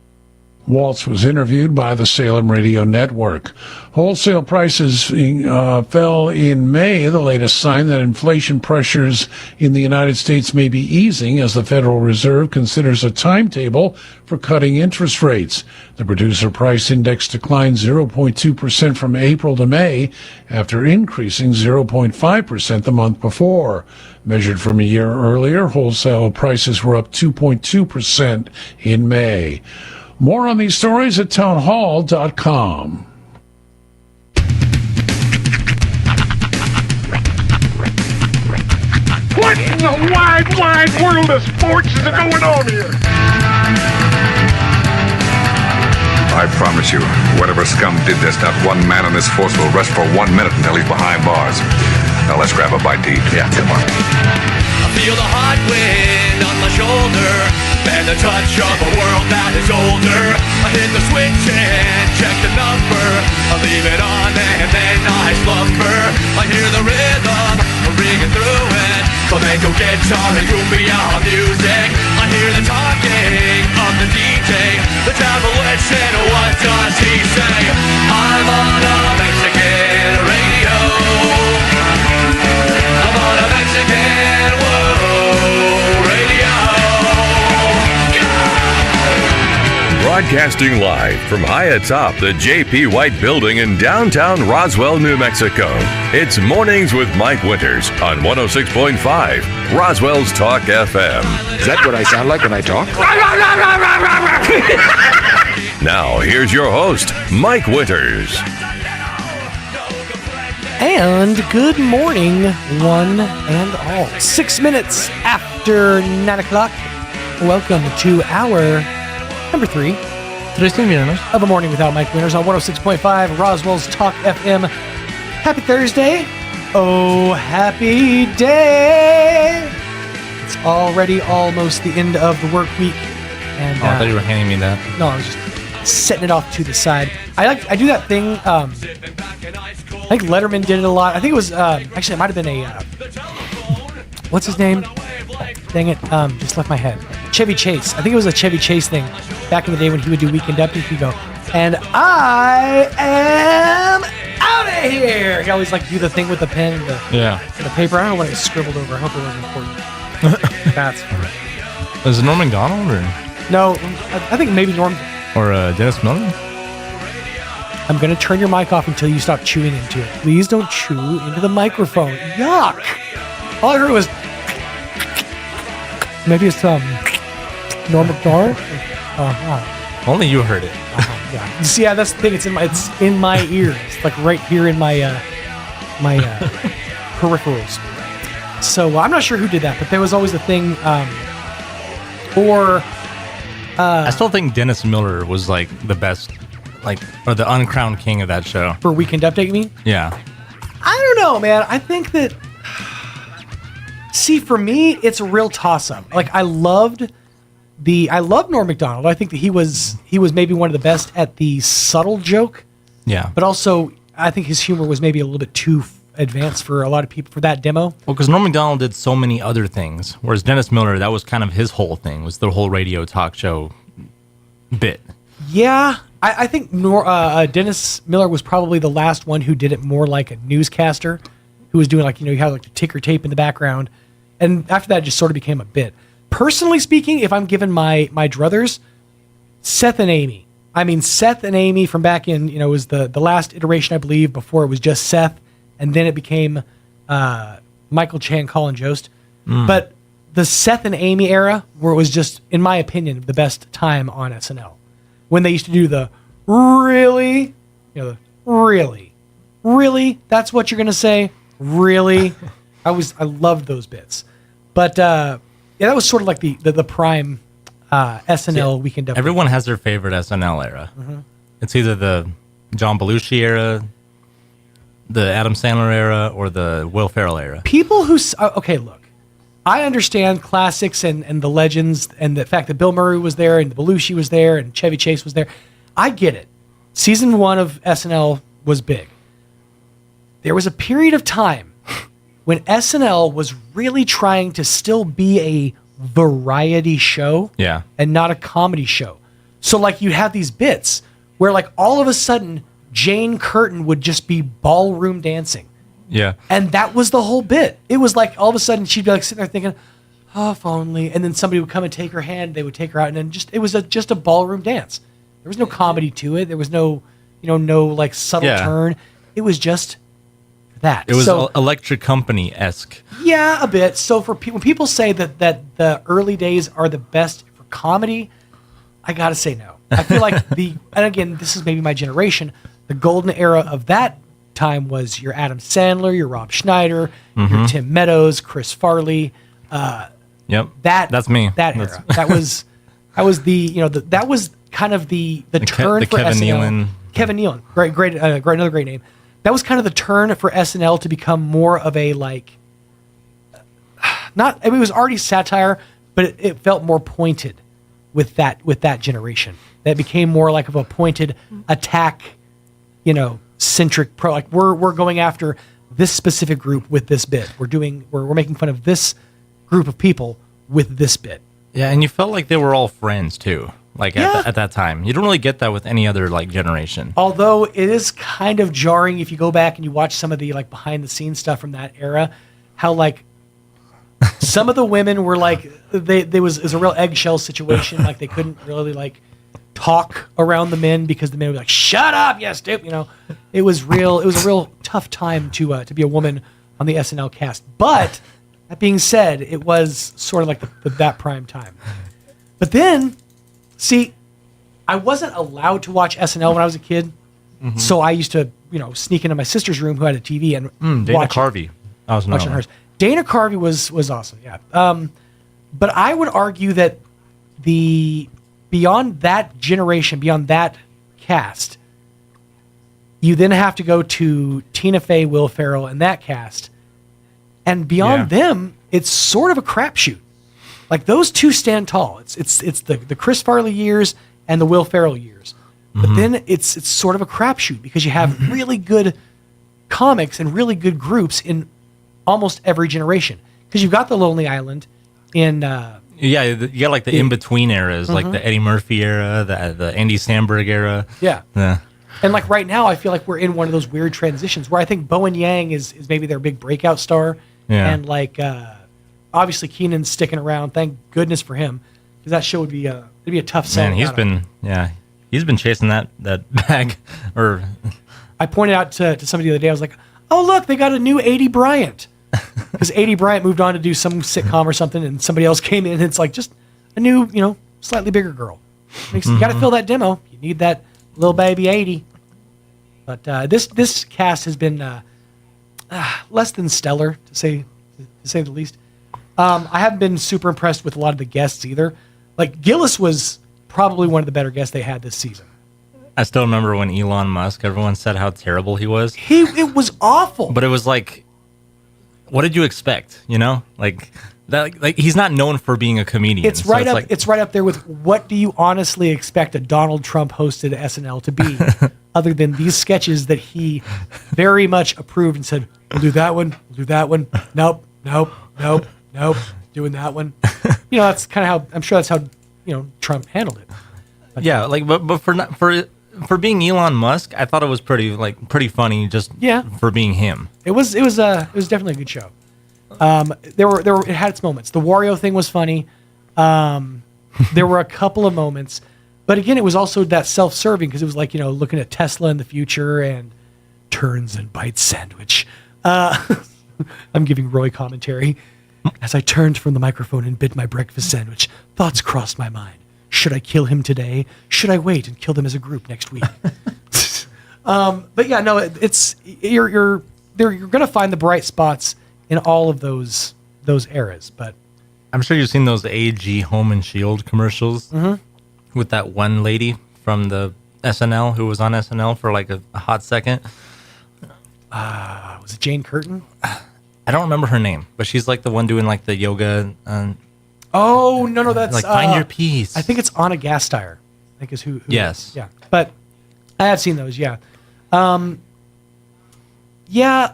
Waltz was interviewed by the Salem Radio Network. Wholesale prices fell in May, the latest sign that inflation pressures in the United States may be easing as the Federal Reserve considers a timetable for cutting interest rates. The Producer Price Index declined 0.2% from April to May after increasing 0.5% the month before. Measured from a year earlier, wholesale prices were up 2.2% in May. More on these stories at townhall.com. What in the wide, wide world of sports is going on here? I promise you, whatever scum did this, not one man in this force will rest for 1 minute until he's behind bars. Now let's grab a bite to eat. Yeah, come on. I feel the hot wind on my shoulder and the touch of a world that is older. I hit the switch and check the number. I leave it on and then I slumber. I hear the rhythm ringing through it. Flamenco guitar and cumbia music. I hear the talking of the DJ. The travel listen, what does he say? I'm on a Mexican radio. I'm on a Mexican radio. Broadcasting live from high atop the J.P. White Building in downtown Roswell, New Mexico. It's Mornings with Mike Winters on 106.5 Roswell's Talk FM. Is that what I sound like when I talk? Now, here's your host, Mike Winters. And good morning, one and all. 6 minutes after 9 o'clock. Welcome to hour number 3 of A Morning Without Mike Winters on 106.5 Roswell's Talk FM. Happy Thursday. Oh, happy day. It's already almost the end of the work week. And I thought you were handing me that. No, I was just setting it off to the side. I do that thing. I think Letterman did it a lot. I think it was actually it might have been a what's his name? Dang it! Just left my head. Chevy Chase. I think it was a Chevy Chase thing back in the day when he would do Weekend Update. He'd go, and I am out of here. He always like do the thing with the pen and the paper. I don't know what it was scribbled over. I hope it wasn't important. That's funny. Was it Norm Macdonald or no? I think maybe Norm or Dennis Miller. I'm going to turn your mic off until you stop chewing into it. Please don't chew into the microphone. Yuck! All I heard was... Maybe it's Norm Macdonald? Only you heard it. Yeah. You see, yeah, that's the thing. It's in my ears. Like right here in my peripherals. So I'm not sure who did that, but there was always a thing... I still think Dennis Miller was like the best... or the uncrowned king of that show. For Weekend Update, you mean? Yeah. I don't know, man. I think that... See, for me, it's a real toss-up. Like, I loved Norm Macdonald. I think that he was maybe one of the best at the subtle joke. Yeah. But also, I think his humor was maybe a little bit too advanced for a lot of people for that demo. Well, because Norm Macdonald did so many other things, whereas Dennis Miller, that was kind of his whole thing, was the whole radio talk show bit. Yeah. I think Dennis Miller was probably the last one who did it more like a newscaster, who was doing you had like the ticker tape in the background. And after that, it just sort of became a bit. Personally speaking, if I'm given my druthers, Seth and Amy. I mean, Seth and Amy from back in, was the last iteration, I believe, before it was just Seth. And then it became Michael Chan, Colin Jost. But the Seth and Amy era, where it was just, in my opinion, the best time on SNL. When they used to do the really, the really, that's what you're going to say? Really? I loved those bits. But that was sort of like the prime SNL Weekend Update. Everyone has their favorite SNL era. Mm-hmm. It's either the John Belushi era, the Adam Sandler era, or the Will Ferrell era. People who... Okay, look. I understand classics and the legends and the fact that Bill Murray was there and Belushi was there and Chevy Chase was there. I get it. Season 1 of SNL was big. There was a period of time when SNL was really trying to still be a variety show and not a comedy show. So you'd have these bits where all of a sudden Jane Curtin would just be ballroom dancing. Yeah. And that was the whole bit. It was like all of a sudden she'd be sitting there thinking, oh, if only. And then somebody would come and take her hand. They would take her out. And then it was just a ballroom dance. There was no comedy to it. There was no subtle turn. It was just that. It was Electric Company-esque. Yeah, a bit. So when people say that the early days are the best for comedy, I got to say no. I feel like and again, this is maybe my generation, the golden era of that time was your Adam Sandler, your Rob Schneider, your Tim Meadows, Chris Farley. Yep, that's me. That era. That was that was kind of the turn for Kevin SNL. Nealon. Kevin Nealon, great, another great name. That was kind of the turn for SNL to become more of a it was already satire, but it felt more pointed with that generation. That became more of a pointed attack, centric we're going after this specific group with this bit. We're making fun of this group of people with this bit. Yeah, and you felt like they were all friends too. At that time, you don't really get that with any other generation. Although it is kind of jarring if you go back and you watch some of the behind the scenes stuff from that era, how some of the women were it was a real eggshell situation. They couldn't really talk around the men because the men would be like, "Shut up, yes, dude." It was real. It was a real tough time to be a woman on the SNL cast. But that being said, it was sort of like that prime time. But then, see, I wasn't allowed to watch SNL when I was a kid, so I used to sneak into my sister's room who had a TV and Dana watch Carvey. I was watching hers. Dana Carvey was awesome. Yeah. But I would argue that beyond that generation, beyond that cast, you then have to go to Tina Fey, Will Ferrell, and that cast. And beyond them, it's sort of a crapshoot. Like those two stand tall. It's the Chris Farley years and the Will Ferrell years. But then it's sort of a crapshoot because you have really good comics and really good groups in almost every generation. Because you've got the Lonely Island in you got like the in-between eras, like the Eddie Murphy era, the Andy Samberg era. Yeah. And like right now, I feel like we're in one of those weird transitions where I think Bowen Yang is maybe their big breakout star. Yeah. And like obviously Keenan's sticking around. Thank goodness for him, because that show would be a tough sell. Man, he's been chasing that bag. Or I pointed out to somebody the other day. I was like, "Oh look, they got a new 80 Bryant." Because 80 Bryant moved on to do some sitcom or something, and somebody else came in, and it's like just a new, slightly bigger girl. You got to fill that demo. You need that little baby 80. But this cast has been less than stellar, to say the least. I haven't been super impressed with a lot of the guests either. Like Gillis was probably one of the better guests they had this season. I still remember when Elon Musk, everyone said how terrible he was. It was awful. But it was like, what did you expect? Like that. Like he's not known for being a comedian. It's right up. It's right up there with what do you honestly expect a Donald Trump hosted SNL to be, other than these sketches that he very much approved and said, "We'll do that one. We'll do that one. Nope. Doing that one." That's kind of how I'm sure that's how Trump handled it. But, yeah, like but for being Elon Musk, I thought it was pretty funny just for being him. It was definitely a good show. It had its moments. The Wario thing was funny. There were a couple of moments, but again, it was also that self-serving because it was like looking at Tesla in the future and turns and bites sandwich. I'm giving Roy commentary. As I turned from the microphone and bit my breakfast sandwich, thoughts crossed my mind. Should I kill him today? Should I wait and kill them as a group next week? But yeah, no, it's you're gonna find the bright spots in all of those eras. But I'm sure you've seen those AG Home and Shield commercials with that one lady from the SNL who was on SNL for like a hot second. Was it Jane Curtin? I don't remember her name, but she's like the one doing like the yoga. Oh no, that's like Find Your Peace. I think it's Anna Gasteyer. I think is who. Yes. Yeah, but I have seen those. Yeah,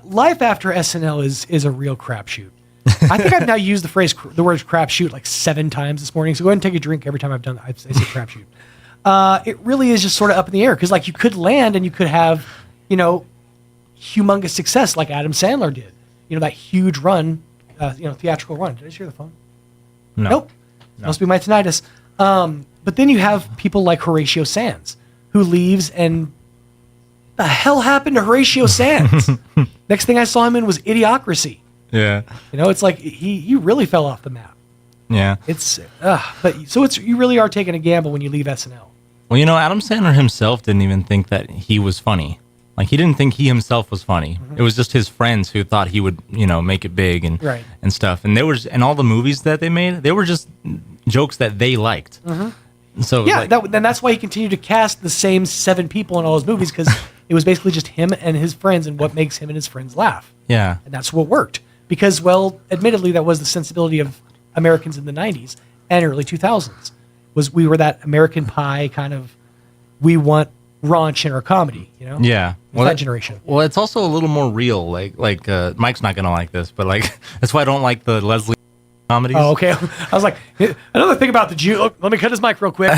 life after SNL is a real crapshoot. I think I've now used the word crapshoot like 7 times this morning. So go ahead and take a drink every time I've done that. I say crapshoot. It really is just sort of up in the air because like you could land and you could have humongous success like Adam Sandler did. That huge run, theatrical run. Did I just hear the phone? No. Nope. Must be my tinnitus. But then you have people like Horatio Sands, who leaves, and the hell happened to Horatio Sands? Next thing I saw him in was Idiocracy. Yeah. It's like he really fell off the map. Yeah. You really are taking a gamble when you leave SNL. Well, Adam Sandler himself didn't even think that he was funny. Like he didn't think he himself was funny. It was just his friends who thought he would, make it big and stuff. And and all the movies that they made, they were just jokes that they liked. So yeah, then that's why he continued to cast the same 7 people in all his movies because it was basically just him and his friends and what makes him and his friends laugh. Yeah, and that's what worked because, well, admittedly, that was the sensibility of Americans in the '90s and early 2000s. We were that American Pie kind of. We want raunch in our comedy, Yeah, that generation. Well, it's also a little more real. Like Mike's not gonna like this, but like that's why I don't like the Leslie comedies. Oh, okay. I was like, another thing about the Jew. Oh, let me cut his mic real quick.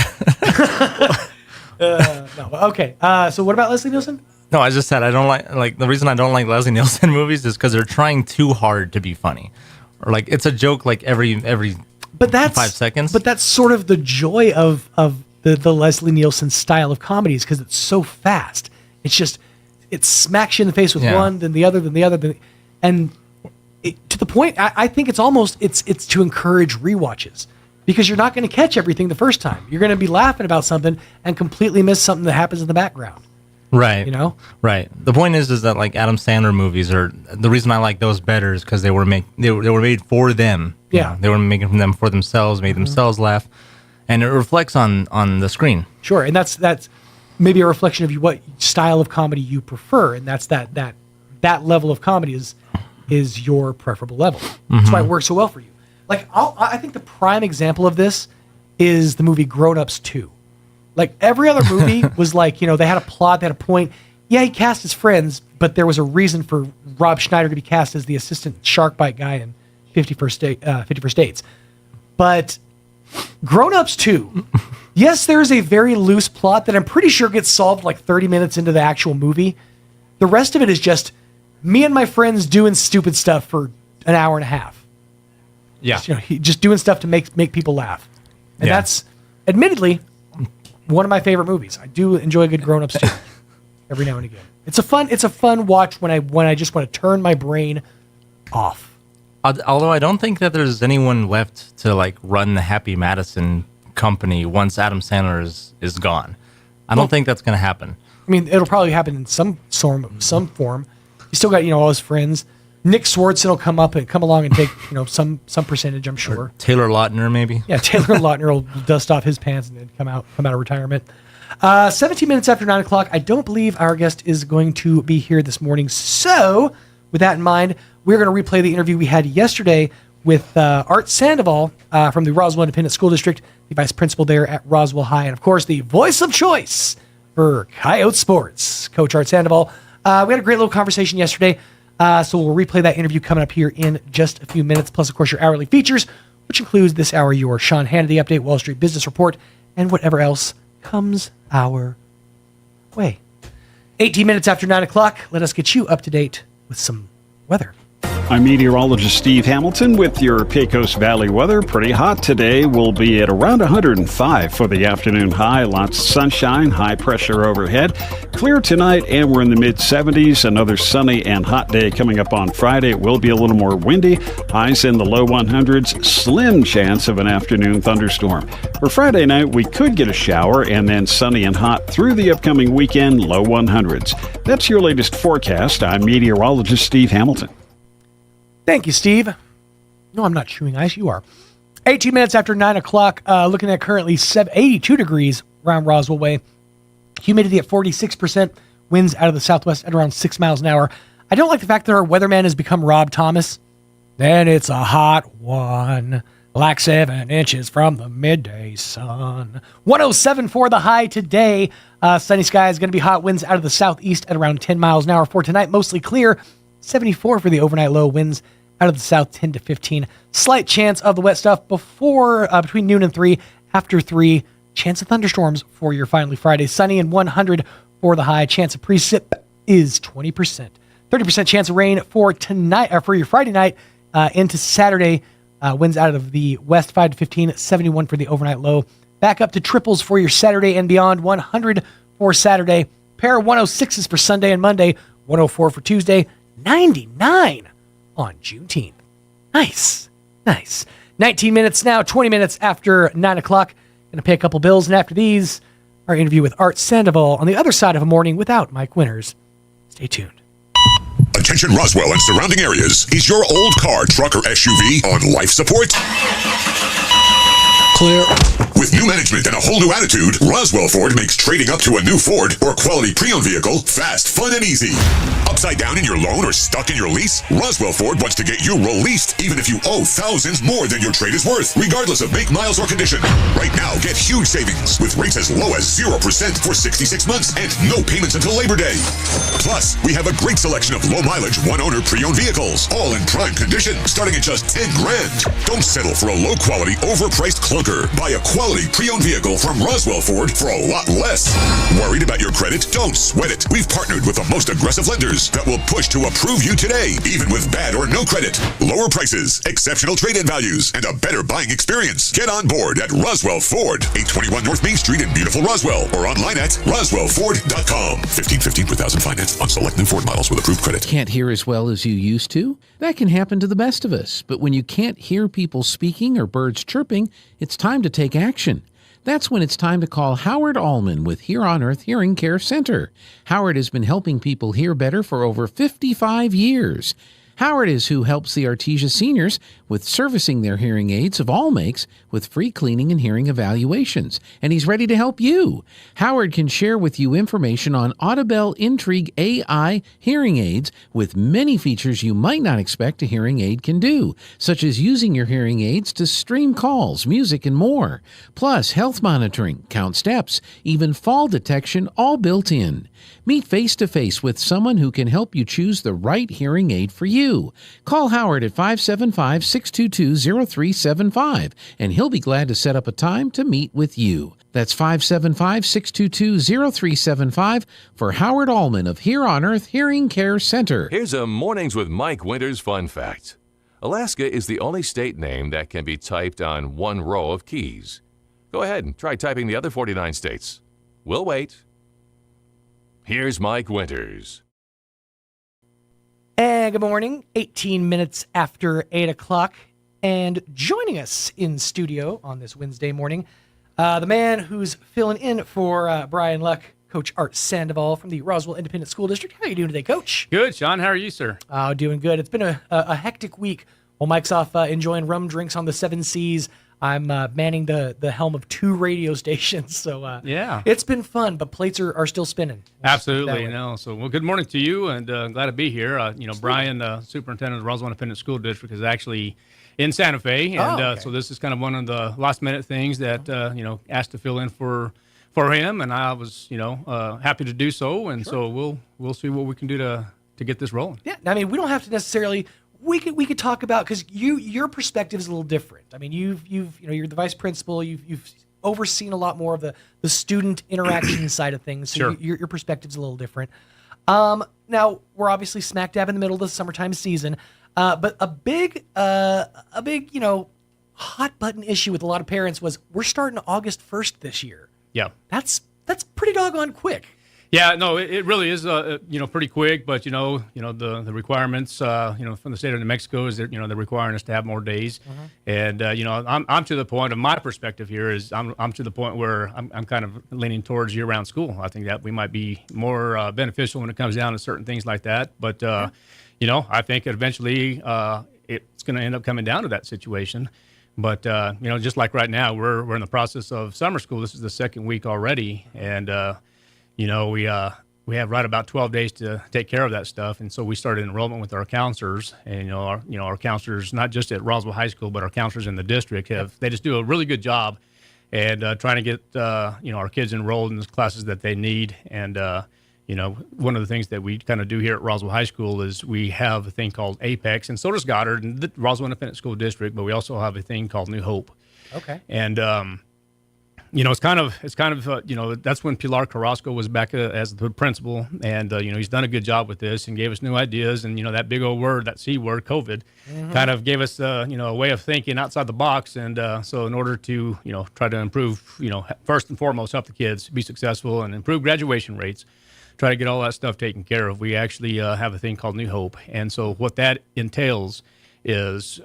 No, okay. So what about Leslie Nielsen? No, I just said I don't like the reason I don't like Leslie Nielsen movies is because they're trying too hard to be funny, or like it's a joke like every. But that's 5 seconds. But that's sort of the joy of the Leslie Nielsen style of comedies because it's so fast. It's just, it smacks you in the face with one, then the other, and to the point, I think it's almost, it's to encourage rewatches because you're not going to catch everything the first time. You're going to be laughing about something and completely miss something that happens in the background. Right. You know? Right. The point is that like Adam Sandler movies are, the reason I like those better is because they were made for them. Yeah. They were making them for themselves, made themselves laugh, and it reflects on the screen. Sure. And that's maybe a reflection of what style of comedy you prefer, and that's that level of comedy is your preferable level. That's why it works so well for you. Like I think the prime example of this is the movie Grown Ups 2. Like every other movie was like, they had a plot, they had a point. Yeah, he cast his friends, but there was a reason for Rob Schneider to be cast as the assistant shark bite guy in 50 First Dates. But Grown Ups 2, yes, there is a very loose plot that I'm pretty sure gets solved like 30 minutes into the actual movie. The rest of it is just me and my friends doing stupid stuff for an hour and a half. Yeah. Just doing stuff to make people laugh. And that's admittedly one of my favorite movies. I do enjoy a good Grown Ups too. Every now and again. It's a fun watch when I just want to turn my brain off. Although I don't think that there's anyone left to like run the Happy Madison company once Adam Sandler is gone. I don't think that's going to happen. I mean, it'll probably happen in some form. You still got all his friends. Nick Swartzen will come along and take some percentage, I'm sure. Or Taylor Lautner, maybe. Yeah, Taylor Lautner will dust off his pants and then come out of retirement. 17 minutes after 9 o'clock. I don't believe our guest is going to be here this morning. So, with that in mind, we're going to replay the interview we had yesterday with Art Sandoval from the Roswell Independent School District, the vice principal there at Roswell High, and of course the voice of choice for Coyote Sports, Coach Art Sandoval. We had a great little conversation yesterday. So we'll replay that interview coming up here in just a few minutes. Plus, of course, your hourly features, which includes this hour, your Sean Hannity Update, Wall Street Business Report, and whatever else comes our way. 18 minutes after 9 o'clock, let us get you up to date with some weather. I'm meteorologist Steve Hamilton with your Pecos Valley weather. Pretty hot today. We'll be at around 105 for the afternoon high. Lots of sunshine, high pressure overhead. Clear tonight, and we're in the mid-70s. Another sunny and hot day coming up on Friday. It will be a little more windy. Highs in the low 100s. Slim chance of an afternoon thunderstorm. For Friday night, we could get a shower, and then sunny and hot through the upcoming weekend, low 100s. That's your latest forecast. I'm meteorologist Steve Hamilton. Thank you, Steve. No, I'm not chewing ice. You are. 18 minutes after 9 o'clock, looking at currently 82 degrees around Roswell Way. Humidity at 46%. Winds out of the southwest at around 6 miles an hour. I don't like the fact that our weatherman has become Rob Thomas. Then it's a hot one. Like 7 inches from the midday sun. 107 for the high today. Sunny skies, going to be hot. Winds out of the southeast at around 10 miles an hour. For tonight, mostly clear. 74 for the overnight low. Winds out of the south 10 to 15. Slight chance of the wet stuff between noon and 3. After 3, chance of thunderstorms for your finally Friday. Sunny and 100 for the high. Chance of precip is 20%. 30% chance of rain for tonight, or for your Friday night into Saturday. Winds out of the west 5 to 15. 71 for the overnight low. Back up to triples for your Saturday and beyond. 100 for Saturday. Pair of 106s for Sunday and Monday. 104 for Tuesday. 99 on Juneteenth. Nice. 19 minutes now, 20 minutes after 9 o'clock. Going to pay a couple bills, and after these, our interview with Art Sandoval on the other side of a morning without Mike Winters. Stay tuned. Attention Roswell and surrounding areas. Is your old car, truck, or SUV on life support? Clear. With new management and a whole new attitude, Roswell Ford makes trading up to a new Ford or quality pre-owned vehicle fast, fun, and easy. Upside down in your loan or stuck in your lease? Roswell Ford wants to get you released even if you owe thousands more than your trade is worth, regardless of make, miles, or condition. Right now, get huge savings with rates as low as 0% for 66 months and no payments until Labor Day. Plus, we have a great selection of low-mileage, one-owner pre-owned vehicles, all in prime condition, starting at just $10,000. Don't settle for a low-quality, overpriced clunker conquer. Buy a quality pre-owned vehicle from Roswell Ford for a lot less. Worried about your credit? Don't sweat it. We've partnered with the most aggressive lenders that will push to approve you today, even with bad or no credit. Lower prices, exceptional trade-in values, and a better buying experience. Get on board at Roswell Ford, 821 North Main Street in beautiful Roswell, or online at roswellford.com. 1515 per thousand finance on select new Ford models with approved credit. Can't hear as well as you used to? That can happen to the best of us. But when you can't hear people speaking or birds chirping, it's time to take action. That's when it's time to call Howard Allman with Here on Earth Hearing Care Center. Howard has been helping people hear better for over 55 years. Howard is who helps the Artesia seniors with servicing their hearing aids of all makes with free cleaning and hearing evaluations. And he's ready to help you. Howard can share with you information on Audibel Intrigue AI hearing aids with many features you might not expect a hearing aid can do, such as using your hearing aids to stream calls, music, and more. Plus, health monitoring, count steps, even fall detection, all built in. Meet face-to-face with someone who can help you choose the right hearing aid for you. Call Howard at 575-622-0375, and he'll be glad to set up a time to meet with you. That's 575-622-0375 for Howard Allman of Here on Earth Hearing Care Center. Here's a Mornings with Mike Winters fun fact. Alaska is the only state name that can be typed on one row of keys. Go ahead and try typing the other 49 states. We'll wait. Here's Mike Winters. And good morning, 18 minutes after 8 o'clock. And joining us in studio on this Wednesday morning, the man who's filling in for Brian Luck, Coach Art Sandoval from the Roswell Independent School District. How are you doing today, Coach? Good, Sean. How are you, sir? Oh, doing good. It's been a hectic week. While Mike's off enjoying rum drinks on the Seven Seas, I'm manning the helm of 2 radio stations. So yeah, it's been fun, but plates are still spinning. Absolutely, So, well, good morning to you, and glad to be here. Brian, superintendent of the Roswell Independent School District, is actually in Santa Fe, and so this is kind of one of the last-minute things that asked to fill in for him, and I was happy to do so, and so we'll see what we can do to get this rolling. Yeah, I mean, we don't have to necessarily. We could talk about, because your perspective is a little different. I mean, you're the vice principal. You've overseen a lot more of the student interaction side of things. So sure. Your perspective's a little different. Now we're obviously smack dab in the middle of the summertime season, but a big hot button issue with a lot of parents was we're starting August 1st this year. Yeah, that's pretty doggone quick. Yeah, no, it really is, pretty quick. But the requirements, from the state of New Mexico is that they're requiring us to have more days, and I'm to the point of my perspective here is I'm to the point where I'm kind of leaning towards year-round school. I think that we might be more beneficial when it comes down to certain things like that. But I think eventually it's going to end up coming down to that situation. But just like right now, we're in the process of summer school. This is the second week already, and we have right about 12 days to take care of that stuff, and so we started enrollment with our counselors, and our counselors, not just at Roswell High School, but our counselors in the district they just do a really good job, and trying to get our kids enrolled in the classes that they need, and one of the things that we kind of do here at Roswell High School is we have a thing called Apex, and so does Goddard and the Roswell Independent School District, but we also have a thing called New Hope. Okay. And it's kind of that's when Pilar Carrasco was back as the principal, and he's done a good job with this and gave us new ideas, and that big old word, that C word, COVID, kind of gave us a way of thinking outside the box, and so in order to try to improve, first and foremost help the kids be successful and improve graduation rates, try to get all that stuff taken care of, we actually have a thing called New Hope, and so what that entails is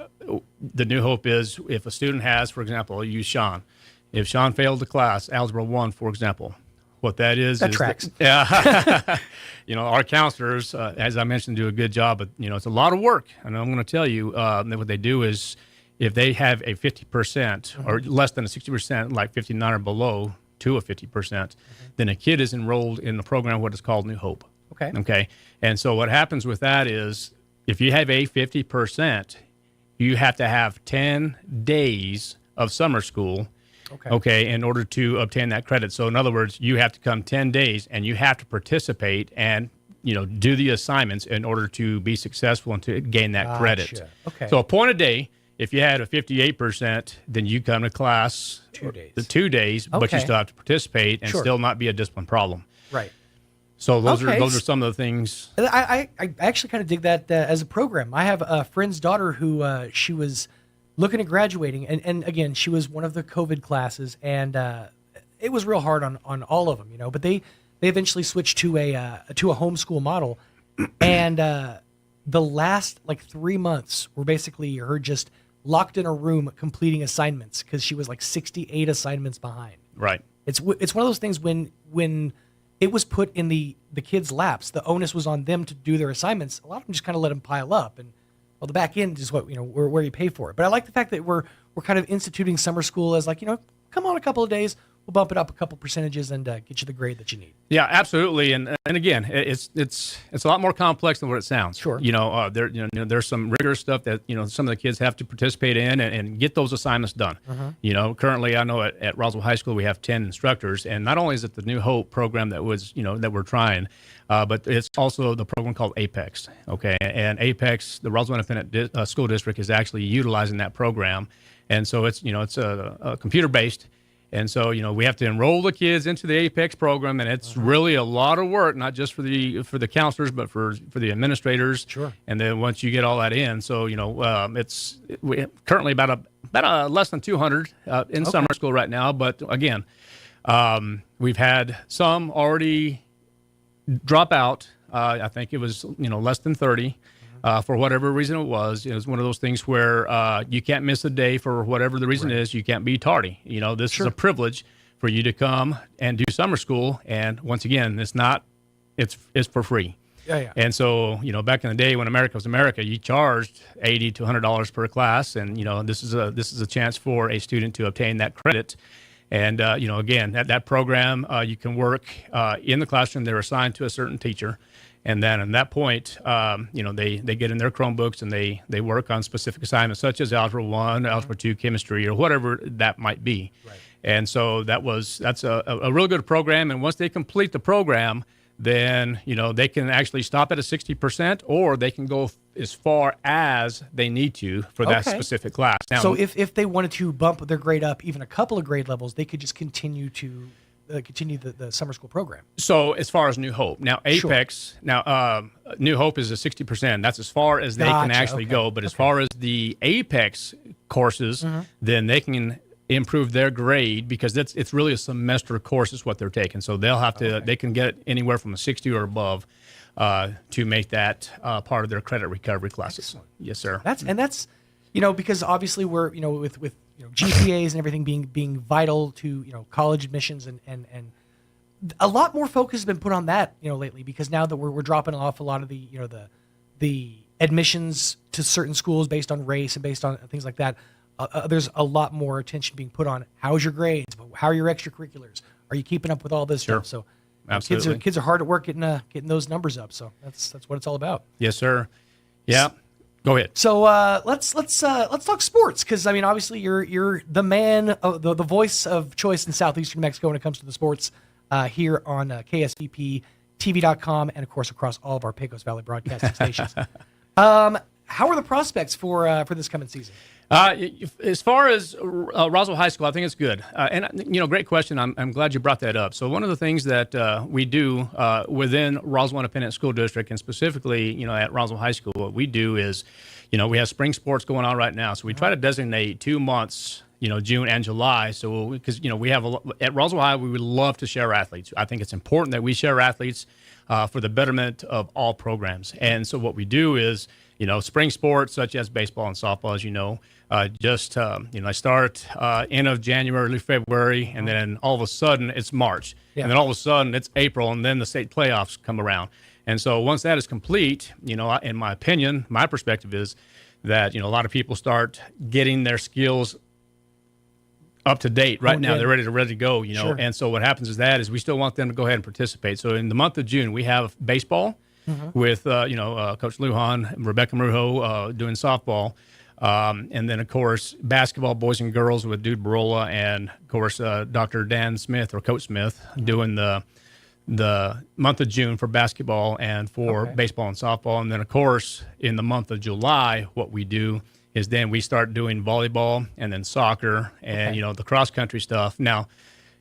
the New Hope is if a student has, for example, I'll use Sean. If Sean failed the class, Algebra 1, for example, what that is... That tracks. Our counselors, as I mentioned, do a good job, but, it's a lot of work. And I'm going to tell you that what they do is if they have a 50% or less than a 60%, like 59 or below to a 50%, then a kid is enrolled in the program, what is called New Hope. Okay. And so what happens with that is if you have a 50%, you have to have 10 days of summer school in order to obtain that credit. So in other words, you have to come 10 days and you have to participate and do the assignments in order to be successful and to gain that credit. Okay. So a point a day, If you had a 58%, then you come to class 2 days. the 2 days, but you Okay. still have to participate and Sure. still not be a discipline problem. Right. So those Okay. are some of the things. I actually kind of dig that as a program. I have a friend's daughter who she was looking at graduating, and again, she was one of the COVID classes, and it was real hard on all of them, you know. But they eventually switched to a homeschool model, and the last like 3 months were basically her just locked in a room completing assignments because she was like 68 assignments behind. Right. It's one of those things when it was put in the kids' laps, the onus was on them to do their assignments. A lot of them just kind of let them pile up, and well, the back end is what, you know, where you pay for it. But I like the fact that we're kind of instituting summer school as like, you know, come on a couple of days, we'll bump it up a couple percentages and get you the grade that you need. Yeah, absolutely. And again, it's a lot more complex than what it sounds. Sure. There's some rigorous stuff that, you know, some of the kids have to participate in and get those assignments done. Uh-huh. You know, currently I know at Roswell High School we have 10 instructors, and not only is it the New Hope program that we're trying, but it's also the program called Apex. Okay, and Apex, the Roswell Independent School District, is actually utilizing that program, and so it's a computer based. And so, you know, we have to enroll the kids into the Apex program, and it's really a lot of work, not just for the counselors, but for the administrators. Sure. And then once you get all that in, so, you know, it's currently about less than 200 in summer school right now. But again, we've had some already drop out. I think it was, you know, less than 30. For whatever reason it was one of those things where you can't miss a day for whatever the reason is. You can't be tardy. You know, this is a privilege for you to come and do summer school. And once again, it's for free. Yeah. And so, you know, back in the day when America was America, you charged $80 to $100 per class. And, you know, this is a chance for a student to obtain that credit. And, you know, again, that program, you can work in the classroom. They're assigned to a certain teacher. And then at that point, you know, they get in their Chromebooks and they work on specific assignments such as Algebra 1, Algebra 2, Chemistry, or whatever that might be. Right. And so that's a real good program. And once they complete the program, then, you know, they can actually stop at a 60%, or they can go as far as they need to for that specific class. Now, so if they wanted to bump their grade up even a couple of grade levels, they could just continue the summer school program. So as far as New Hope, now Apex, New Hope is a 60%. That's as far as they can actually go. But as far as the Apex courses, then they can improve their grade, because it's really a semester course is what they're taking. So they'll have to they can get anywhere from a 60 or above to make that part of their credit recovery classes. Excellent. Yes, sir. That's you know, because obviously we're, you know, with you know, GPAs and everything being vital to, you know, college admissions, and a lot more focus has been put on that, you know, lately, because now that we're dropping off a lot of the, you know, the admissions to certain schools based on race and based on things like that. There's a lot more attention being put on how's your grades, how are your extracurriculars, are you keeping up with all this stuff? So absolutely, kids are hard at work getting those numbers up. So that's what it's all about. Yes, sir. Yeah. Go ahead. So let's talk sports, because I mean, obviously you're the man, the voice of choice in southeastern New Mexico when it comes to the sports here on KSVP.TV.com, and of course across all of our Pecos Valley broadcasting stations. How are the prospects for this coming season? As far as Roswell High School, I think it's good. And, you know, great question. I'm glad you brought that up. So one of the things that we do within Roswell Independent School District, and specifically, you know, at Roswell High School, what we do is, you know, we have spring sports going on right now. So we try to designate 2 months, you know, June and July. So because, you know, we have at Roswell High, we would love to share athletes. I think it's important that we share athletes for the betterment of all programs. And so what we do is, you know, spring sports such as baseball and softball, as you know, I start end of January, early February, and then all of a sudden it's March, and then all of a sudden it's April, and then the state playoffs come around. And so once that is complete, you know, in my opinion, my perspective is that, you know, a lot of people start getting their skills up to date right now. They're ready to go, you know. And so what happens is we still want them to go ahead and participate. So in the month of June, we have baseball with, Coach Lujan, Rebecca Marujo doing softball. And then, of course, basketball, boys and girls with Dude Barola, and, of course, Dr. Dan Smith or Coach Smith doing the month of June for basketball and for baseball and softball. And then, of course, in the month of July, what we do is then we start doing volleyball and then soccer and, Okay. the cross country stuff. Now,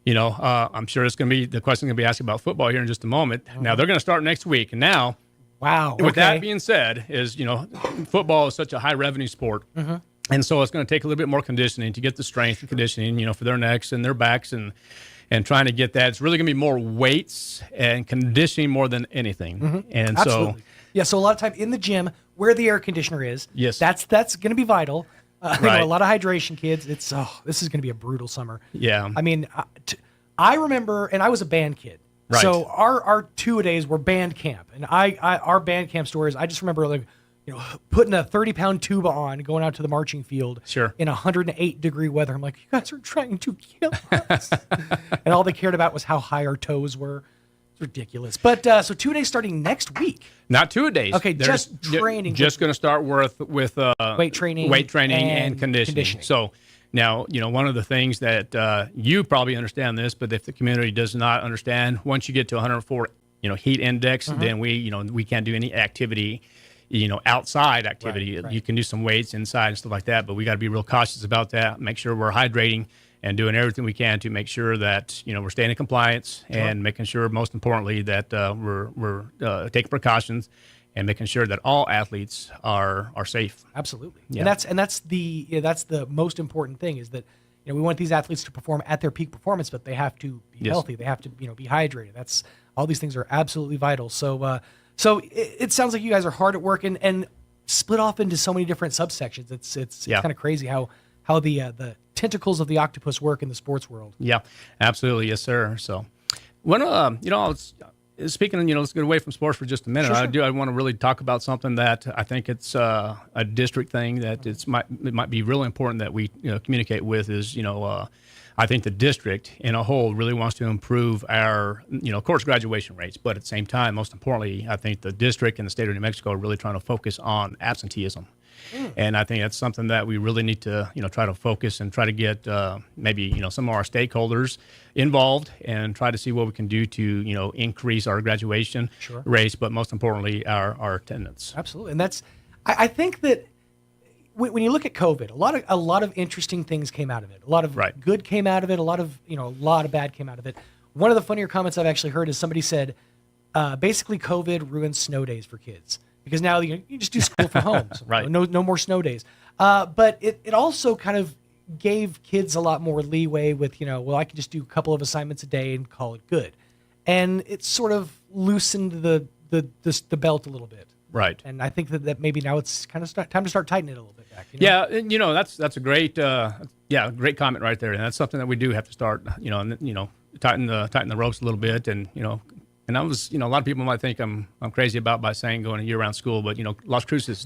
I'm sure it's going to be the question going to be asked about football here in just a moment. Now they're going to start next week. And now, wow. with that being said, is, football is such a high revenue sport. Mhm. And so it's going to take a little bit more conditioning to get the strength and conditioning, for their necks and their backs and trying to get that. It's really going to be more weights and conditioning more than anything. Mhm. And Absolutely. So a lot of time in the gym where the air conditioner is. Yes. That's going to be vital. Right. A lot of hydration, kids. This is going to be a brutal summer. Yeah. I mean, I remember, and I was a band kid. Right. So our two-a-days were band camp, and our band camp stories. I just remember putting a 30-pound tuba on, going out to the marching field. Sure. In 108-degree weather. I'm like, you guys are trying to kill us. And all they cared about was how high our toes were. It's ridiculous. But so 2 days starting next week. Not 2 days. Okay, They're just training. Just going to start with weight training and conditioning. So now, one of the things that you probably understand this, but if the community does not understand, once you get to 104, heat index, then we can't do any activity, outside activity. Right. You can do some weights inside and stuff like that, but we got to be real cautious about that. Make sure we're hydrating and doing everything we can to make sure that we're staying in compliance and making sure, most importantly, that we're taking precautions and making sure that all athletes are safe. Absolutely. Yeah. And that's the most important thing is that we want these athletes to perform at their peak performance, but they have to be healthy. They have to be hydrated. That's all these things are absolutely vital. So it sounds like you guys are hard at work and split off into so many different subsections. It's kind of crazy how the tentacles of the octopus work in the sports world. Yeah, absolutely. Yes, sir. So when speaking, let's get away from sports for just a minute. Sure. I want to really talk about something that I think it's a district thing that it might be really important that we communicate with is, I think the district in a whole really wants to improve our, of course, graduation rates. But at the same time, most importantly, I think the district and the state of New Mexico are really trying to focus on absenteeism. And I think that's something that we really need to, try to focus and try to get maybe, some of our stakeholders involved and try to see what we can do to, increase our graduation rates, but most importantly, our attendance. Absolutely. And that's, I think that when you look at COVID, a lot of interesting things came out of it. A lot of good came out of it. A lot of bad came out of it. One of the funnier comments I've actually heard is somebody said, basically COVID ruined snow days for kids. Because now you just do school from home. So Right. No more snow days. But it also kind of gave kids a lot more leeway with, I can just do a couple of assignments a day and call it good. And it sort of loosened the belt a little bit. Right. And I think that maybe now it's kind of time to start tightening it a little bit back. Yeah, and, that's a great great comment right there. And that's something that we do have to start, tighten the ropes a little bit and, And I was, a lot of people might think I'm crazy by saying going to year-round school, but Las Cruces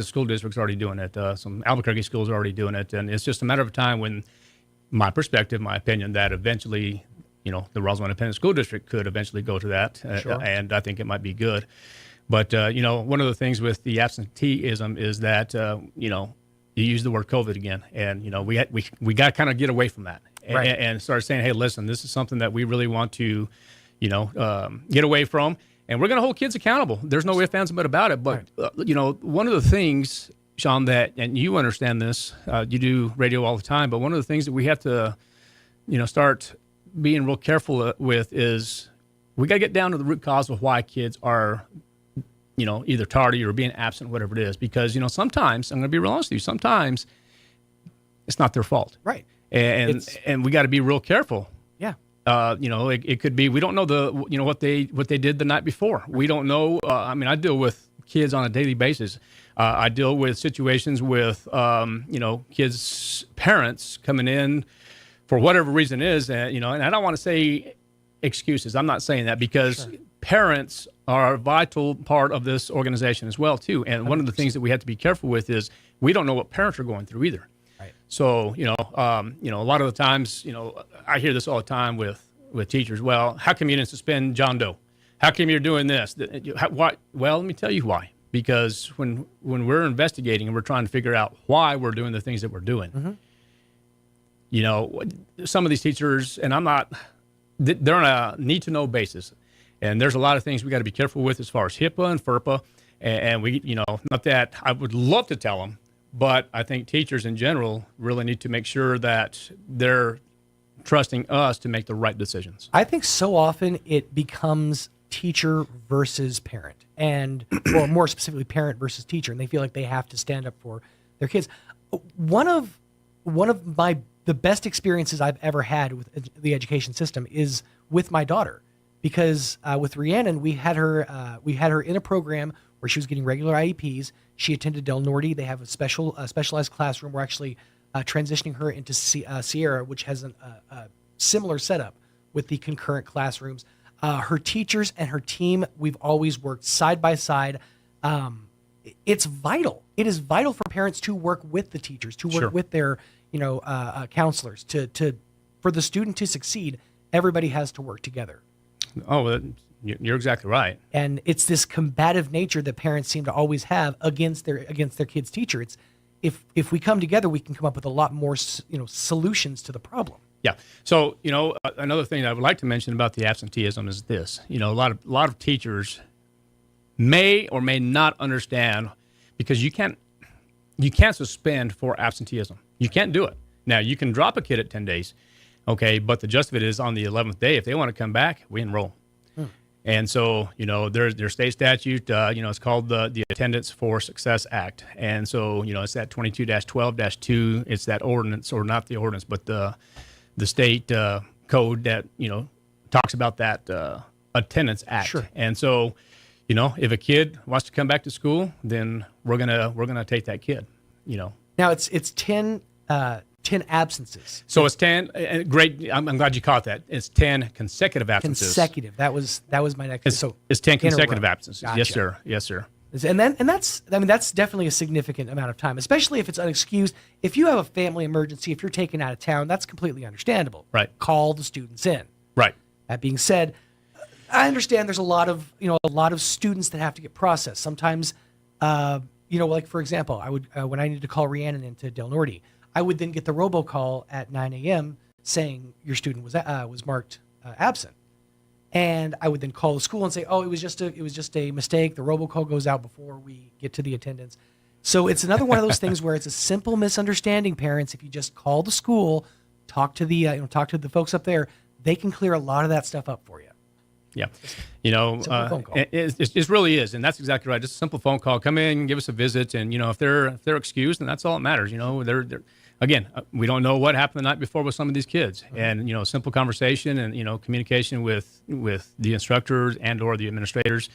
school district's already doing it. Some Albuquerque schools are already doing it, and it's just a matter of time when, my opinion, that eventually, the Roswell Independent School District could eventually go to that, and I think it might be good. But one of the things with the absenteeism is that you use the word COVID again, and we got to kind of get away from that and start saying, hey, listen, this is something that we really want to get away from, and we're going to hold kids accountable. There's no ifs, ands, and buts about it. But, one of the things, Sean, that, and you understand this, you do radio all the time, but one of the things that we have to, start being real careful with is we got to get down to the root cause of why kids are, either tardy or being absent, whatever it is. Because, sometimes, I'm going to be real honest with you, sometimes it's not their fault. Right. And we got to be real careful. Yeah. It could be we don't know what they did the night before. We don't know. I deal with kids on a daily basis. I deal with situations with kids' parents coming in for whatever reason is, and I don't want to say excuses. I'm not saying that because parents are a vital part of this organization as well too. And 100%. One of the things that we have to be careful with is we don't know what parents are going through either. So, a lot of the times, I hear this all the time with teachers. Well, how come you didn't suspend John Doe? How come you're doing this? Why? Well, let me tell you why. Because when we're investigating and we're trying to figure out why we're doing the things that we're doing, some of these teachers, and they're on a need-to-know basis. And there's a lot of things we got to be careful with as far as HIPAA and FERPA. And we, not that I would love to tell them, But I think teachers in general really need to make sure that they're trusting us to make the right decisions. I think so often it becomes teacher versus parent, and or more specifically parent versus teacher, and they feel like they have to stand up for their kids. One of the best experiences I've ever had with the education system is with my daughter, because with Rhiannon we had her in a program where she was getting regular IEPs. She attended Del Norte. They have a specialized classroom. We're actually transitioning her into Sierra, which has a similar setup with the concurrent classrooms. Her teachers and her team, we've always worked side by side. It's vital. It is vital for parents to work with the teachers, to work with their counselors. For the student to succeed, everybody has to work together. Oh, you're exactly right. And it's this combative nature that parents seem to always have against their kid's teacher. It's if we come together, we can come up with a lot more solutions to the problem. Yeah. So another thing I would like to mention about the absenteeism is this. A lot of teachers may or may not understand, because you can't suspend for absenteeism. You can't do it. Now you can drop a kid at 10 days, okay, but the gist of it is on the 11th day, if they want to come back, we enroll. And so, there's state statute, it's called the Attendance for Success Act. And so, it's that 22-12-2, it's that ordinance, or not the ordinance, but the state code that, talks about that Attendance Act. Sure. And so, if a kid wants to come back to school, then we're gonna take that kid, Now it's 10 absences. So it's 10. Great. I'm glad you caught that. It's 10 consecutive absences. Consecutive. That was my next. It's 10 consecutive absences. Gotcha. Yes, sir. Yes, sir. And that's definitely a significant amount of time, especially if it's unexcused. If you have a family emergency, if you're taken out of town, that's completely understandable. Right. Call the students in. Right. That being said, I understand there's a lot of students that have to get processed. Sometimes, like for example, I would when I needed to call Rhiannon into Del Norte, I would then get the robocall at 9 a.m. saying your student was marked absent, and I would then call the school and say, "Oh, it was just a mistake." The robocall goes out before we get to the attendance, so it's another one of those things where it's a simple misunderstanding. Parents, if you just call the school, talk to the folks up there, they can clear a lot of that stuff up for you. Yeah, it really is, and that's exactly right. Just a simple phone call, come in, give us a visit, and if they're excused, then that's all that matters. They're again, we don't know what happened the night before with some of these kids, and simple conversation and communication with the instructors and or the administrators,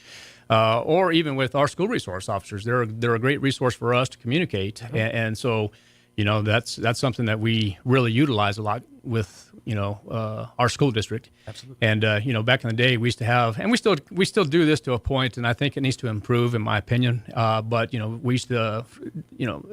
or even with our school resource officers. They're a great resource for us to communicate, and so. That's something that we really utilize a lot with, our school district. Absolutely. And, back in the day we used to have, and we still do this to a point, and I think it needs to improve in my opinion. But, we used to,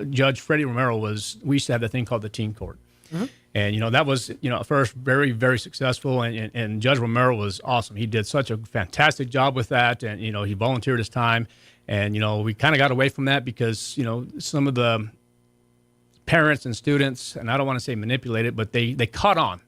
Judge Freddie Romero we used to have the thing called the teen court. Mm-hmm. And, that was, at first very, very successful. And Judge Romero was awesome. He did such a fantastic job with that. And, he volunteered his time. And, we kind of got away from that because, some of the parents and students, and I don't want to say manipulated, but they caught on,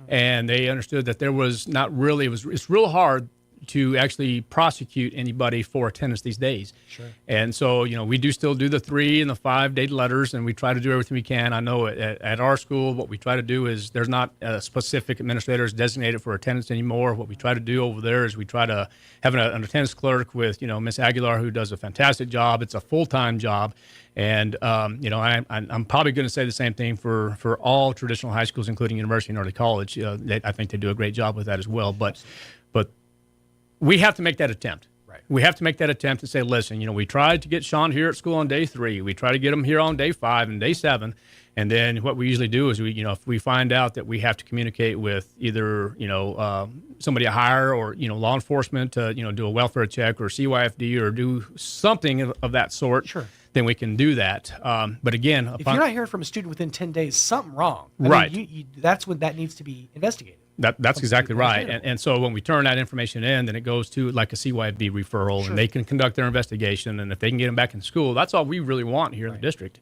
and they understood that there was not really, it's real hard to actually prosecute anybody for attendance these days. Sure. And so, we do still do the 3 and the 5 day letters, and we try to do everything we can. I know at our school, what we try to do is there's not specific administrators designated for attendance anymore. What we try to do over there is we try to have an attendance clerk with, Miss Aguilar, who does a fantastic job. It's a full-time job. And, I'm probably going to say the same thing for all traditional high schools, including University of Northern College. I think they do a great job with that as well. But we have to make that attempt. Right. We have to make that attempt to say, listen, we tried to get Sean here at school on day 3. We try to get him here on day 5 and day 7. And then what we usually do is if we find out that we have to communicate with either, somebody higher or, law enforcement to, do a welfare check or CYFD or do something of that sort. Sure. Then we can do that. But again, if you're not hearing from a student within 10 days, something wrong. Right. That's when that needs to be investigated. That's exactly right. And so when we turn that information in, then it goes to like a CYFD referral, and they can conduct their investigation. And if they can get them back in school, that's all we really want here in the district.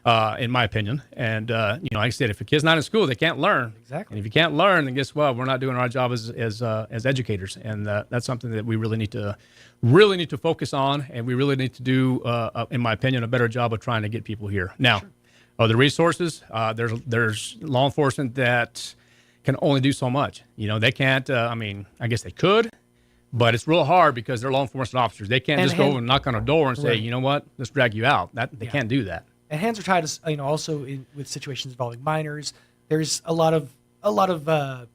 in my opinion. And like I said, if a kid's not in school, they can't learn. Exactly. And if you can't learn, then guess what? We're not doing our job as educators, and that's something that we really need to focus on, and we really need to do, in my opinion, a better job of trying to get people here. Now, other resources. There's law enforcement that can only do so much. They can't. I guess they could. But it's real hard because they're law enforcement officers. They can't just go and knock on a door and say, you know what, let's drag you out. They can't do that. And hands are tied. Also with situations involving minors, there's a lot of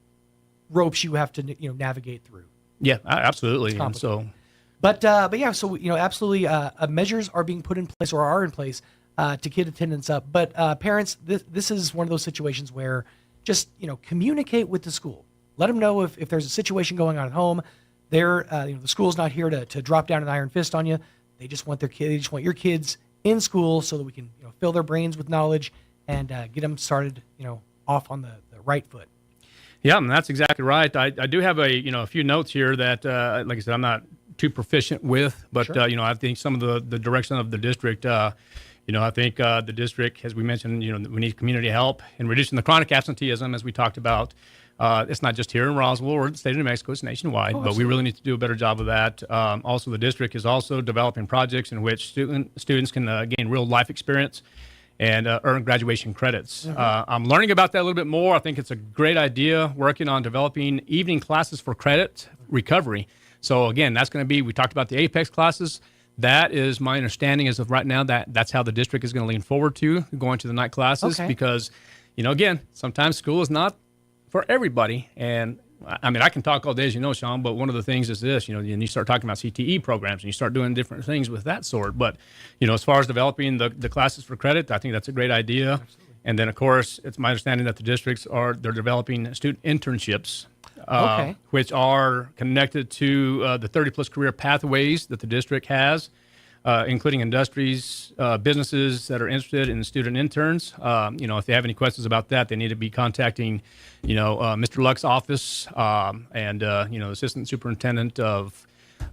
ropes you have to navigate through. Yeah, absolutely. And so, but yeah, so absolutely, measures are being put in place or are in place to get attendance up. But parents, this is one of those situations where just communicate with the school. Let them know if there's a situation going on at home. The school's not here to drop down an iron fist on you. They just want they just want your kids in school so that we can fill their brains with knowledge and get them started off on the right foot. Yeah, and that's exactly right. I do have a few notes here that like I said, I'm not too proficient with, but Sure. I think some of the direction of the district. I think the district, as we mentioned, we need community help in reducing the chronic absenteeism, as we talked about. It's not just here in Roswell or the state of New Mexico, it's nationwide, but we really need to do a better job of that. Also, the district is also developing projects in which students can gain real life experience and earn graduation credits. I'm learning about that a little bit more. I think it's a great idea, working on developing evening classes for credit recovery. So again, that's going to be, we talked about the Apex classes. That is my understanding as of right now, that's how the district is going to lean forward to going to the night classes because, again, sometimes school is not for everybody. And I can talk all day, as you know, Sean, but one of the things is this, and you start talking about CTE programs and you start doing different things with that sort. But, as far as developing the classes for credit, I think that's a great idea. Absolutely. And then, of course, it's my understanding that the districts they're developing student internships, which are connected to the 30-plus career pathways that the district has, including industries, businesses that are interested in student interns. If they have any questions about that, they need to be contacting, Mr. Luck's office and, Assistant Superintendent of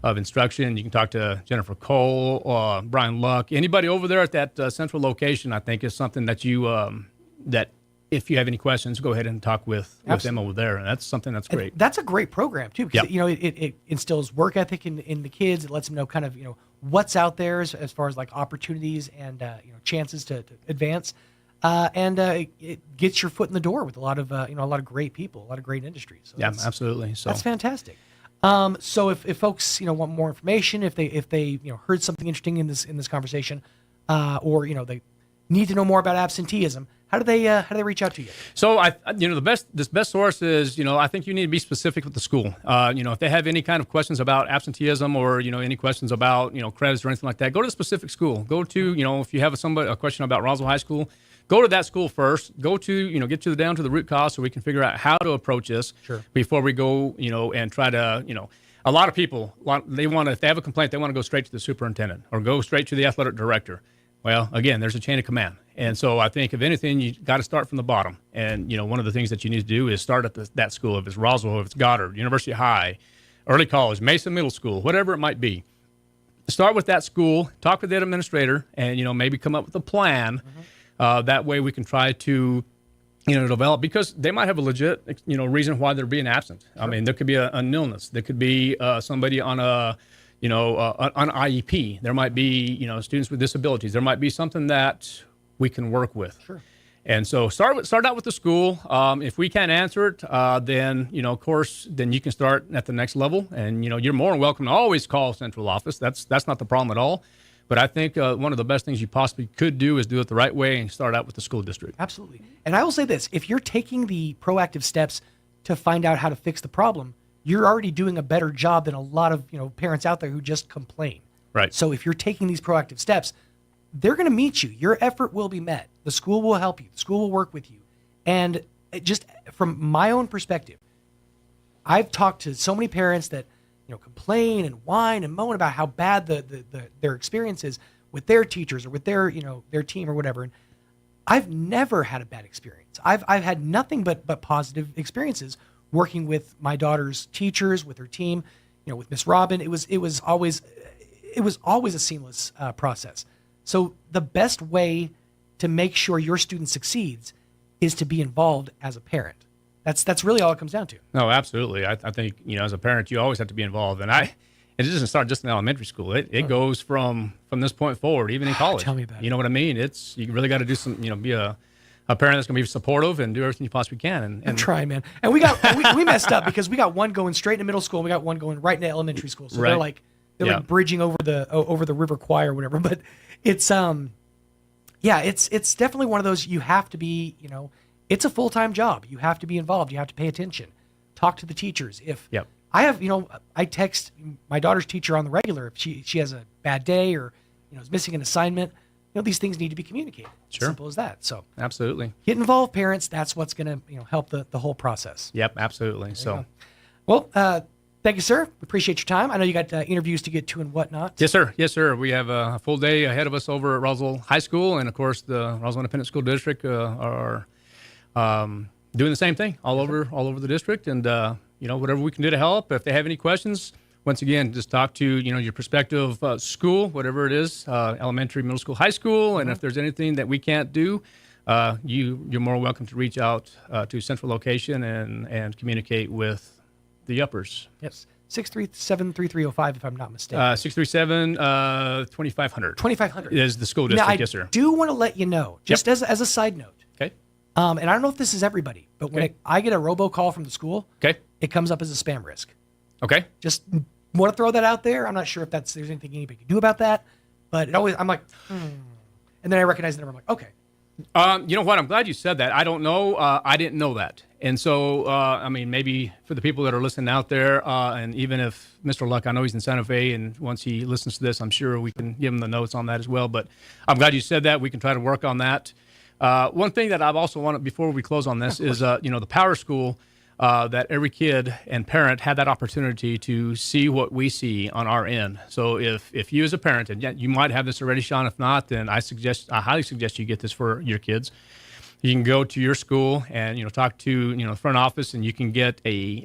Instruction. You can talk to Jennifer Cole, Brian Luck. Anybody over there at that central location, I think, is something that that if you have any questions, go ahead and talk with them over there. And that's something that's great. And that's a great program, too, because it instills work ethic in the kids. It lets them know kind of, what's out there as far as like opportunities and, chances to advance. And it gets your foot in the door with a lot of great people, a lot of great industries. So yeah, absolutely. So that's fantastic. So if folks, want more information, if they heard something interesting in this conversation, or, they need to know more about absenteeism, how do they reach out to you? So the best source is, I think you need to be specific with the school. If they have any kind of questions about absenteeism or, any questions about, credits or anything like that, go to the specific school. Go to, if you have a question about Roswell High School, go to that school first. Go to, get down to the root cause so we can figure out how to approach this before we go, and try to, a lot of people, if they have a complaint, they want to go straight to the superintendent or go straight to the athletic director. Well, again, there's a chain of command. And so I think if anything, you got to start from the bottom. And, one of the things that you need to do is start at that school. If it's Roswell, if it's Goddard, University High, early college, Mason Middle School, whatever it might be. Start with that school, talk with the administrator, and, maybe come up with a plan. That way we can try to, develop, because they might have a legit, reason why they're being absent. Sure. I mean, there could be an illness. There could be somebody on on IEP. There might be, students with disabilities. There might be something that we can work with. Sure. And so start out with the school. If we can't answer it, then, of course, then you can start at the next level. And, you're more than welcome to always call central office. That's not the problem at all. But I think one of the best things you possibly could do is do it the right way and start out with the school district. Absolutely. And I will say this, if you're taking the proactive steps to find out how to fix the problem, you're already doing a better job than a lot of, parents out there who just complain. Right. So if you're taking these proactive steps, they're going to meet you. Your effort will be met. The school will help you. The school will work with you. And just from my own perspective, I've talked to so many parents that, complain and whine and moan about how bad their experience is with their teachers or with their, their team or whatever. And I've never had a bad experience. I've had nothing but positive experiences working with my daughter's teachers, with her team, with Miss Robin. It was always a seamless process. So the best way to make sure your student succeeds is to be involved as a parent. That's really all it comes down to. No, absolutely. I think, as a parent, you always have to be involved. And it doesn't start just in elementary school. It goes from this point forward, even in college. Tell me about it. You know what I mean? You really got to do some, be a parent that's going to be supportive and do everything you possibly can. And I'm trying, man. And we messed up because we got one going straight into middle school and we got one going right into elementary school. So they're like bridging over the River Kwai or whatever. But it's it's definitely one of those, you have to be, it's a full-time job. You have to be involved. You have to pay attention. Talk to the teachers. I have, I text my daughter's teacher on the regular if she has a bad day or, is missing an assignment. These things need to be communicated. Sure. Simple as that. So absolutely. Get involved, parents. That's what's going to, help the whole process. Yep, absolutely. So, well, thank you, sir. We appreciate your time. I know you got interviews to get to and whatnot. Yes, sir. Yes, sir. We have a full day ahead of us over at Roswell High School. And, of course, the Roswell Independent School District are doing the same thing all over the district. And, whatever we can do to help. If they have any questions, once again, just talk to, your prospective school, whatever it is, elementary, middle school, high school. And if there's anything that we can't do, you're more welcome to reach out to central location and communicate with the uppers. Yes. 637-3305, if I'm not mistaken. 637-2500. 2500 is the school district, now, yes, sir. I do want to let you know, just as a side note. Okay. And I don't know if this is everybody, but when I get a robocall from the school, it comes up as a spam risk. Okay. Just want to throw that out there. I'm not sure if there's anything anybody can do about that, but I'm like, and then I recognize the number. I'm like, okay. You know what? I'm glad you said that. I don't know. I didn't know that. And so, maybe for the people that are listening out there, and even if Mr. Luck, I know he's in Santa Fe, and once he listens to this, I'm sure we can give him the notes on that as well. But I'm glad you said that. We can try to work on that. One thing that I've also wanted, before we close on this, is, the Power School, that every kid and parent had that opportunity to see what we see on our end. So if you as a parent, and you might have this already, Sean, if not, then I highly suggest you get this for your kids. You can go to your school and, talk to, the front office, and you can get a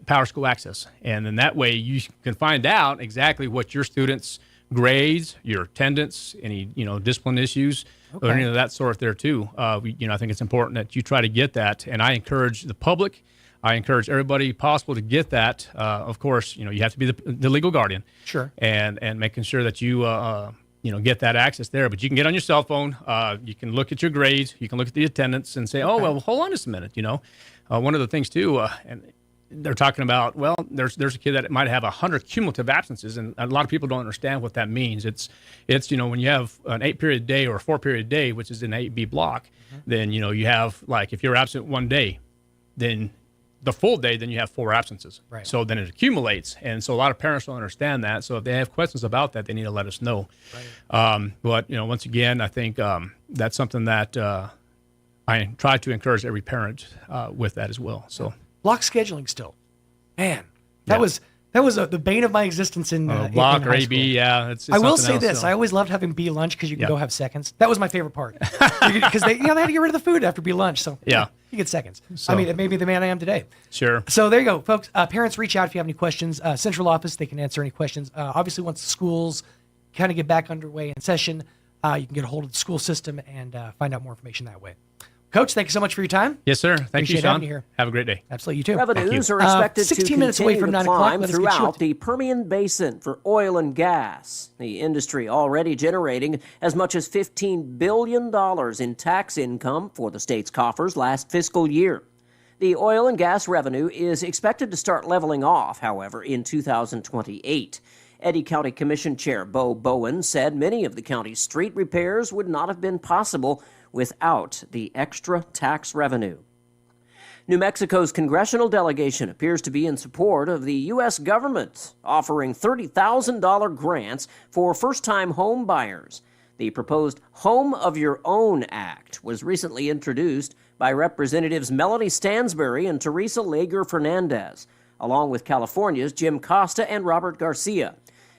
Power School access. And then that way you can find out exactly what your students' grades, your attendance, any, discipline issues, or any of that sort there too. I think it's important that you try to get that. And I encourage the public, I encourage everybody possible to get that. Of course, you have to be the legal guardian. Sure. And making sure that you, get that access there. But you can get on your cell phone. You can look at your grades. You can look at the attendance and say, oh, well, hold on just a minute. One of the things too, and they're talking about, well, there's a kid that might have 100 cumulative absences, and a lot of people don't understand what that means. It's when you have an 8-period day or a 4-period day, which is an 8B block, then you have, like, if you're absent one day, then the full day, then you have 4 absences. Right. So then it accumulates, and so a lot of parents don't understand that. So if they have questions about that, they need to let us know. Right. But once again, I think that's something that I try to encourage every parent with that as well. So. Block scheduling still. Man, that was the bane of my existence in block in or high AB. school. Yeah, it's I will say else, this: so. I always loved having B lunch because you can go have seconds. That was my favorite part because they had to get rid of the food after B lunch. So you get seconds. So, it made me the man I am today. Sure. So there you go, folks. Parents, reach out if you have any questions. Central office, they can answer any questions. Obviously, once the schools kind of get back underway in session, you can get a hold of the school system and find out more information that way. Coach, thank you so much for your time. Yes, sir. Thank you, Sean. You here. Have a great day. Absolutely, you too. Revenues are expected 16 minutes away from 9 o'clock. Let's throughout the Permian Basin for oil and gas. The industry already generating as much as $15 billion in tax income for the state's coffers last fiscal year. The oil and gas revenue is expected to start leveling off, however, in 2028. Eddy County Commission Chair Bo Bowen said many of the county's street repairs would not have been possible without the extra tax revenue. New Mexico's congressional delegation appears to be in support of the U.S. government, offering $30,000 grants for first-time home buyers. The proposed Home of Your Own Act was recently introduced by Representatives Melanie Stansbury and Teresa Lager Fernandez, along with California's Jim Costa and Robert Garcia.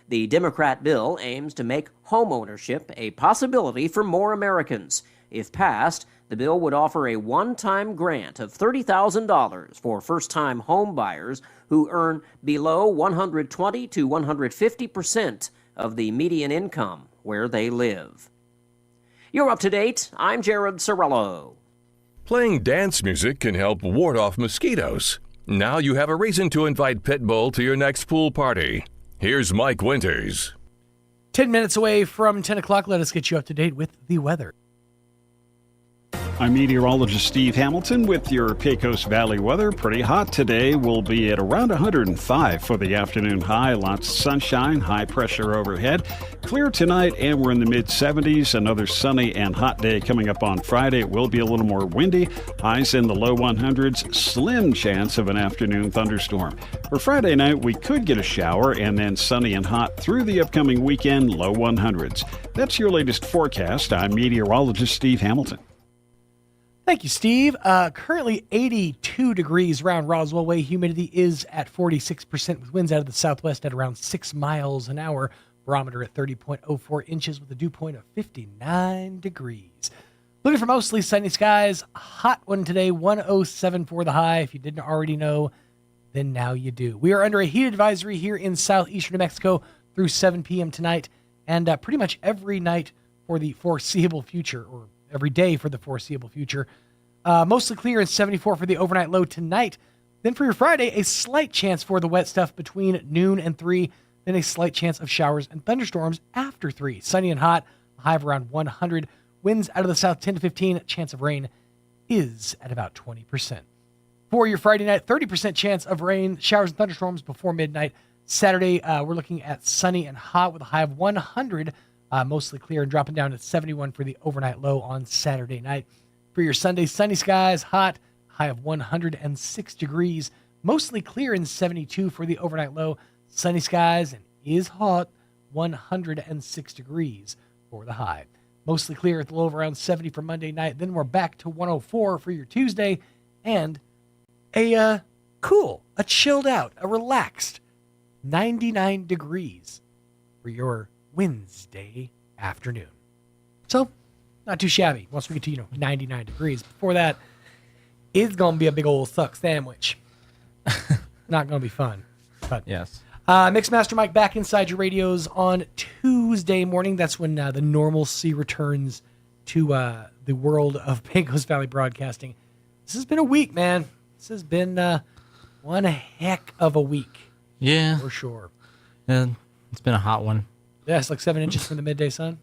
The Democrat bill aims to make homeownership a possibility for more Americans. If passed, the bill would offer a one-time grant of $30,000 for first-time home buyers who earn below 120 to 150% of the median income where they live. You're up to date. I'm Jared Sorello. Playing dance music can help ward off mosquitoes. Now you have a reason to invite Pitbull to your next pool party. Here's Mike Winters. 10 minutes away from 10 o'clock. Let us get you up to date with the weather. I'm meteorologist Steve Hamilton with your Pecos Valley weather. Pretty hot today. We'll be at around 105 for the afternoon high. Lots of sunshine, high pressure overhead. Clear tonight, and we're in the mid-70s. Another sunny and hot day coming up on Friday. It will be a little more windy. Highs in the low 100s. Slim chance of an afternoon thunderstorm. For Friday night, we could get a shower, and then sunny and hot through the upcoming weekend, low 100s. That's your latest forecast. I'm meteorologist Steve Hamilton. Thank you, Steve. Currently 82 degrees around Roswell Way. Humidity is at 46% with winds out of the southwest at around 6 miles an hour. Barometer at 30.04 inches with a dew point of 59 degrees. Looking for mostly sunny skies. Hot one today, 107 for the high. If you didn't already know, then now you do. We are under a heat advisory here in southeastern New Mexico through 7 p.m. tonight, and pretty much every night for the foreseeable future, or every day for the foreseeable future. Mostly clear and 74 for the overnight low tonight. Then for your Friday, a slight chance for the wet stuff between noon and 3. Then a slight chance of showers and thunderstorms after 3. Sunny and hot, a high of around 100. Winds out of the south 10 to 15. Chance of rain is at about 20%. For your Friday night, 30% chance of rain, showers and thunderstorms before midnight. Saturday, we're looking at sunny and hot with a high of 100. Mostly clear and dropping down to 71 for the overnight low on Saturday night. For your Sunday, sunny skies, hot, high of 106 degrees. Mostly clear and 72 for the overnight low. Sunny skies and is hot, 106 degrees for the high. Mostly clear at the low of around 70 for Monday night. Then we're back to 104 for your Tuesday. And a chilled out, a relaxed 99 degrees for your Wednesday afternoon. So, not too shabby once we get to, 99 degrees. Before that, it's going to be a big old suck sandwich. Not going to be fun. But yes. Mixmaster Mike back inside your radios on Tuesday morning. That's when the normalcy returns to the world of Pecos Valley Broadcasting. This has been a week, man. This has been one heck of a week. Yeah. For sure. And it's been a hot one. Yeah, it's like 7 inches from the midday sun.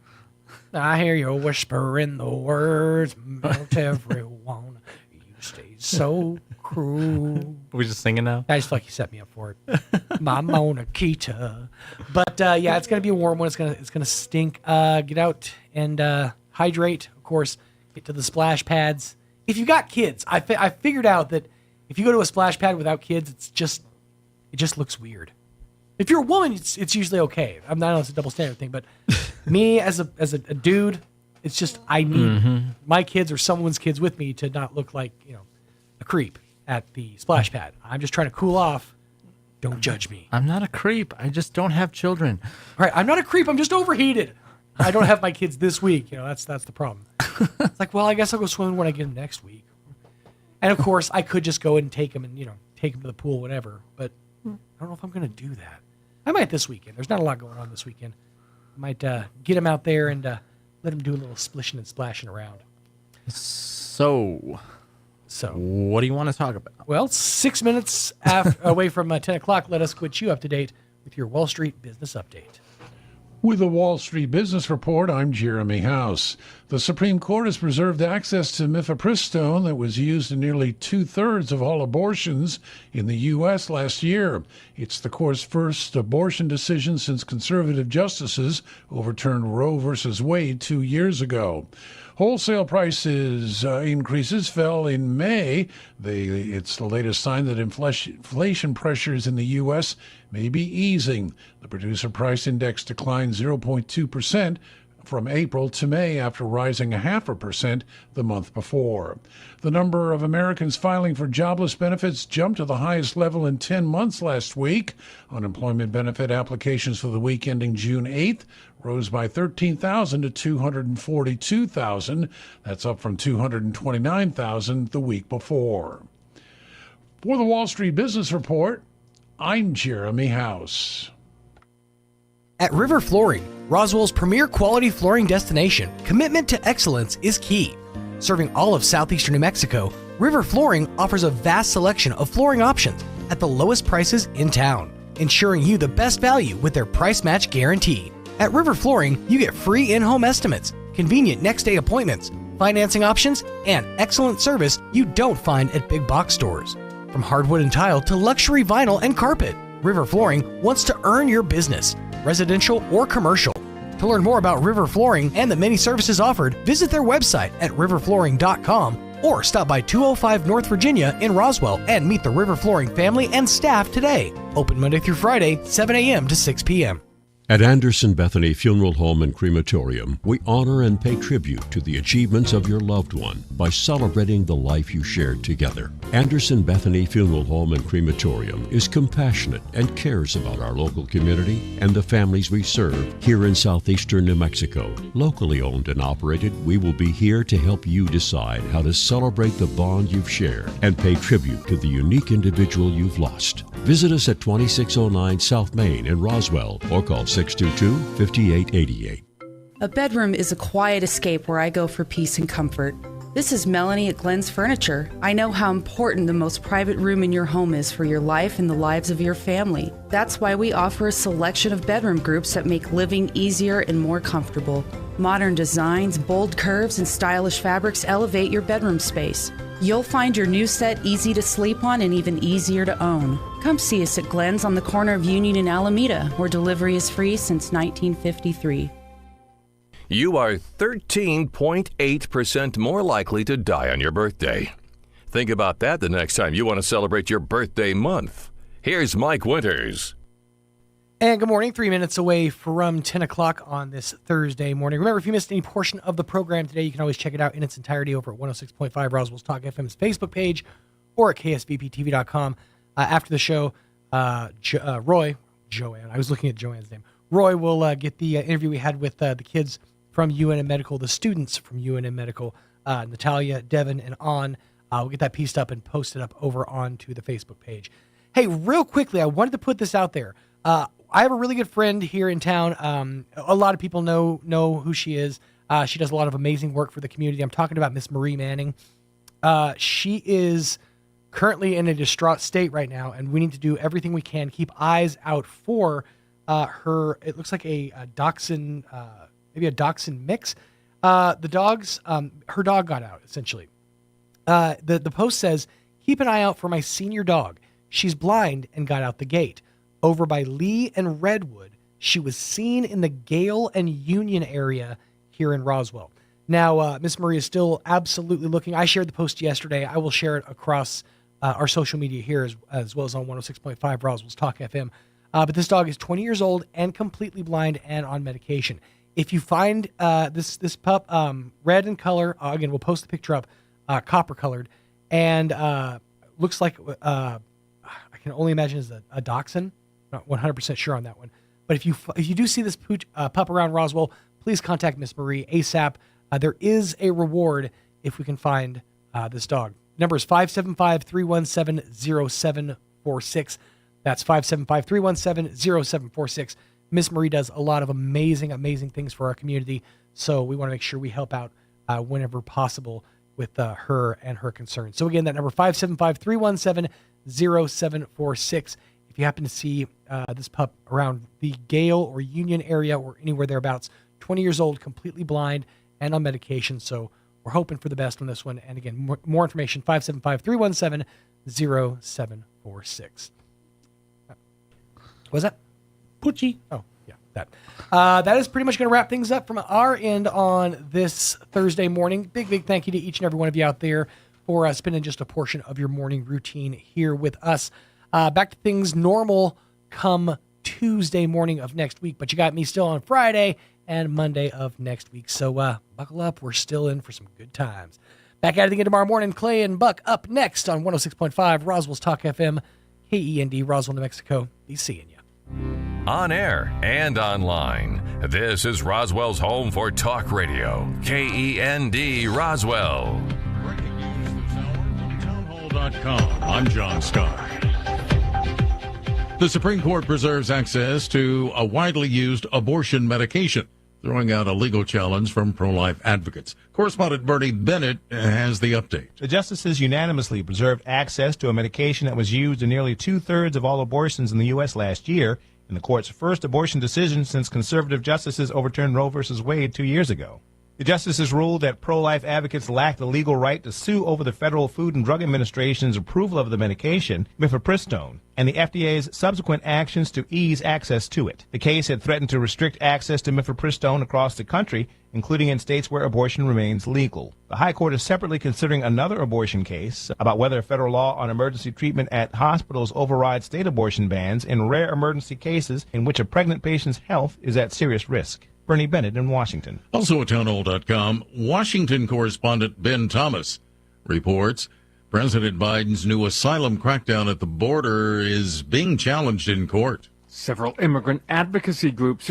I hear you whispering the words, melt everyone. You stay so cruel. Are we just singing now? I just feel like you set me up for it. My Mona Kita. But yeah, it's gonna be a warm one. It's gonna stink. Get out and hydrate. Of course, get to the splash pads. If you got kids, I figured out that if you go to a splash pad without kids, it just looks weird. If you're a woman, it's usually okay. I know it's a double standard thing, but me as a dude, it's just I need my kids or someone's kids with me to not look like a creep at the splash pad. I'm just trying to cool off. Don't judge me. I'm not a creep. I just don't have children. All right, I'm not a creep. I'm just overheated. I don't have my kids this week. That's the problem. It's like, well, I guess I'll go swimming when I get them next week. And of course, I could just go and take them to the pool, whatever. But I don't know if I'm going to do that. I might this weekend. There's not a lot going on this weekend. I might get them out there and let them do a little splishing and splashing around. So what do you want to talk about? Well, 6 minutes away from 10 o'clock, let us get you up to date with your Wall Street Business Update. With the Wall Street Business Report, I'm Jeremy House. The Supreme Court has preserved access to mifepristone that was used in nearly 2/3 of all abortions in the U.S. last year. It's the court's first abortion decision since conservative justices overturned Roe v. Wade 2 years ago. Wholesale prices increases fell in May. It's the latest sign that inflation pressures in the U.S. may be easing. The producer price index declined 0.2% from April to May after rising 0.5% the month before. The number of Americans filing for jobless benefits jumped to the highest level in 10 months last week. Unemployment benefit applications for the week ending June 8th rose by 13,000 to 242,000. That's up from 229,000 the week before. For the Wall Street Business Report, I'm Jeremy House. At River Flooring, Roswell's premier quality flooring destination, commitment to excellence is key. Serving all of southeastern New Mexico, River Flooring offers a vast selection of flooring options at the lowest prices in town, ensuring you the best value with their price match guarantee. At River Flooring, you get free in-home estimates, convenient next-day appointments, financing options, and excellent service you don't find at big box stores. From hardwood and tile to luxury vinyl and carpet, River Flooring wants to earn your business, residential or commercial. To learn more about River Flooring and the many services offered, visit their website at riverflooring.com or stop by 205 North Virginia in Roswell and meet the River Flooring family and staff today. Open Monday through Friday, 7 a.m. to 6 p.m. At Anderson Bethany Funeral Home and Crematorium, we honor and pay tribute to the achievements of your loved one by celebrating the life you shared together. Anderson Bethany Funeral Home and Crematorium is compassionate and cares about our local community and the families we serve here in southeastern New Mexico. Locally owned and operated, we will be here to help you decide how to celebrate the bond you've shared and pay tribute to the unique individual you've lost. Visit us at 2609 South Main in Roswell or call 622-5888. A bedroom is a quiet escape where I go for peace and comfort. This is Melanie at Glenn's Furniture. I know how important the most private room in your home is for your life and the lives of your family. That's why we offer a selection of bedroom groups that make living easier and more comfortable. Modern designs, bold curves, and stylish fabrics elevate your bedroom space. You'll find your new set easy to sleep on and even easier to own. Come see us at Glenn's on the corner of Union and Alameda, where delivery is free since 1953. You are 13.8% more likely to die on your birthday. Think about that the next time you want to celebrate your birthday month. Here's Mike Winters. And good morning, 3 minutes away from 10 o'clock on this Thursday morning. Remember, if you missed any portion of the program today, you can always check it out in its entirety over at 106.5 Roswell's Talk FM's Facebook page or at ksvptv.com. After the show, Joanne, I was looking at Joanne's name. Roy will get the interview we had with the kids from UNM Medical, the students from UNM Medical, Natalia, Devin, and On. We'll get that pieced up and posted up over onto the Facebook page. Hey, real quickly, I wanted to put this out there. I have a really good friend here in town. A lot of people know who she is. She does a lot of amazing work for the community. I'm talking about Miss Marie Manning. She is currently in a distraught state right now, and we need to do everything we can. Keep eyes out for her. It looks like a dachshund, maybe a dachshund mix. The dogs, her dog got out, essentially. The post says, "Keep an eye out for my senior dog. She's blind and got out the gate. Over by Lee and Redwood, she was seen in the Gale and Union area here in Roswell." Now, Miss Marie is still absolutely looking. I shared the post yesterday. I will share it across our social media here as well as on 106.5 Roswell's Talk FM. But this dog is 20 years old and completely blind and on medication. If you find this pup red in color, again, we'll post the picture up, copper colored, and looks like I can only imagine is a dachshund. Not 100% sure on that one. But if you do see this pup around Roswell, please contact Miss Marie ASAP. There is a reward if we can find this dog. Number is 575-317-0746. That's 575-317-0746. Miss Marie does a lot of amazing, amazing things for our community. So we want to make sure we help out whenever possible with her and her concerns. So again, that number 575-317-0746. If you happen to see this pup around the Gale or Union area or anywhere thereabouts, 20 years old, completely blind, and on medication. So we're hoping for the best on this one. And again, more information, 575-317-0746. Was that? Poochie. Oh, yeah, that. That is pretty much going to wrap things up from our end on this Thursday morning. Big thank you to each and every one of you out there for spending just a portion of your morning routine here with us. Back to things normal come Tuesday morning of next week, but you got me still on Friday and Monday of next week. So buckle up. We're still in for some good times. Back at it again tomorrow morning. Clay and Buck up next on 106.5 Roswell's Talk FM, KEND, Roswell, New Mexico. Be seeing you. On air and online, this is Roswell's home for talk radio, KEND Roswell. Breaking news this hour from townhall.com. I'm John Scott. The Supreme Court preserves access to a widely used abortion medication, throwing out a legal challenge from pro-life advocates. Correspondent Bernie Bennett has the update. The justices unanimously preserved access to a medication that was used in nearly two-thirds of all abortions in the U.S. last year, in the court's first abortion decision since conservative justices overturned Roe v. Wade 2 years ago. The justices ruled that pro-life advocates lack the legal right to sue over the Federal Food and Drug Administration's approval of the medication, mifepristone, and the FDA's subsequent actions to ease access to it. The case had threatened to restrict access to mifepristone across the country, including in states where abortion remains legal. The High Court is separately considering another abortion case about whether federal law on emergency treatment at hospitals overrides state abortion bans in rare emergency cases in which a pregnant patient's health is at serious risk. Bernie Bennett in Washington. Also at townhall.com, Washington correspondent Ben Thomas reports President Biden's new asylum crackdown at the border is being challenged in court. Several immigrant advocacy groups